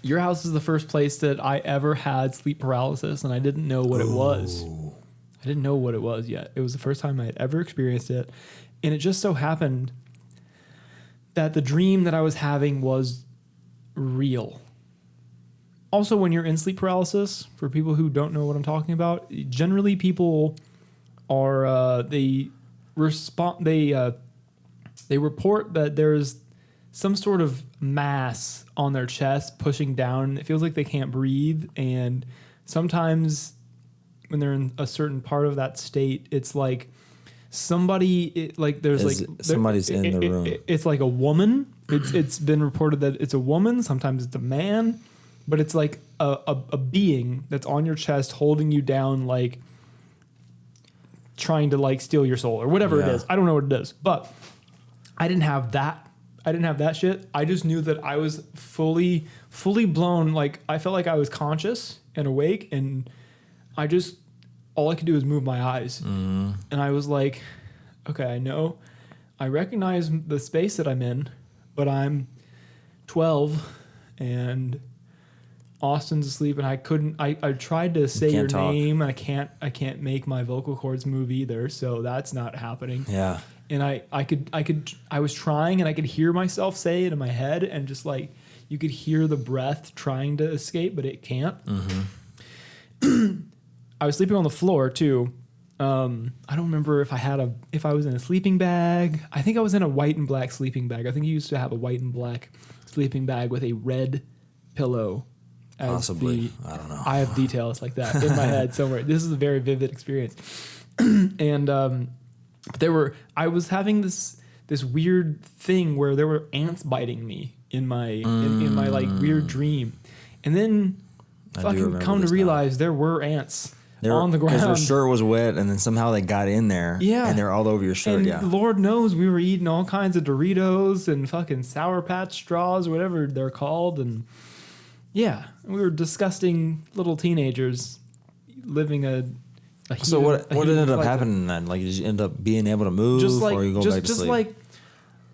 Your house is the first place that I ever had sleep paralysis, and I didn't know what it was. I didn't know what it was yet. It was the first time I had ever experienced it, and it just so happened that the dream that I was having was real. Also, when you're in sleep paralysis, for people who don't know what I'm talking about, generally people are they report that there's some sort of mass on their chest pushing down. It feels like they can't breathe, and sometimes when they're in a certain part of that state, it's like somebody Somebody's in the room. It's like a woman. It's been reported that it's a woman. Sometimes it's a man, but it's like a being that's on your chest, holding you down, like trying to like steal your soul or whatever it is. I don't know what it is, but I didn't have that. I didn't have that shit. I just knew that I was fully blown. Like I felt like I was conscious and awake, and all I could do is move my eyes. And I was like, okay, I recognize the space that I'm in, but I'm 12 and Austin's asleep, and I tried to say your name, and I can't make my vocal cords move either. So that's not happening. Yeah. And I was trying, and I could hear myself say it in my head, and just like you could hear the breath trying to escape, but it can't. I was sleeping on the floor too. I don't remember if I was in a sleeping bag. I think I was in a white and black sleeping bag. I think you used to have a white and black sleeping bag with a red pillow. Possibly. I don't know. I have details like that in my head somewhere. This is a very vivid experience. And I was having this weird thing where there were ants biting me in my in my like weird dream, and then fucking come to realize there were ants on the ground because your shirt was wet, and then somehow they got in there. Yeah, and they're all over your shirt. And Lord knows we were eating all kinds of Doritos and fucking Sour Patch straws, whatever they're called, and we were disgusting little teenagers living a. So what ended up happening then? Like, did you end up being able to move, or you go back to sleep? Just like,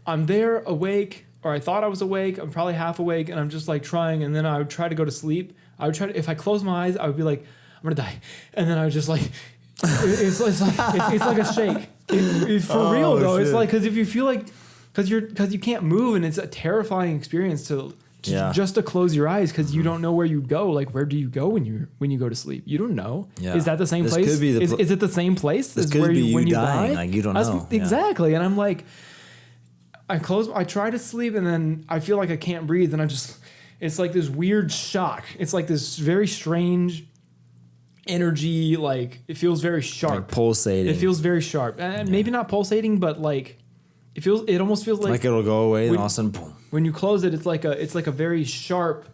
I'm there awake, or I thought I was awake. I'm probably half awake, and I'm just like trying. And then I would try to go to sleep. I would try to, if I close my eyes, I would be like, I'm gonna die. And then I would just like, it's like a shake. It's for real though. Shit. It's like because if you feel like, because you can't move, and it's a terrifying experience just to close your eyes because you don't know where you go. Like, where do you go when you go to sleep? You don't know. Yeah. Is that the same place? Could be is it the same place as where when you die? Like, you don't know. Exactly. And I'm like, I try to sleep, and then I feel like I can't breathe, and it's like this weird shock. It's like this very strange energy. Like, it feels very sharp. Like pulsating. It feels very sharp. And maybe not pulsating, but like, it almost feels like it'll go away, and all of a sudden, boom. When you close it, it's like a very sharp.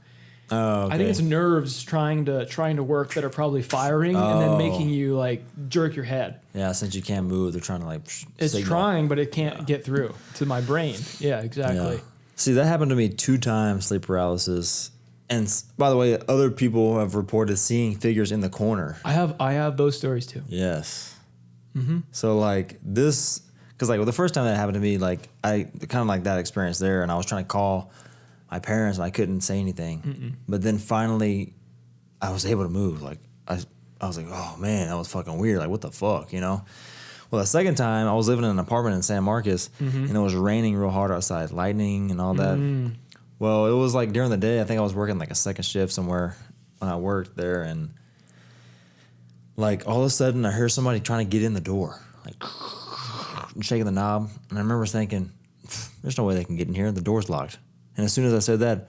Oh, okay. I think it's nerves trying to work that are probably firing and then making you like jerk your head. Yeah, since you can't move, they're trying to like. It's signal. Trying, but it can't get through to my brain. Yeah, exactly. Yeah. See, that happened to me 2 times, sleep paralysis. And by the way, other people have reported seeing figures in the corner. I have those stories too. Yes. Mm-hmm. So like this. Because like the first time that happened to me, like I kind of like that experience there, and I was trying to call my parents, and I couldn't say anything. Mm-mm. But then finally, I was able to move. Like I was like, oh man, that was fucking weird. Like what the fuck, you know? Well, the second time I was living in an apartment in San Marcos, and it was raining real hard outside, lightning and all that. Well, it was like during the day. I think I was working like a second shift somewhere when I worked there, and like all of a sudden I heard somebody trying to get in the door, like. Shaking the knob, and I remember thinking, there's no way they can get in here, the door's locked. And as soon as I said that,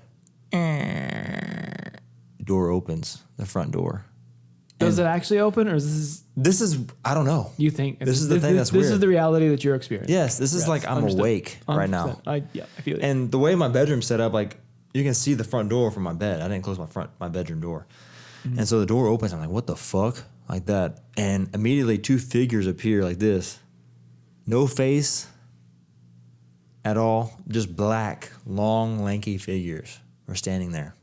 the door opens, the front door. Does it actually open, or is this is I don't know. You think this is the thing that's weird. This is the reality that you're experiencing. Yes, this is like I'm awake 100%. Right now. I feel it. And the way my bedroom's set up, like you can see the front door from my bed. I didn't close my bedroom door. And so the door opens, I'm like, what the fuck? Like that. And immediately 2 figures appear like this. No face at all, just black, long, lanky figures were standing there.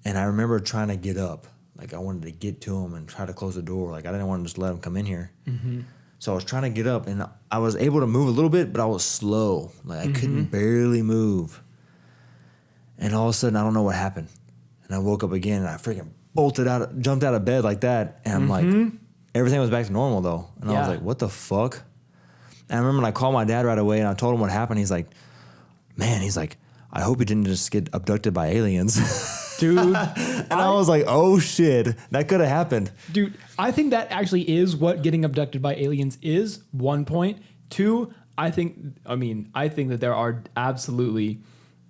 And I remember trying to get up. Like I wanted to get to them and try to close the door. Like I didn't want to just let them come in here. Mm-hmm. So I was trying to get up, and I was able to move a little bit, but I was slow. Like I couldn't barely move. And all of a sudden, I don't know what happened. And I woke up again, and I freaking jumped out of bed like that. And I'm like... Everything was back to normal, though. And I was like, what the fuck? And I remember when I called my dad right away, and I told him what happened. He's like, I hope he didn't just get abducted by aliens. Dude. And I was like, oh, shit. That could have happened. Dude, I think that actually is what getting abducted by aliens is, 1 point. 2, I think that there are absolutely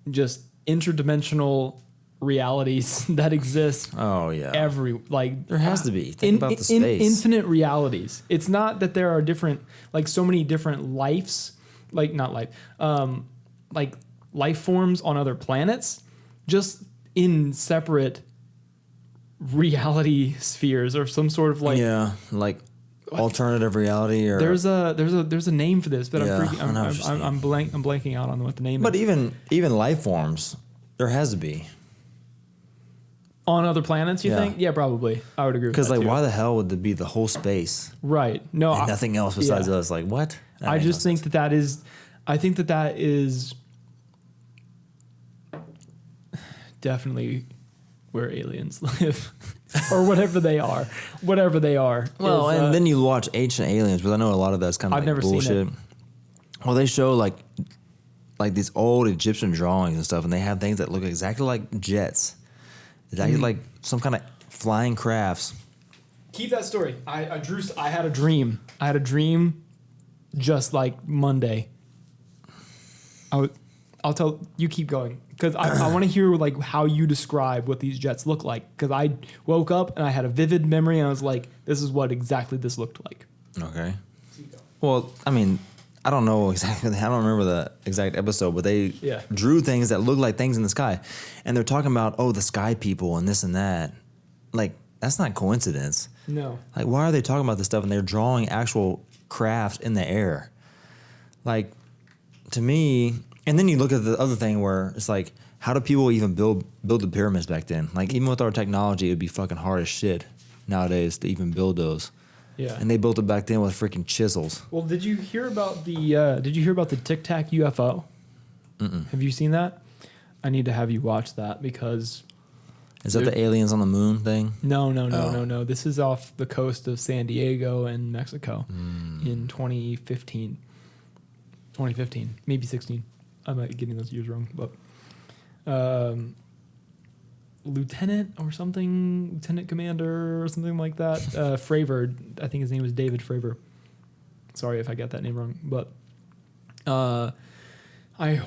just interdimensional realities that exist. Oh yeah. There has to be. Think about the space. Infinite realities. It's not that there are different, like so many different lives, like not life, like life forms on other planets, just in separate reality spheres or some sort of like alternative reality or there's a name for this, but Yeah, I'm blanking out on what the name But is. even life forms, there has to be. On other planets, you think? Yeah, probably. I would agree with that. Because like, too. why the hell would there be the whole space Right. No, and nothing else besides us? Like what? I just think that is. I think that is definitely where aliens live, or whatever they are. Whatever they are. Well, and then you watch Ancient Aliens, because I know a lot of that's kind of I've like never bullshit. seen it. Well, they show like these old Egyptian drawings and stuff, and they have things that look exactly like jets. It's actually like some kind of flying crafts. Keep that story. I had a dream. I had a dream just like Monday. I'll tell you, keep going, because I want to hear like how you describe what these jets look like, because I woke up and I had a vivid memory and I was like, this is what exactly this looked like. Okay. Well, I mean, I don't know exactly. I don't remember the exact episode, but they drew things that look like things in the sky, and they're talking about the sky people and this and that. Like that's not coincidence. No. Like why are they talking about this stuff and they're drawing actual craft in the air? Like to me, and then you look at the other thing where it's like, how do people even build the pyramids back then? Like even with our technology, it would be fucking hard as shit nowadays to even build those. Yeah. And they built it back then with freaking chisels. Well, did you hear about the Tic Tac UFO? Mm-mm. Have you seen that? I need to have you watch that because. Is that the aliens on the moon thing? No. This is off the coast of San Diego and Mexico in 2015. 2015, maybe 16. I might be getting those years wrong, but lieutenant or something, lieutenant commander or something like that. Fravor, I think his name was David Fravor. Sorry if I got that name wrong, but I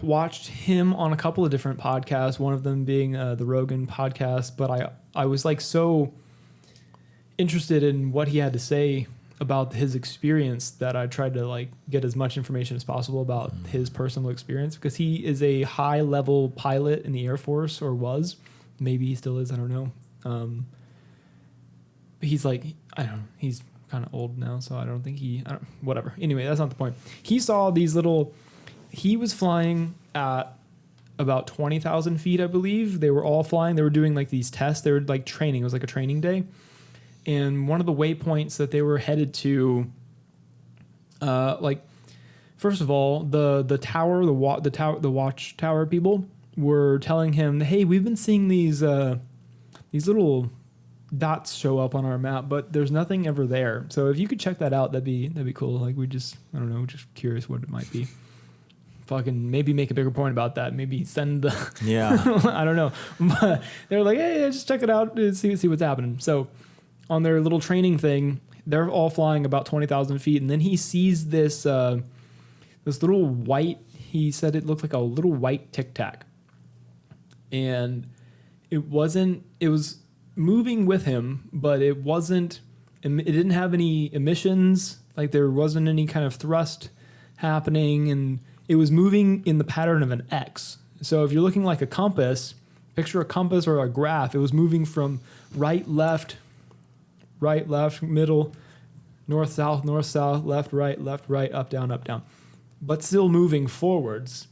watched him on a couple of different podcasts, one of them being the Rogan podcast, but I was like so interested in what he had to say about his experience that I tried to like get as much information as possible about his personal experience, because he is a high level pilot in the Air Force, or was. Maybe he still is. I don't know. But he's like, I don't know. He's kind of old now, so I don't think whatever. Anyway, that's not the point. He saw these little, he was flying at about 20,000 feet, I believe. They were all flying. They were doing like these tests. They were like training. It was like a training day. And one of the waypoints that they were headed to, like, first of all, the watchtower people were telling him, hey, we've been seeing these little dots show up on our map, but there's nothing ever there. So if you could check that out, that'd be cool. Like I don't know, just curious what it might be. Fucking maybe make a bigger point about that. Maybe send the I don't know. But they're like, hey, just check it out and see what's happening. So on their little training thing, they're all flying about 20,000 feet, and then he sees this little white. He said it looked like a little white Tic Tac. And it was moving with him, but it didn't have any emissions. Like there wasn't any kind of thrust happening, and it was moving in the pattern of an X. So if you're looking like a compass, picture a compass or a graph, it was moving from right, left, middle, north, south, left, right, up, down, but still moving forwards.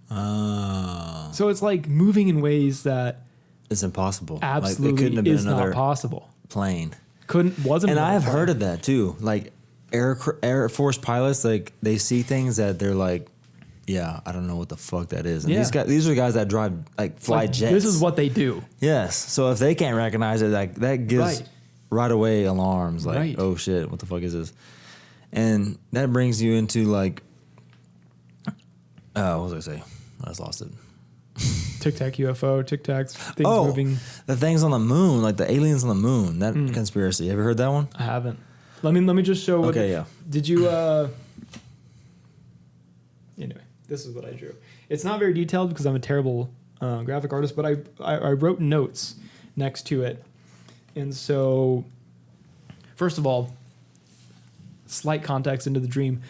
So it's like moving in ways that it's impossible. Absolutely, like, it couldn't have been is another not possible. Plane. Wasn't. And I have heard of that too. Like Air Force pilots, like they see things that they're like, yeah, I don't know what the fuck that is. And these are guys that drive fly jets. This is what they do. Yes. So if they can't recognize it, like that gives right away alarms. Like, oh shit, what the fuck is this? And that brings you into like, what was I say? I just lost it. Tic Tac UFO, Tic Tacs, things moving. The things on the moon, like the aliens on the moon. That conspiracy. Have you heard that one? I haven't. Let me just show. Did you? Anyway, this is what I drew. It's not very detailed because I'm a terrible graphic artist, but I wrote notes next to it. And so, first of all, slight context into the dream.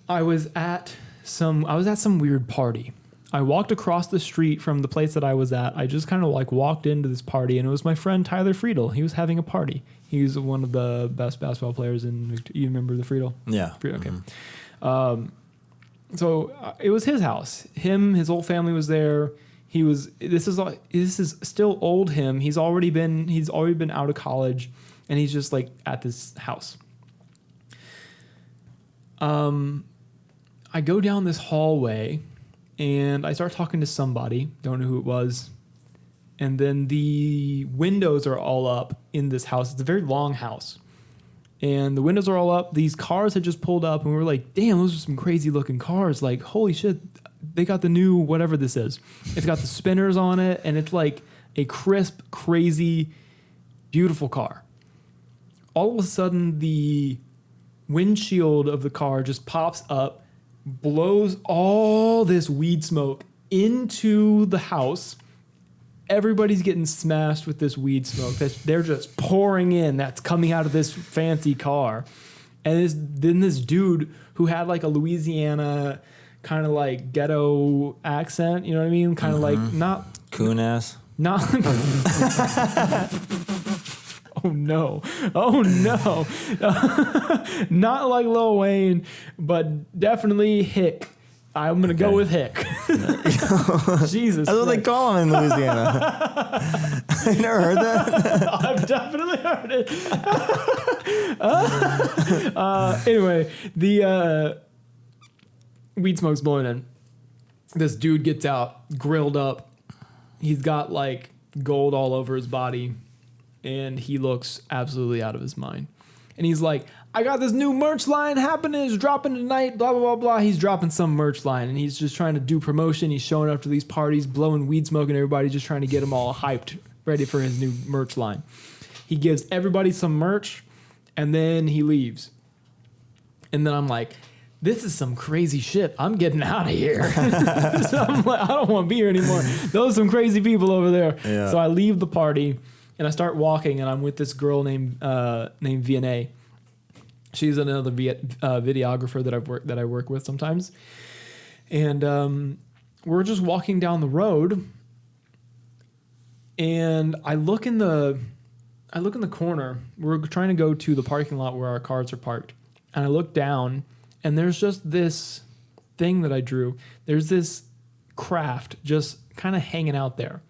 I was at some weird party. I walked across the street from the place that I was at. I just kind of like walked into this party, and it was my friend Tyler Friedel. He was having a party. He's one of the best basketball players you remember the Friedel? Yeah. Okay. So it was his house. His whole family was there. This is still old him. He's already been out of college, and he's just like at this house. I go down this hallway, and I start talking to somebody. Don't know who it was. And then the windows are all up in this house. It's a very long house. And the windows are all up. These cars had just pulled up, and we were like, damn, those are some crazy looking cars. Like, holy shit, they got the new whatever this is. It's got the spinners on it, and it's like a crisp, crazy, beautiful car. All of a sudden, the windshield of the car just pops up, blows all this weed smoke into the house. Everybody's getting smashed with this weed smoke that they're just pouring in, that's coming out of this fancy car. And then this dude who had like a Louisiana kind of like ghetto accent, you know what I mean? Kind of like not... Coon ass? Not... Oh no. Not like Lil Wayne, but definitely hick. I'm going to go with hick. Jesus. That's what they call him in Louisiana. I never heard that. I've definitely heard it. Anyway, the weed smoke's blowing in. This dude gets out, grilled up. He's got like gold all over his body, and he looks absolutely out of his mind. And he's like, I got this new merch line happening. It's dropping tonight, blah, blah, blah, blah. He's dropping some merch line, and he's just trying to do promotion. He's showing up to these parties, blowing weed smoke, and everybody just trying to get them all hyped, ready for his new merch line. He gives everybody some merch, and then he leaves. And then I'm like, this is some crazy shit. I'm getting out of here. So I'm like, I don't want to be here anymore. Those are some crazy people over there. Yeah. So I leave the party, and I start walking, and I'm with this girl named Vianney. She's another videographer that I work with sometimes, and we're just walking down the road, and I look in the corner. We're trying to go to the parking lot where our cars are parked, and I look down, and there's just this thing that I drew. There's this craft just kind of hanging out there.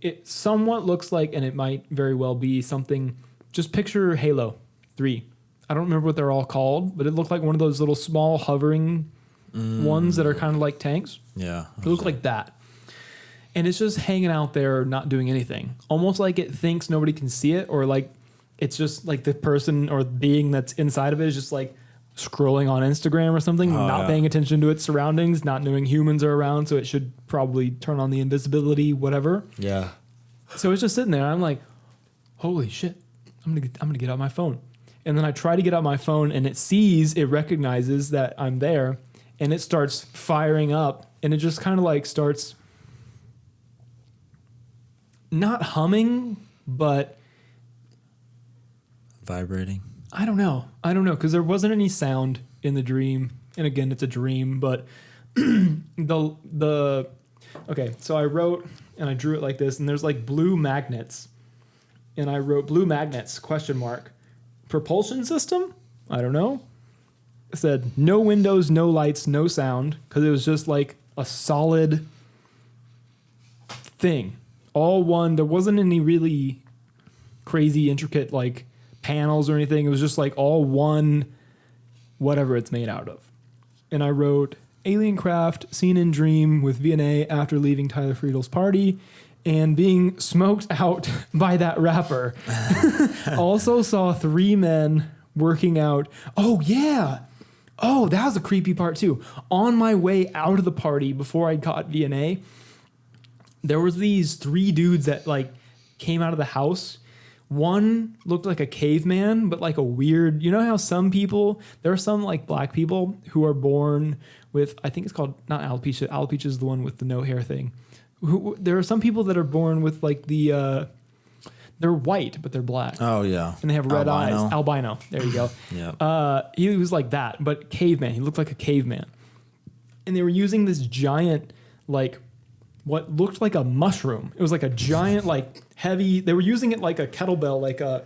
It somewhat looks like, and it might very well be something. Just picture Halo 3. I don't remember what they're all called, but it looked like one of those little small hovering ones that are kind of like tanks. Yeah. It looked like that. And it's just hanging out there, not doing anything. Almost like it thinks nobody can see it, or like it's just like the person or being that's inside of it is just like scrolling on Instagram or something, not paying attention to its surroundings, not knowing humans are around, so it should probably turn on the invisibility, whatever. Yeah. So it's just sitting there. I'm like, holy shit, I'm gonna get out my phone. And then I try to get out my phone, and it recognizes that I'm there, and it starts firing up, and it just kind of like starts not humming, but vibrating. I don't know, because there wasn't any sound in the dream, and again, it's a dream. But okay, so I wrote and I drew it like this, and there's like blue magnets, and I wrote blue magnets ? Propulsion system? I don't know. It said no windows, no lights, no sound, because it was just like a solid thing. All one. There wasn't any really crazy, intricate like panels or anything. It was just like all one, whatever it's made out of. And I wrote alien craft seen in dream with Vianney after leaving Tyler Friedel's party and being smoked out by that rapper. Also saw 3 men working out. Oh, yeah. Oh, that was a creepy part, too. On my way out of the party, before I got Vianney, there was these 3 dudes that, like, came out of the house One looked like a caveman, but like a weird, you know how some people, there are some like black people who are born with, I think it's called, not alopecia. Alopecia is the one with the no hair thing. There are some people that are born with like they're white, but they're black. Oh, yeah. And they have red Albino. eyes. Albino. There you go. Yeah. He was like that, but caveman. He looked like a caveman. And they were using this giant, like, what looked like a mushroom. It was like a giant, like, heavy. They were using it like a kettlebell, like a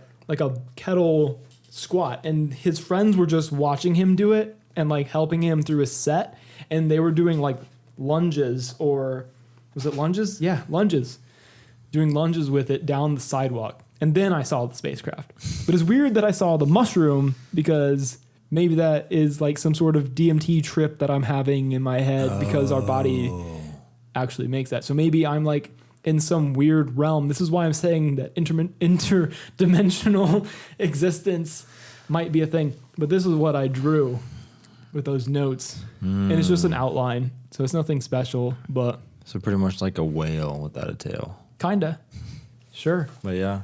kettle squat. And his friends were just watching him do it and, like, helping him through his set. And they were doing, like, lunges or... Was it lunges? Yeah, lunges. Doing lunges with it down the sidewalk. And then I saw the spacecraft. But it's weird that I saw the mushroom because maybe that is like some sort of DMT trip that I'm having in my head because our body actually makes that. So maybe I'm like in some weird realm. This is why I'm saying that interdimensional existence might be a thing. But this is what I drew with those notes. And it's just an outline. So it's nothing special, but... So pretty much like a whale without a tail. Kinda. Sure. But yeah,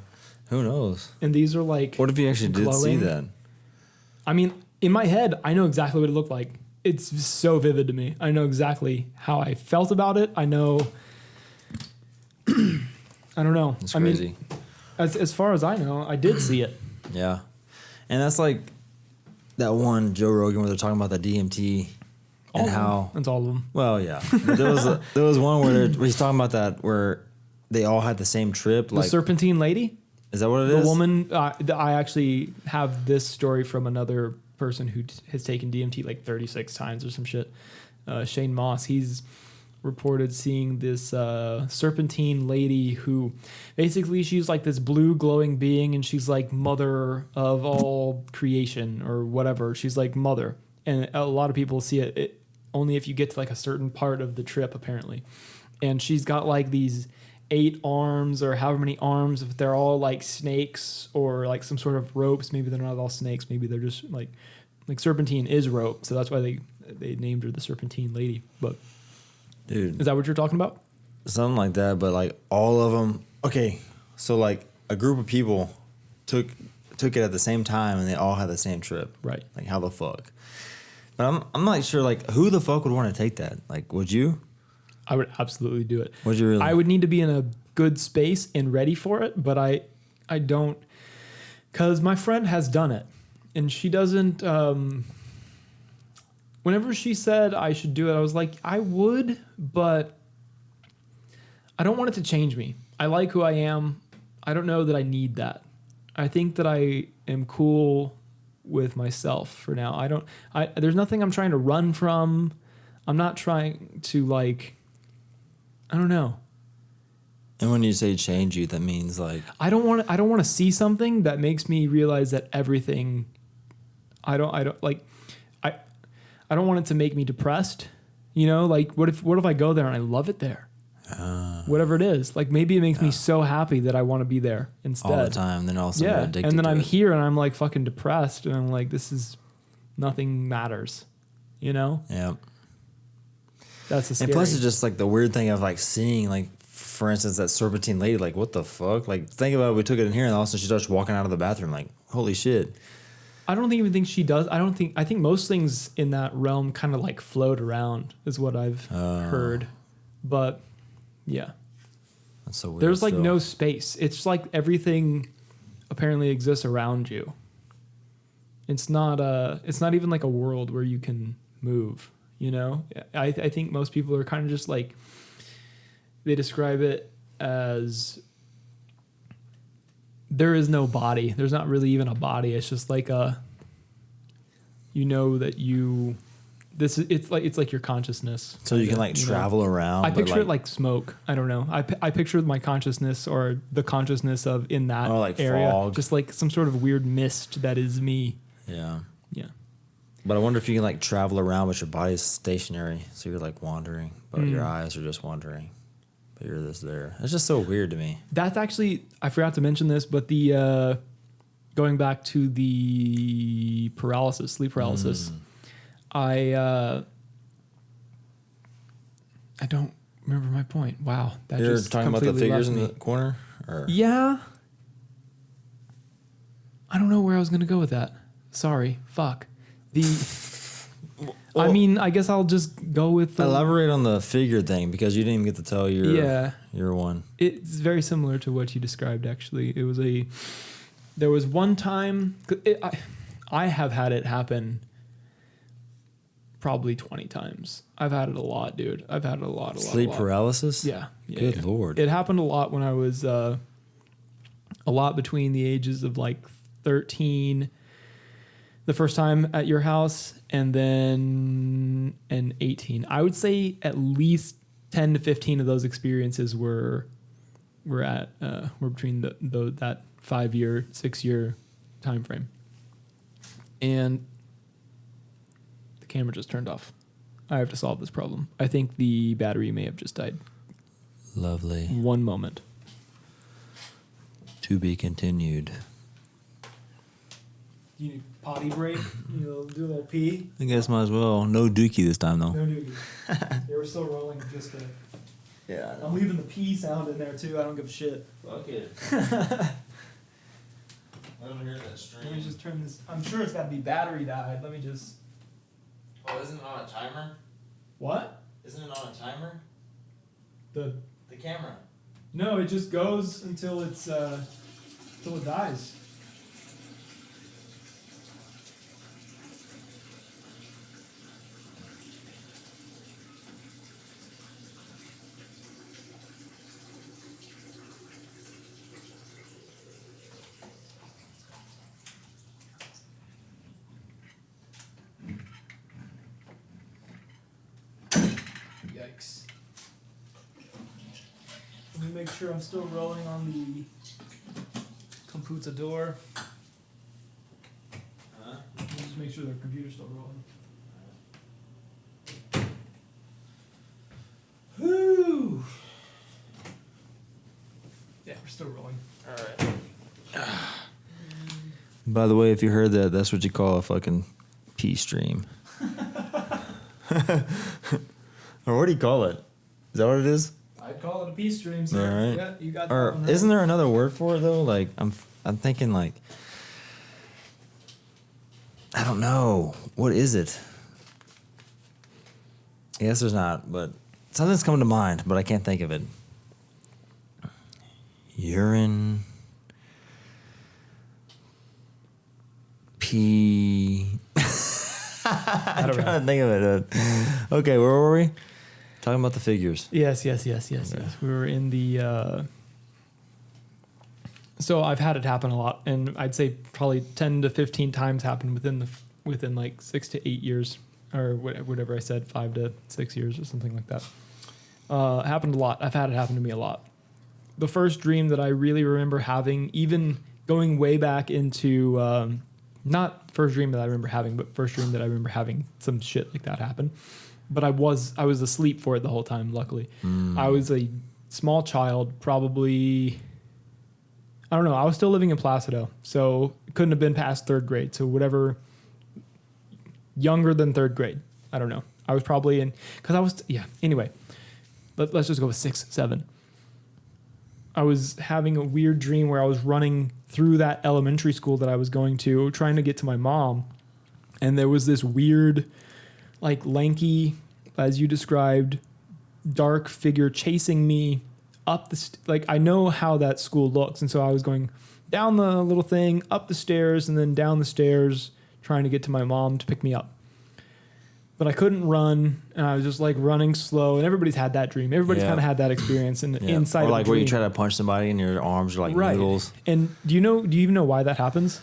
who knows? And these are like... What if you actually did see that? I mean, in my head, I know exactly what it looked like. It's so vivid to me. I know exactly how I felt about it. I know... I don't know. It's crazy. I mean, as far as I know, I did see it. Yeah. And that's like that one Joe Rogan where they're talking about the DMT and how... That's all of them. Well, yeah. But there was one where he's talking about that where they all had the same trip. The like Serpentine Lady? Is that what it is? The woman... I actually have this story from another person who has taken DMT like 36 times or some shit. Shane Moss. He's reported seeing this serpentine lady who basically she's like this blue glowing being and she's like mother of all creation or whatever. She's like mother. And a lot of people see it only if you get to like a certain part of the trip apparently. And she's got like these 8 arms or however many arms, if they're all like snakes or like some sort of ropes. Maybe they're not all snakes. Maybe they're just like serpentine is rope. So that's why they named her the Serpentine Lady. But dude, is that what you're talking about? Something like that. But like all of them. Okay. So like a group of people took it at the same time and they all had the same trip. Right. Like how the fuck? But I'm not sure like who the fuck would want to take that? Like would you? I would absolutely do it. Would you really? I would need to be in a good space and ready for it, but I don't, because my friend has done it, and she doesn't. Whenever she said I should do it, I was like, I would, but I don't want it to change me. I like who I am. I don't know that I need that. I think that I am cool with myself for now. There's nothing I'm trying to run from. I'm not trying to like. I don't know. And when you say change you, that means like I don't want to see something that makes me realize that everything I don't want it to make me depressed. You know, like what if I go there and I love it there? Whatever it is. Like maybe it makes me so happy that I want to be there instead. all the time, then also addicted and then to I'm it. here and I'm like fucking depressed and I'm like nothing matters. You know? Yeah. That's a scary. And plus, it's just like the weird thing of like seeing, like, for instance, that serpentine lady. Like, what the fuck? Like, think about it. We took it in here, and all of a sudden she starts walking out of the bathroom. Like, holy shit. I don't even think she does. I think most things in that realm kind of like float around, is what I've heard. But yeah, that's so weird. There's like no space. It's like everything apparently exists around you. It's not even like a world where you can move. You know, I think most people are kind of just like, they describe it as there is no body. There's not really even a body. It's just like it's like your consciousness. So you can like travel around. I picture it like smoke. I don't know. I picture my consciousness or the consciousness of in that like area. fog. Just like some sort of weird mist that is me. Yeah. Yeah. But I wonder if you can like travel around, but your body's stationary, so you're like wandering, but your eyes are just wandering, but you're just there. It's just so weird to me. That's actually, I forgot to mention this, but the going back to the sleep paralysis, I don't remember my point. Wow, that You're just talking about the completely figures in left the corner, or yeah. I don't know where I was gonna go with that. Sorry, fuck. I Well, mean, I guess I'll just go with elaborate on the figure thing because you didn't even get to tell your one. It's very similar to what you described. Actually, there was one time I have had it happen probably 20 times. I've had it a lot, dude. I've had it a lot. Sleep paralysis? Yeah. Good Lord. It happened a lot when I was a lot between the ages of like 13 the first time at your house and 18. I would say at least 10 to 15 of those experiences were between that 5-year, 6-year time frame. And the camera just turned off. I have to solve this problem. I think the battery may have just died. Lovely. One moment. To be continued. You need a potty break? Do a little pee? I guess might as well. No dookie this time, though. No dookie. They were still rolling just to... Yeah. I'm leaving the pee sound in there, too. I don't give a shit. Fuck it. I don't hear that stream. Let me just turn this... I'm sure it's got to be battery died. Let me just... Oh, isn't it on a timer? What? Isn't it on a timer? The camera. No, it just goes until it's until it dies. Yikes. Let me make sure I'm still rolling on the computador. Let me just make sure the computer's still rolling. Whew. Yeah, we're still rolling. Alright. By the way, if you heard that, that's what you call a fucking pee stream. Or what do you call it? Is that what it is? I'd call it a pee stream, sir. All right. Yeah, you got that Or one right. isn't there another word for it though? Like I'm thinking like I don't know. What is it? I guess there's not, but something's coming to mind, but I can't think of it. Urine. Pee. I'm trying to think of it. Okay, where were we? Talking about the figures. Yes. We were in the... So I've had it happen a lot, and I'd say probably 10 to 15 times happened within like 6 to 8 years, or whatever I said, 5 to 6 years or something like that. Happened a lot. I've had it happen to me a lot. The first dream that I really remember having, even going way back into... not first dream that I remember having, but first dream that I remember having some shit like that happen. But I was asleep for it the whole time, luckily. I was a small child, probably, I don't know, I was still living in Placido, so it couldn't have been past 3rd grade. So whatever, younger than 3rd grade. I don't know. I was probably in, because I was, anyway. Let's just go with 6, 7. I was having a weird dream where I was running through that elementary school that I was going to, trying to get to my mom. And there was this weird, like lanky, as you described, dark figure chasing me up the, like I know how that school looks. And so I was going down the little thing, up the stairs, and then down the stairs, trying to get to my mom to pick me up. But I couldn't run, and I was just like running slow. And everybody's had that dream. Everybody's kind of had that experience inside. Or like of a where dream. you try to punch somebody and your arms are like Right. noodles. And do you even know why that happens?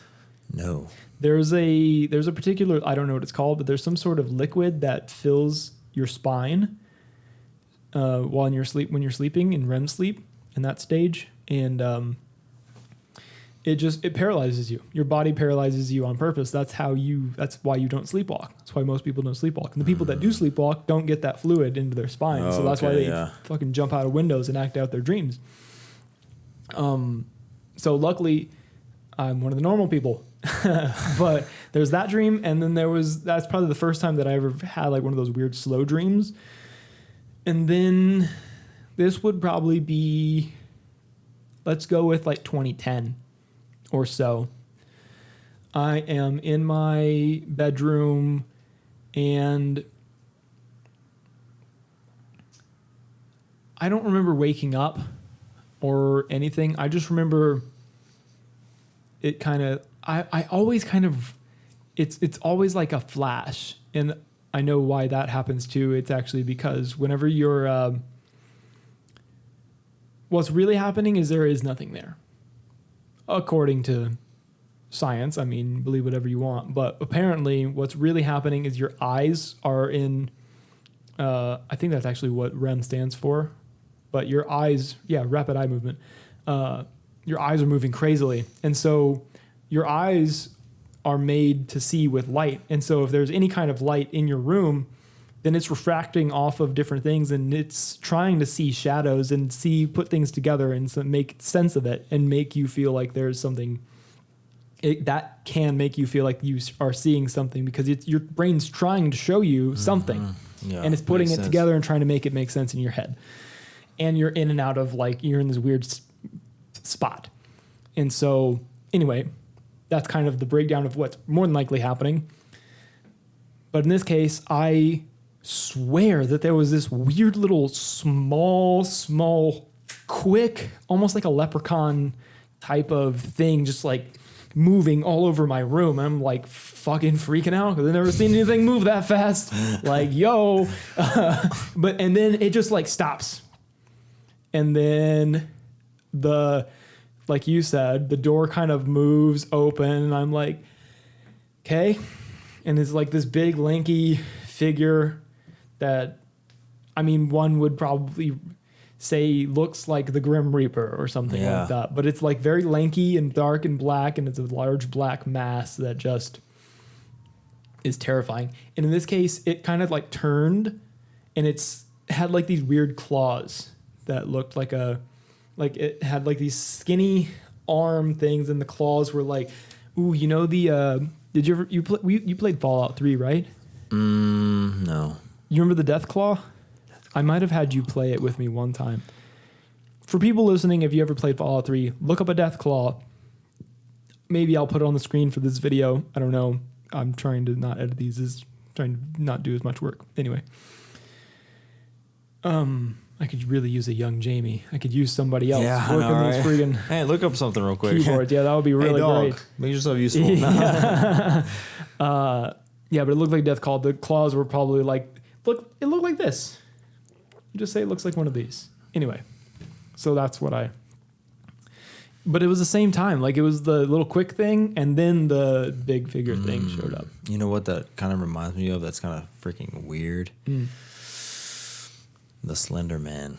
No. There's a particular, I don't know what it's called, but there's some sort of liquid that fills your spine when you're sleeping in REM sleep in that stage, and it paralyzes you. Your body paralyzes you on purpose. That's why you don't sleepwalk. That's why most people don't sleepwalk. And the people that do sleepwalk don't get that fluid into their spine. So that's why they fucking jump out of windows and act out their dreams. So luckily, I'm one of the normal people. But there's that dream, and then that's probably the first time that I ever had like one of those weird slow dreams. And then this would probably be, let's go with like 2010 or so. I am in my bedroom and I don't remember waking up or anything. I just remember it kind of, I always kind of, it's always like a flash. And I know why that happens too. It's actually because whenever you're, what's really happening is there is nothing there. According to science, I mean, believe whatever you want. But apparently what's really happening is your eyes are in, I think that's actually what REM stands for. But your eyes, rapid eye movement. Your eyes are moving crazily. And so your eyes are made to see with light. And so if there's any kind of light in your room, then it's refracting off of different things and it's trying to see shadows and put things together and so make sense of it and make you feel like there's something that can make you feel like you are seeing something because your brain's trying to show you something and it's putting it together and trying to make it make sense in your head. And you're in and out of you're in this weird spot. And so anyway, that's kind of the breakdown of what's more than likely happening. But in this case, I swear that there was this weird little small, quick, almost like a leprechaun type of thing, just moving all over my room. I'm fucking freaking out because I've never seen anything move that fast. Yo. And then it just stops. And then like you said, the door kind of moves open and I'm like, okay. And it's this big lanky figure that, I mean, one would probably say looks like the Grim Reaper or something like that. But it's very lanky and dark and black and it's a large black mass that just is terrifying. And in this case, it kind of turned and had these weird claws that looked it had these skinny arm things and the claws were ooh, you know did you ever you played Fallout 3, right? No. You remember the Death Claw? I might have had you play it with me one time. For people listening, if you ever played Fallout 3, look up a Death Claw. Maybe I'll put it on the screen for this video. I don't know. I'm trying to not edit these. Trying to not do as much work. Anyway. I could really use a young Jamie. I could use somebody else working these freaking Hey, look up something real quick. keyboards. Yeah, that would be really great. Make yourself useful. Yeah. But it looked like Death Claw. The claws were probably it looked like this. Just say it looks like one of these. Anyway, so that's what but it was the same time. It was the little quick thing and then the big figure thing showed up. You know what that kind of reminds me of? That's kind of freaking weird. The Slender Man.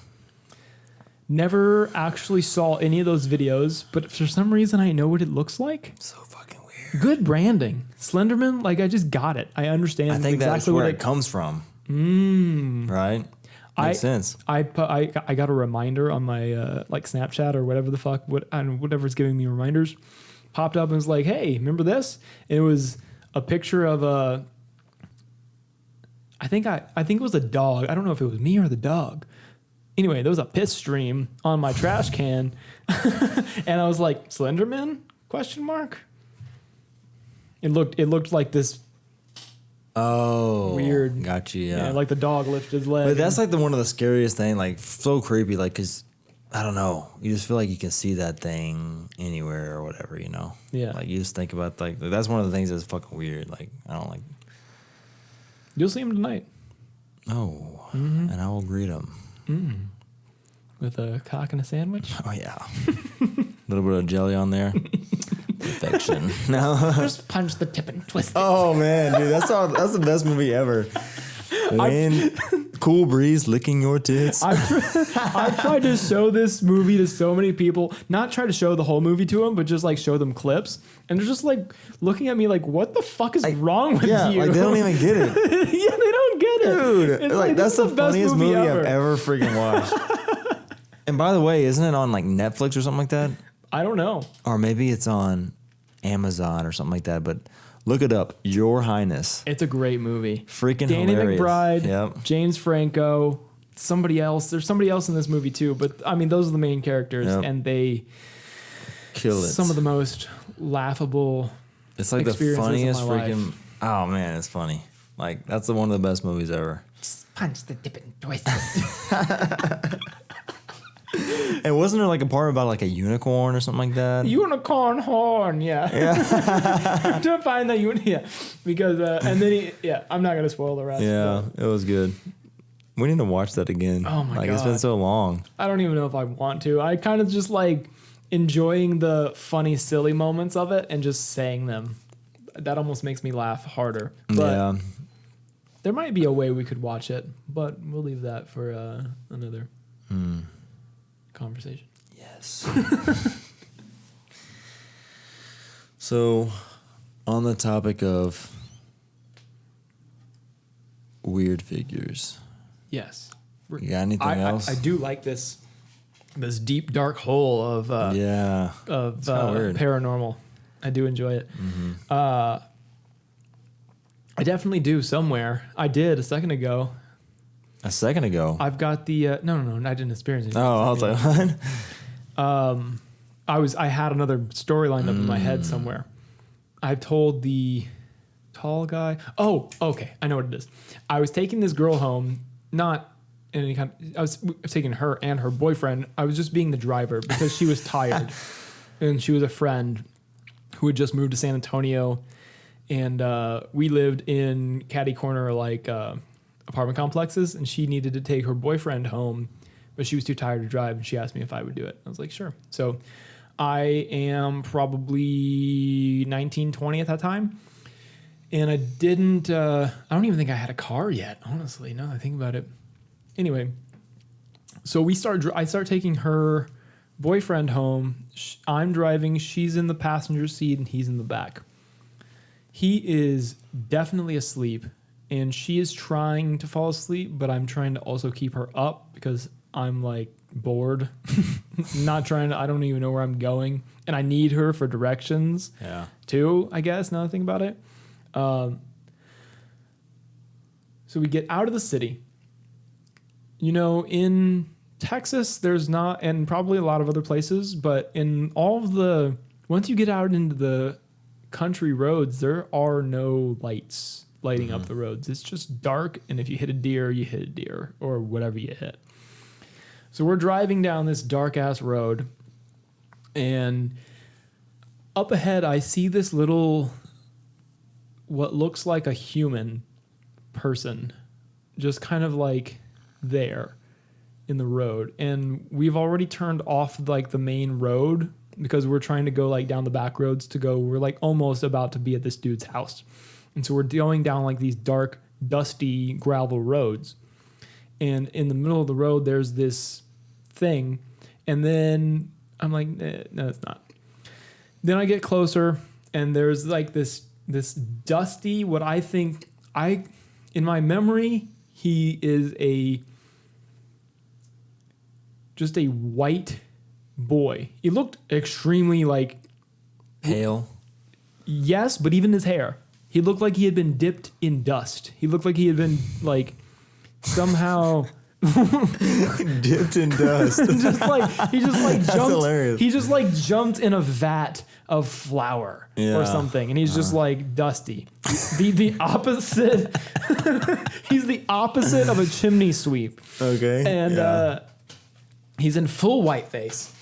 Never actually saw any of those videos, but for some reason I know what it looks like. So fucking weird. Good branding. Slenderman, I just got it. I understand. I think exactly that's where it comes from. Right? Makes sense. I got a reminder on my Snapchat or whatever the fuck, whatever's giving me reminders, popped up and was like, hey, remember this? And it was a picture of a, I think it was a dog. I don't know if it was me or the dog. Anyway, there was a piss stream on my trash can. And I was like, Slenderman? Question mark. It looked like this. Oh, weird. Got you. Yeah. The dog lifted his leg. But that's one of the scariest thing. So creepy. Because I don't know. You just feel like you can see that thing anywhere or whatever. You know. Yeah. You just think about that's one of the things that's fucking weird. I don't like. You'll see him tonight. Oh, and I will greet him. With a cock and a sandwich? Oh, yeah. A little bit of jelly on there. Perfection. No. Just punch the tip and twist it. Oh, man, dude. That's the best movie ever. Wind, cool breeze licking your tits. I've tried to show this movie to so many people. Not try to show the whole movie to them, but just show them clips. And they're just looking at me what the fuck is wrong with you? They don't even get it. Yeah, they don't get it. Dude, It's that's the funniest movie ever. I've ever freaking watched. And by the way, isn't it on Netflix or something like that? I don't know. Or maybe it's on Amazon or something like that. But look it up. Your Highness. It's a great movie. Freaking Danny hilarious. McBride, Yep. James Franco, somebody else. There's somebody else in this movie too. But I mean, those are the main characters, Yep. and they Kill it. some of the most laughable It's like the experiences funniest of my freaking. life. Oh man, it's funny. Like that's one of the best movies ever. Just punch the dip and twist it. And wasn't there like a part about like a unicorn or something like that? Unicorn horn, yeah. To find that because and then I'm not gonna spoil the rest. Yeah, it was good. We need to watch that again. Oh my Like it's been God. so long. I don't even know if I want to. I kind of just like enjoying the funny, silly moments of it and just saying them. That almost makes me laugh harder. But Yeah. there might be a way we could watch it, but we'll leave that for another conversation. Yes. So, on the topic of weird figures, Yes. you got anything else? I do like this deep dark hole of Yeah. of It's kinda weird. paranormal. I do enjoy it. I definitely do somewhere. I did a second ago. A second ago. I've got the no, I didn't experience it. Oh, I was like, what? I had another story lined up in my head somewhere. I've told the tall guy. Oh, okay, I know what it is. I was taking this girl home, not in any kind. I was taking her and her boyfriend. I was just being the driver because she was tired, and she was a friend who had just moved to San Antonio, and we lived in catty corner like apartment complexes, and she needed to take her boyfriend home, but she was too tired to drive, and she asked me if I would do it. I was like, sure. So I am probably 19, 20 at that time, and I didn't. I don't even think I had a car yet, honestly. Now that I think about it. Anyway, so I start taking her boyfriend home. I'm driving. She's in the passenger seat, and he's in the back. He is definitely asleep, and she is trying to fall asleep, but I'm trying to also keep her up because I'm like bored. I don't even know where I'm going, and I need her for directions. Yeah. Too, I guess, now that I think about it. So we get out of the city. You know, in Texas, there's not, and probably a lot of other places, but in all of once you get out into the country roads, there are no lights lighting up the roads. It's just dark, and if you hit a deer, you hit a deer, or whatever you hit. So we're driving down this dark-ass road, and up ahead, I see this little, what looks like a human person, just kind of like there in the road. And we've already turned off like the main road because we're trying to go like down the back roads we're like almost about to be at this dude's house. And so we're going down like these dark, dusty gravel roads. And in the middle of the road, there's this thing. And then I'm like, no, it's not. Then I get closer, and there's like this dusty, what I think, in my memory, he is just a white boy. He looked extremely like... Pale. Yes, but even his hair. He looked like he had been dipped in dust. He looked like he had been like somehow... Dipped in dust. he just like jumped. Hilarious. He just like jumped in a vat of flour or something, and he's just like dusty. The opposite. He's the opposite of a chimney sweep. Okay. And he's in full white face.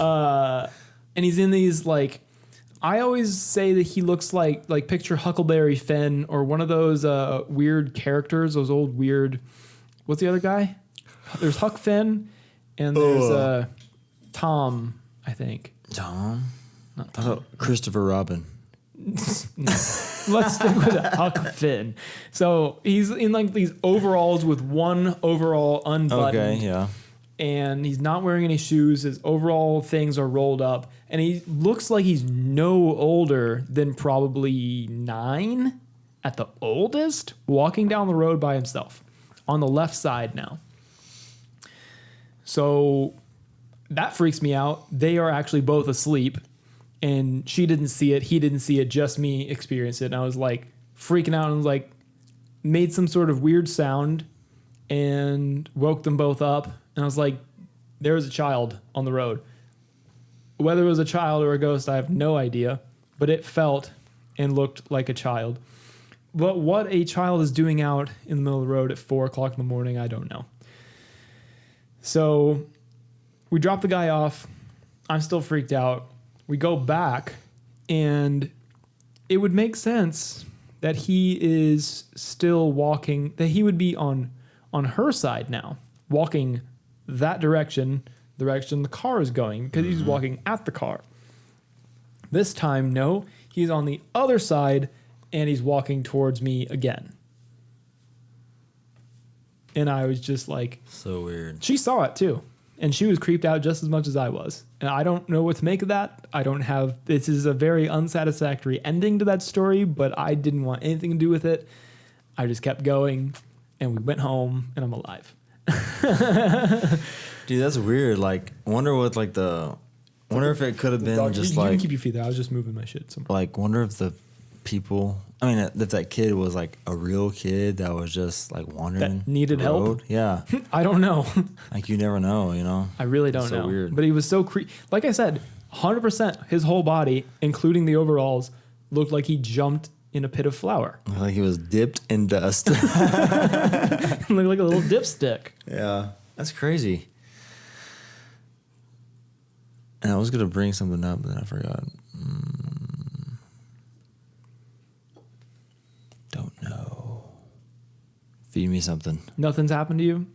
And he's in these like. I always say that he looks like picture Huckleberry Finn or one of those weird characters, those old weird. What's the other guy? There's Huck Finn, and there's Tom, I think. Tom? Christopher Robin. Let's stick with Huck Finn. So he's in like these overalls with one overall unbuttoned. Okay, yeah. And he's not wearing any shoes. His overall things are rolled up. And he looks like he's no older than probably 9 at the oldest, walking down the road by himself. On the left side now. So that freaks me out. They are actually both asleep, and she didn't see it. He didn't see it. Just me experienced it. And I was like freaking out and was like, made some sort of weird sound and woke them both up. And I was like, there was a child on the road. Whether it was a child or a ghost, I have no idea. but it felt and looked like a child. But what a child is doing out in the middle of the road at 4 o'clock in the morning, I don't know. So we drop the guy off. I'm still freaked out. We go back, and it would make sense that he is still walking, that he would be on her side now, walking that direction the car is going, because he's walking at the car. This time, no, he's on the other side, and he's walking towards me again. And I was just like... So weird. She saw it too. And she was creeped out just as much as I was. And I don't know what to make of that. This is a very unsatisfactory ending to that story, but I didn't want anything to do with it. I just kept going, and we went home, and I'm alive. Dude, that's weird. Like, wonder if it could have been just you like... can keep your feet there. I was just moving my shit somewhere. Like, wonder if the people... I mean, if that kid was like a real kid that was just like wandering... That needed the help? road. Yeah. I don't know. Like, you never know, you know? I really don't It's so know. weird. But he was so like I said, 100% his whole body, including the overalls, looked like he jumped in a pit of flour. Like he was dipped in dust. Looked like a little dipstick. Yeah. That's crazy. And I was going to bring something up, but then I forgot. Don't know. Feed me something. Nothing's happened to you?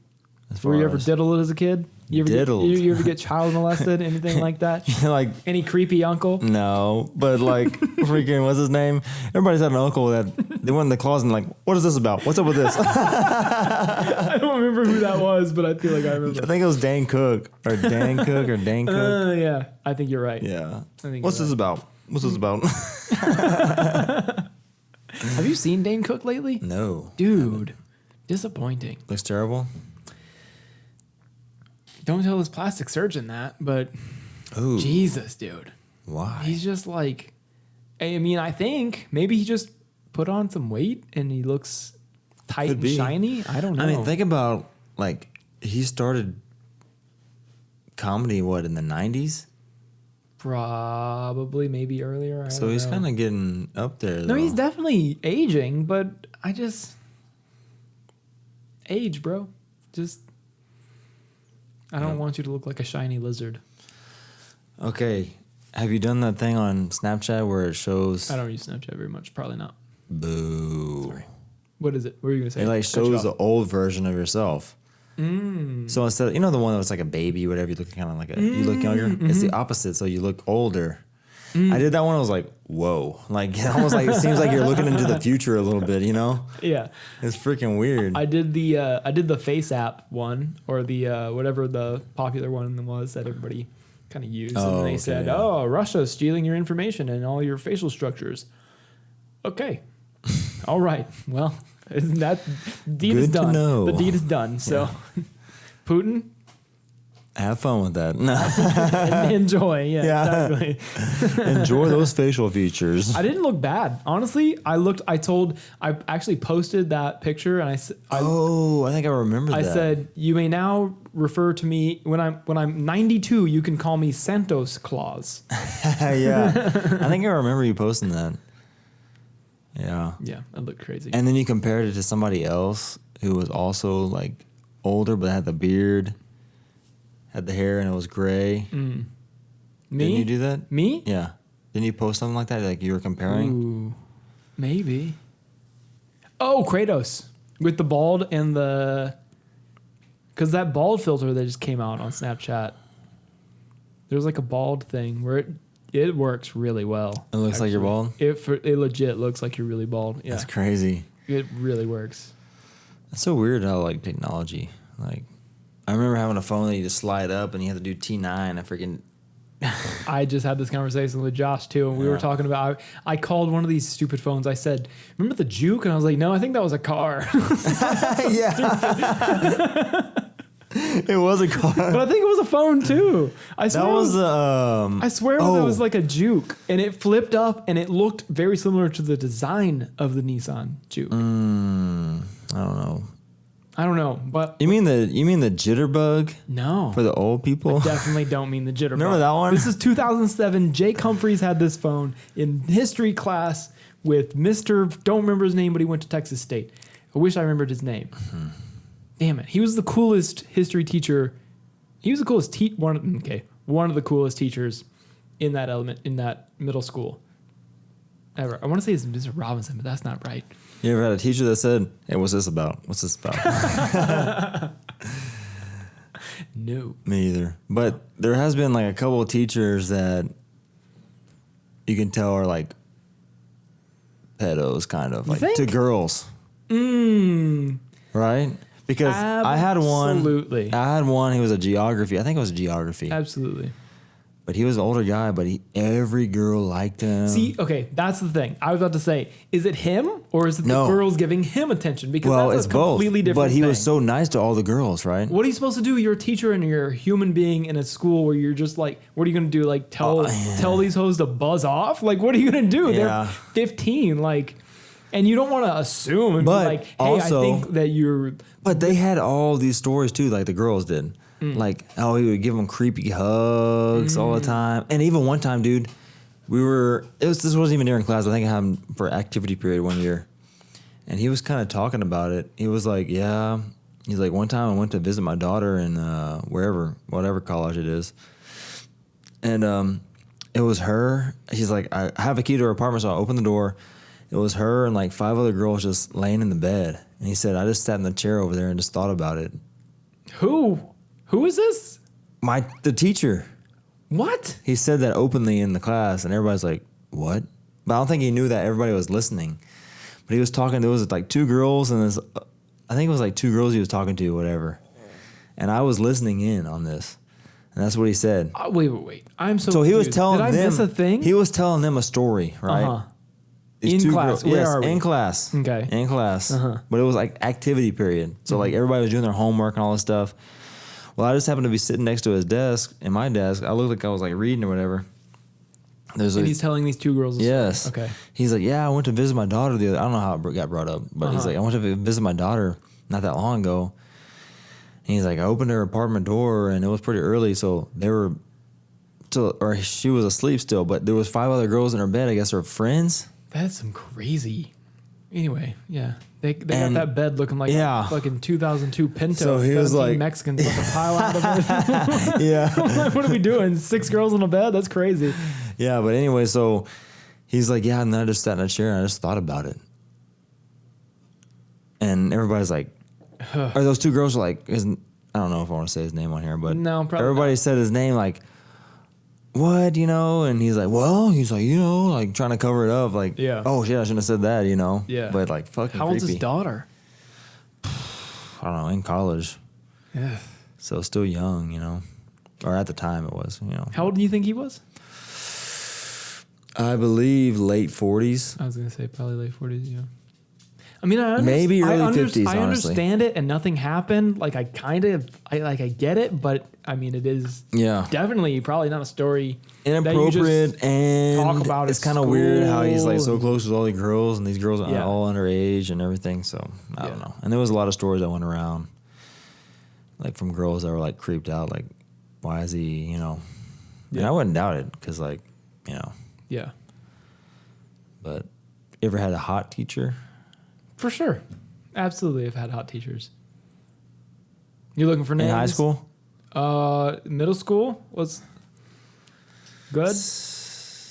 As far Were you ever as- diddled as a kid? You ever get child molested? Anything like that? like, Any creepy uncle? no, but like, freaking, what's his name? Everybody's had an uncle that they went in the closet and like, what is this about? What's up with this? I don't remember who that was, but I feel like I I remember. think it was Dan Cook or Dan Cook. Yeah, I think you're right. Yeah. I think What's you're this about? What's this about? Have you seen Dane Cook lately? No. Dude, disappointing. Looks terrible. Don't tell his plastic surgeon that, but Ooh. Jesus, dude. Why? He's just like, I mean, I think maybe he just put on some weight and he looks tight Could and be. shiny. I don't know. I mean, think about like he started comedy in the 90s? Probably, maybe earlier. So he's kind of getting up there. No, though. he's definitely aging, but I just age, bro. Just I don't want you to look like a shiny lizard. Okay. Have you done that thing on Snapchat where it shows I don't use Snapchat very much. Probably not. boo? Sorry. What is it? What are you gonna say? It like Cut you shows the off. old version of yourself. So instead, the one that was like a baby, whatever, you look kind of like you look younger. It's the opposite, so you look older. I did that one. I was like, whoa, like almost like it seems like you're looking into the future a little bit. You know, Yeah. it's freaking weird. I did the Face app one, or the whatever the popular one was that everybody kind of used, Oh, and they okay, said, yeah. "Oh, Russia's stealing your information and all your facial structures." Okay, all right. Well, isn't that deed is Good to done? know. The deed is done. So, Putin, Have fun with that. enjoy. Yeah, Yeah. exactly. Enjoy those facial features. I didn't look bad, honestly. I actually posted that picture, and I I think I remember that. I said, "You may now refer to me when I'm 92. You can call me Santos Claus." Yeah, I think I remember you posting that. Yeah. Yeah, that looked crazy. And then you compared it to somebody else who was also like older but had the beard, had the hair, and it was gray. Me? Didn't you do that? Me? Yeah. Didn't you post something like that? Like you were comparing? Ooh, maybe. Oh, Kratos with the bald and because that bald filter that just came out on Snapchat. There's like a bald thing where it works really well. It looks like you're bald? It legit looks like you're really bald. Yeah, That's crazy. it really works. It's so weird how like technology, like I remember having a phone that you just slide up and you have to do T9. I freaking I just had this conversation with Josh too, and we were talking about. I called one of these stupid phones. I said, "Remember the Juke?" And I was like, "No, I think that was a car." yeah. It was a car. But I think it was a phone too. I swear That was I swear it was like a Juke, and it flipped up, and it looked very similar to the design of the Nissan Juke. I don't know. I don't know, but You mean the jitterbug no. for the old people? Definitely don't mean the jitterbug. Remember that one? This is 2007. Jake Humphreys had this phone in history class with Mr. Don't remember his name, but he went to Texas State. I wish I remembered his name. Mm-hmm. Damn it. He was the coolest history teacher. He was the coolest one of the coolest teachers in that middle school ever. I want to say it's Mr. Robinson, but that's not right. You ever had a teacher that said, "Hey, what's this about? What's this about?" No. Me either. But there has been like a couple of teachers that you can tell are like pedos, kind of like think? to girls, right? Because I had one. Absolutely. I had one. He was a geography. I think it was geography. Absolutely. But he was an older guy. But every girl liked him. See, okay, that's the thing. I was about to say, is it him or is it No. the girls giving him attention? Because well, that's it's a completely both. different But he thing. was so nice to all the girls, right? What are you supposed to do? You're a teacher and you're a human being in a school where you're just like, what are you going to do? Like tell these hoes to buzz off? Like, what are you going to do? Yeah. They're 15, like, and you don't want to assume and But be like, hey, also- I think that you're. But they had all these stories too, like the girls did. Like, oh, he would give them creepy hugs all the time. And even one time, dude, this wasn't even during class. I think it happened for activity period one year. And he was kind of talking about it. He was like, yeah. He's like, one time I went to visit my daughter in whatever college it is. And it was her. She's like, I have a key to her apartment, so I opened the door. It was her and like 5 other girls just laying in the bed. And he said, I just sat in the chair over there and just thought about it. Who? Who is this? The teacher. What? He said that openly in the class, and everybody's like, what? But I don't think he knew that everybody was listening. But he was talking, there was like 2 girls, and I think it was like 2 girls he was talking to, whatever. And I was listening in on this. And that's what he said. Wait. I'm so So he was confused. telling them. Did I miss a thing? He was telling them a story, right? Uh-huh. These In 2 class. girls- Where yes, are we? in class. Okay. In class. Uh-huh. But it was like activity period. So like everybody was doing their homework and all this stuff. Well, I just happened to be sitting next to his desk, in my desk. I looked like I was like reading or whatever. And he's telling these 2 girls. Yes. Okay. He's like, yeah, I went to visit my daughter I don't know how it got brought up, but he's like, I went to visit my daughter not that long ago. And he's like, I opened her apartment door and it was pretty early, so she was asleep still, but there was 5 other girls in her bed. I guess her friends. That's some crazy. Anyway, yeah. They got And- that bed looking like yeah. a fucking 2002 Pinto. So he was 17 like- Mexicans with a pile out of it. Yeah. What are we doing? 6 girls in a bed? That's crazy. Yeah, but anyway, so he's like, yeah, and then I just sat in a chair and I just thought about it. And everybody's like, or those 2 girls are like, I don't know if I want to say his name on here, but No, probably everybody not. said his name like, what, and he's like, well, like trying to cover it up, like, Yeah. oh shit, I shouldn't have said that, Yeah. but like fucking How old's creepy. his daughter? I don't know, in college, Yeah. so still young, or at the time it was, How old do you think he was? I believe late 40s. I was gonna say probably late 40s. Yeah. I mean, Maybe early 50s, I honestly. understand it, and nothing happened. Like I get it, but I mean, it is definitely probably not a story Inappropriate, and talk about it's at kind of weird how he's like so school close with all the girls, and these girls are Yeah. all underage and everything. So I don't know. And there was a lot of stories that went around, like from girls that were like creeped out, like, why is he, And I wouldn't doubt it because, like, Yeah, But you ever had a hot teacher? for sure, absolutely. I've had hot teachers. You looking for names? In high school? Middle school was good.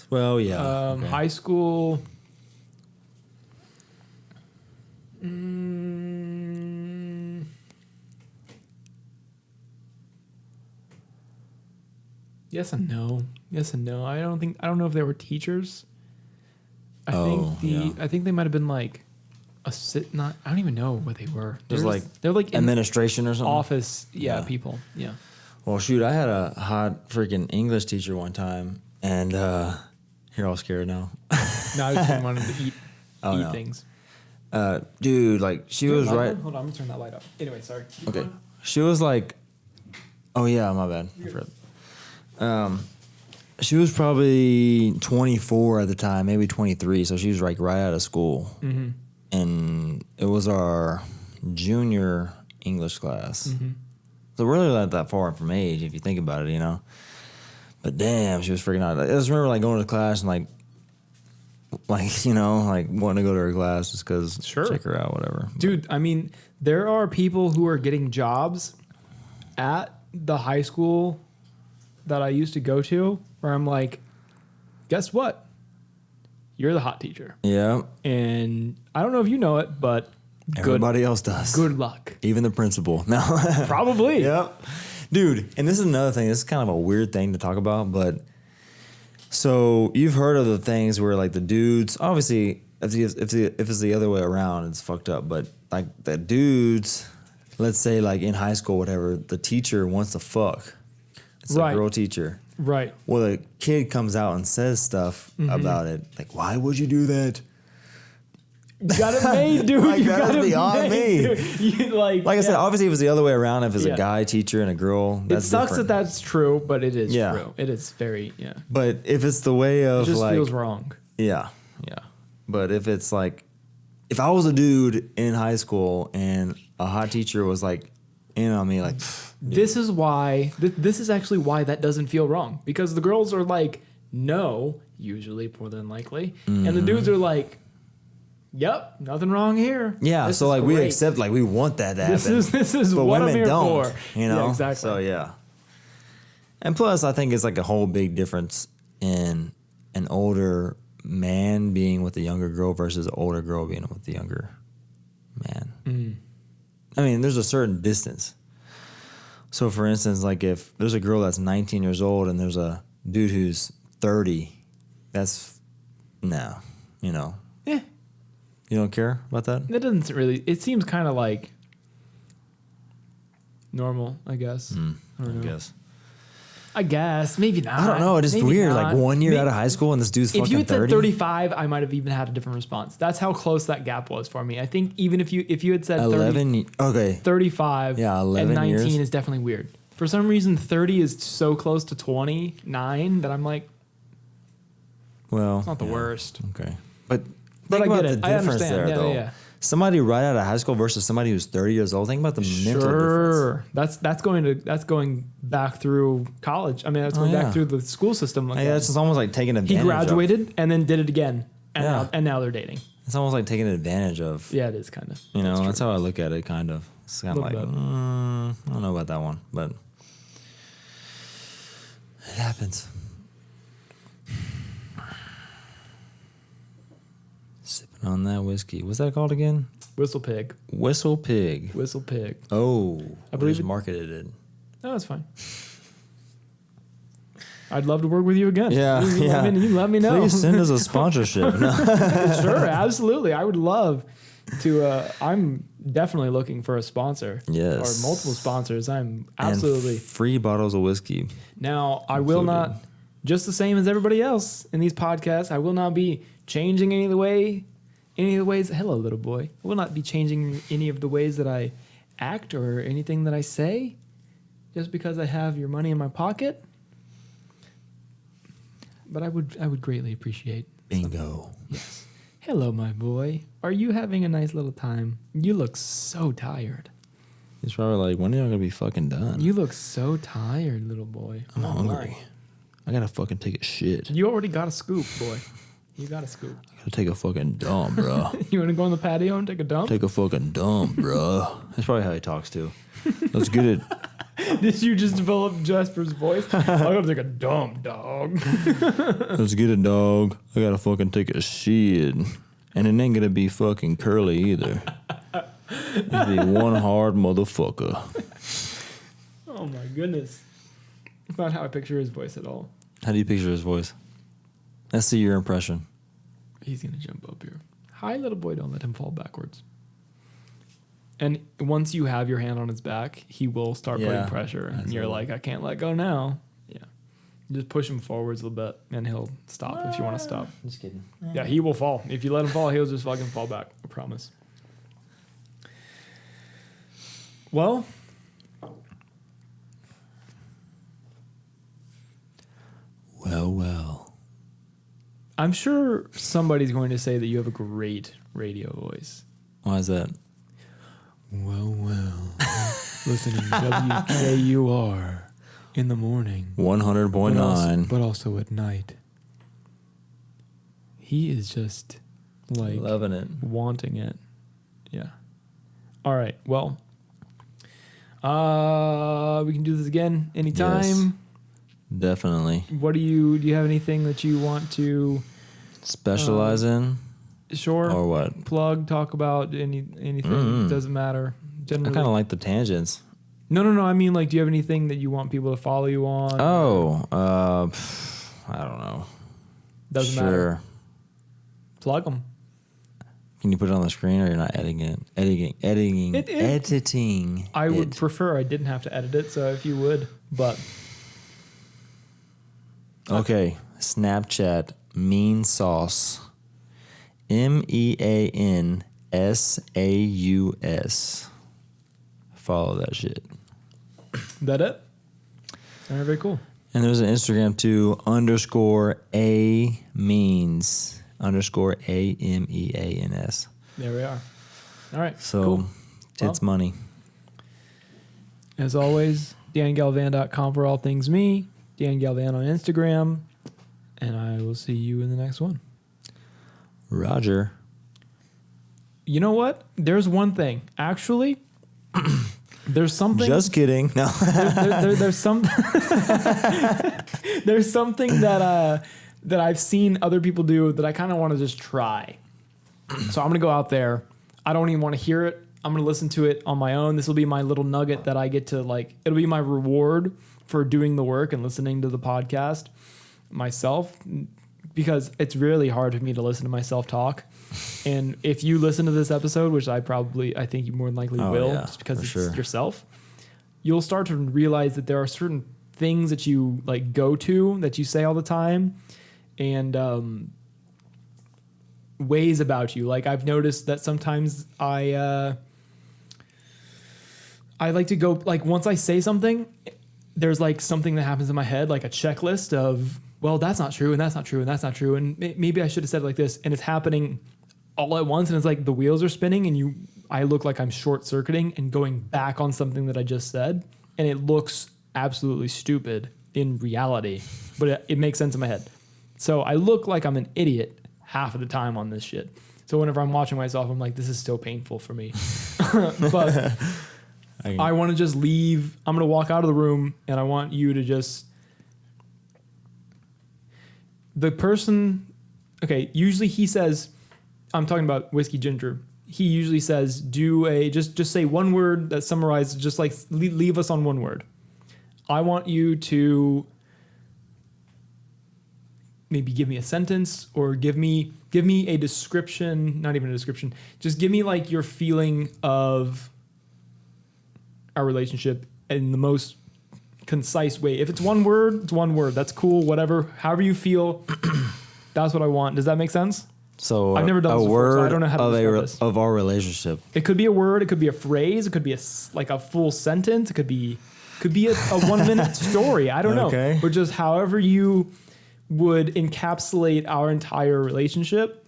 Well, yeah. Okay. High school. Yes and no. Yes and no. I don't know if they were teachers. I think they might have been like I don't even know what they were. They're like administration or something. office, Yeah. people. Yeah. Well, shoot, I had a hot freaking English teacher one time, and you're all scared now. No, I just wanted to eat no. things. Dude, like she was Light right. on? Hold on, I'm gonna turn that light up. Anyway, sorry. Keep Okay, going. she was like, oh yeah, my bad. I forgot. She was probably 24 at the time, maybe 23. So she was like right out of school, and it was our junior English class. Mm-hmm. So we're really not that far from age if you think about it, you know. But damn, she was freaking out. I just remember like going to class and like you know, like wanting to go to her class just because check her out, whatever. Dude, I mean, there are people who are getting jobs at the high school that I used to go to where I'm like, guess what? You're the hot teacher. Yeah. And I don't know if you know it, but everybody else does. Good luck. Even the principal. No. Probably. Yep. Dude, and this is another thing. This is kind of a weird thing to talk about, but so you've heard of the things where like the dudes, obviously, if it's the other way around, it's fucked up. But like the dudes, let's say like in high school, whatever, the teacher wants to fuck. It's a girl teacher. Right. Well, the kid comes out and says stuff about it. Like, why would you do that? Got it made, dude. Like, You that got is it beyond made, me. dude. Like I said, obviously, if it's the other way around, if it's Yeah. a guy teacher and a girl, that's it sucks different. that that's true, but it is Yeah. true. It is very, But if it's the way of It just like, feels wrong. yeah. But if it's like, if I was a dude in high school and a hot teacher was like in on me, like, This is why, this is actually why that doesn't feel wrong. Because the girls are like, no, usually more than likely. And the dudes are like, yep, nothing wrong here. yeah. This So is like we great. accept, like we want that to happen. This is but what I'm women here don't, for. you know? Yeah, exactly. So yeah. And plus, I think it's like a whole big difference in an older man being with a younger girl versus an older girl being with a younger man. I mean, there's a certain distance. So, for instance, like if there's a girl that's 19 years old and there's a dude who's 30, that's no, you know. Yeah. You don't care about that? That doesn't really, it seems kind of like normal, I guess. I don't know. I guess. Maybe not. I don't know. It's just Maybe weird. not. Like 1 year Maybe- out of high school and this dude's If fucking you had 30. said 35, I might have even had a different response. That's how close that gap was for me. I think even if you had said 11. Okay. 35 Yeah, 11 and 19 years. is definitely weird. For some reason, 30 is so close to 29 that I'm like, Well, it's not the worst. Okay. But But think I about get the it. I difference understand. there, Yeah, though. yeah. Somebody right out of high school versus somebody who's 30 years old. Think about the mental difference. Sure. That's going back through college. I mean, that's going yeah. back through the school system. Like Hey, that's just almost like taking advantage he of. graduated and then did it again. And, Yeah. and now they're dating. It's almost like taking advantage of. Yeah, it is kind of. You know, that's how I look at it, kind of. It's kind of like, Little bit. I don't know about that one, but it happens. Sipping on that whiskey. What's that called again? Whistle Pig. Whistle Pig. Whistle Pig. Oh, I believe we just it- marketed it. No, that's fine. I'd love to work with you again. Yeah, you yeah. Let me, you let me know. Please send us a sponsorship. No. Sure, absolutely. I would love to. I'm definitely looking for a sponsor. Yes. Or multiple sponsors. I'm And absolutely. free bottles of whiskey. Now, I will included. not, just the same as everybody else in these podcasts, I will not be changing any of the ways. Hello, little boy. I will not be changing any of the ways that I act or anything that I say, just because I have your money in my pocket. But I would greatly appreciate. Bingo. Yes. Hello, my boy. Are you having a nice little time? You look so tired. He's probably like, when are y'all gonna be fucking done? You look so tired, little boy. I'm hungry. I gotta fucking take a shit. You already got a scoop, boy. You got a scoop. I gotta take a fucking dump, bro. You want to go on the patio and take a dump? Take a fucking dump, bro. That's probably how he talks too. Let's get it. Did you just develop Jasper's voice? I gotta take a dump, dog. Let's get it, dog. I gotta fucking take a shit. And it ain't gonna be fucking curly either. It'll be one hard motherfucker. Oh my goodness. It's not how I picture his voice at all. How do you picture his voice? Let's see your impression. He's gonna jump up here. Hi, little boy, don't let him fall backwards. And once you have your hand on his back, he will start Yeah, putting pressure. And you're absolutely. like, I can't let go now. Yeah. Just push him forwards a little bit and he'll stop if you want to stop. Just kidding. Yeah, he will fall. If you let him fall, he'll just fucking fall back. I promise. Well, Well. I'm sure somebody's going to say that you have a great radio voice. Why is that? Well. listening to WKUR in the morning. 100.9. But also at night. He is just like Loving it. wanting it. Yeah. All right. Well, we can do this again anytime. Yes. Definitely. What do you have anything that you want to Specialize in? sure Or what? plug, talk about anything? Doesn't matter. I Generally. kind of like the tangents. No. I mean, like, do you have anything that you want people to follow you on? Oh, I don't know. Doesn't Sure. matter. Plug them. Can you put it on the screen or you're not editing it? Editing. I would prefer I didn't have to edit it, so if you would, but Okay. Snapchat Mean Sauce. MEANSAUS. Follow that shit. that it? All right, very cool. And there's an Instagram too, _A means _AMEANS. There we are. All right. So cool. tits Well, money. as always, DanGalvan.com for all things me. Dan Galvan on Instagram. And I will see you in the next one. Roger. You know what? There's one thing. Actually, there's something. Just kidding. No. There's some. There's something that I've seen other people do that I kind of want to just try. So I'm gonna go out there. I don't even want to hear it. I'm gonna listen to it on my own. This will be my little nugget that I get to like. It'll be my reward for doing the work and listening to the podcast myself, because it's really hard for me to listen to myself talk. And if you listen to this episode, which I think you more than likely will, yeah, just because it's sure. yourself, you'll start to realize that there are certain things that you like go to that you say all the time, and ways about you. Like I've noticed that sometimes I like to go, like once I say something, there's like something that happens in my head, like a checklist of, well, that's not true, and that's not true, and that's not true, and maybe I should have said it like this, and it's happening all at once, and it's like the wheels are spinning, and I look like I'm short-circuiting and going back on something that I just said, and it looks absolutely stupid in reality, but it makes sense in my head. So I look like I'm an idiot half of the time on this shit. So whenever I'm watching myself, I'm like, this is so painful for me. But I want to just leave. I'm going to walk out of the room, and I want you to just... The person... Okay, usually he says... I'm talking about Whiskey Ginger. He usually says, just say one word that summarizes, just like leave us on one word. I want you to maybe give me a sentence, or give me a description, not even a description. Just give me like your feeling of our relationship in the most concise way. If it's one word, it's one word. That's cool, whatever. However you feel, that's what I want. Does that make sense? So I've never done a this before, word so I don't know how to describe this. of our relationship. It could be a word. It could be a phrase. It could be a full sentence. It could be a 1 minute story. I don't know. Okay. But just however you would encapsulate our entire relationship.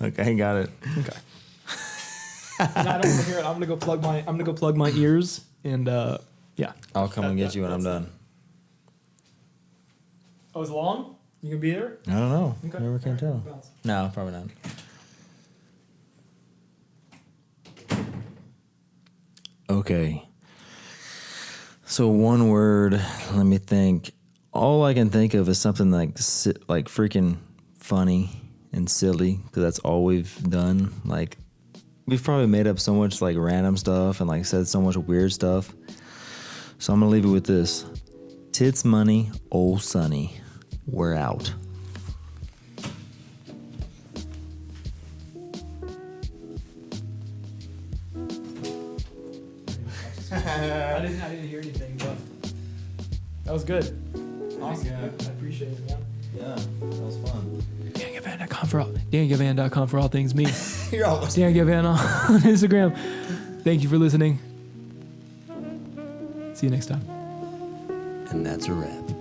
Okay, got it. Okay. And I don't want to hear it. I'm gonna go plug my ears, and yeah. I'll come and get you when I'm done. Oh, it's long? You gonna be there? I don't know. Okay. Never can tell. Bounce. No, probably not. Okay. So one word, let me think. All I can think of is something like freaking funny and silly, because that's all we've done. Like, we've probably made up so much like random stuff and like said so much weird stuff. So I'm gonna leave it with this. Tits money, old Sonny. We're out. I didn't hear anything, but that was good. Awesome. Yeah. I appreciate it, man. Yeah, that was fun. DanGalvan.com for all things me. You're almost. Dan Galvan on Instagram. Thank you for listening. See you next time. And that's a wrap.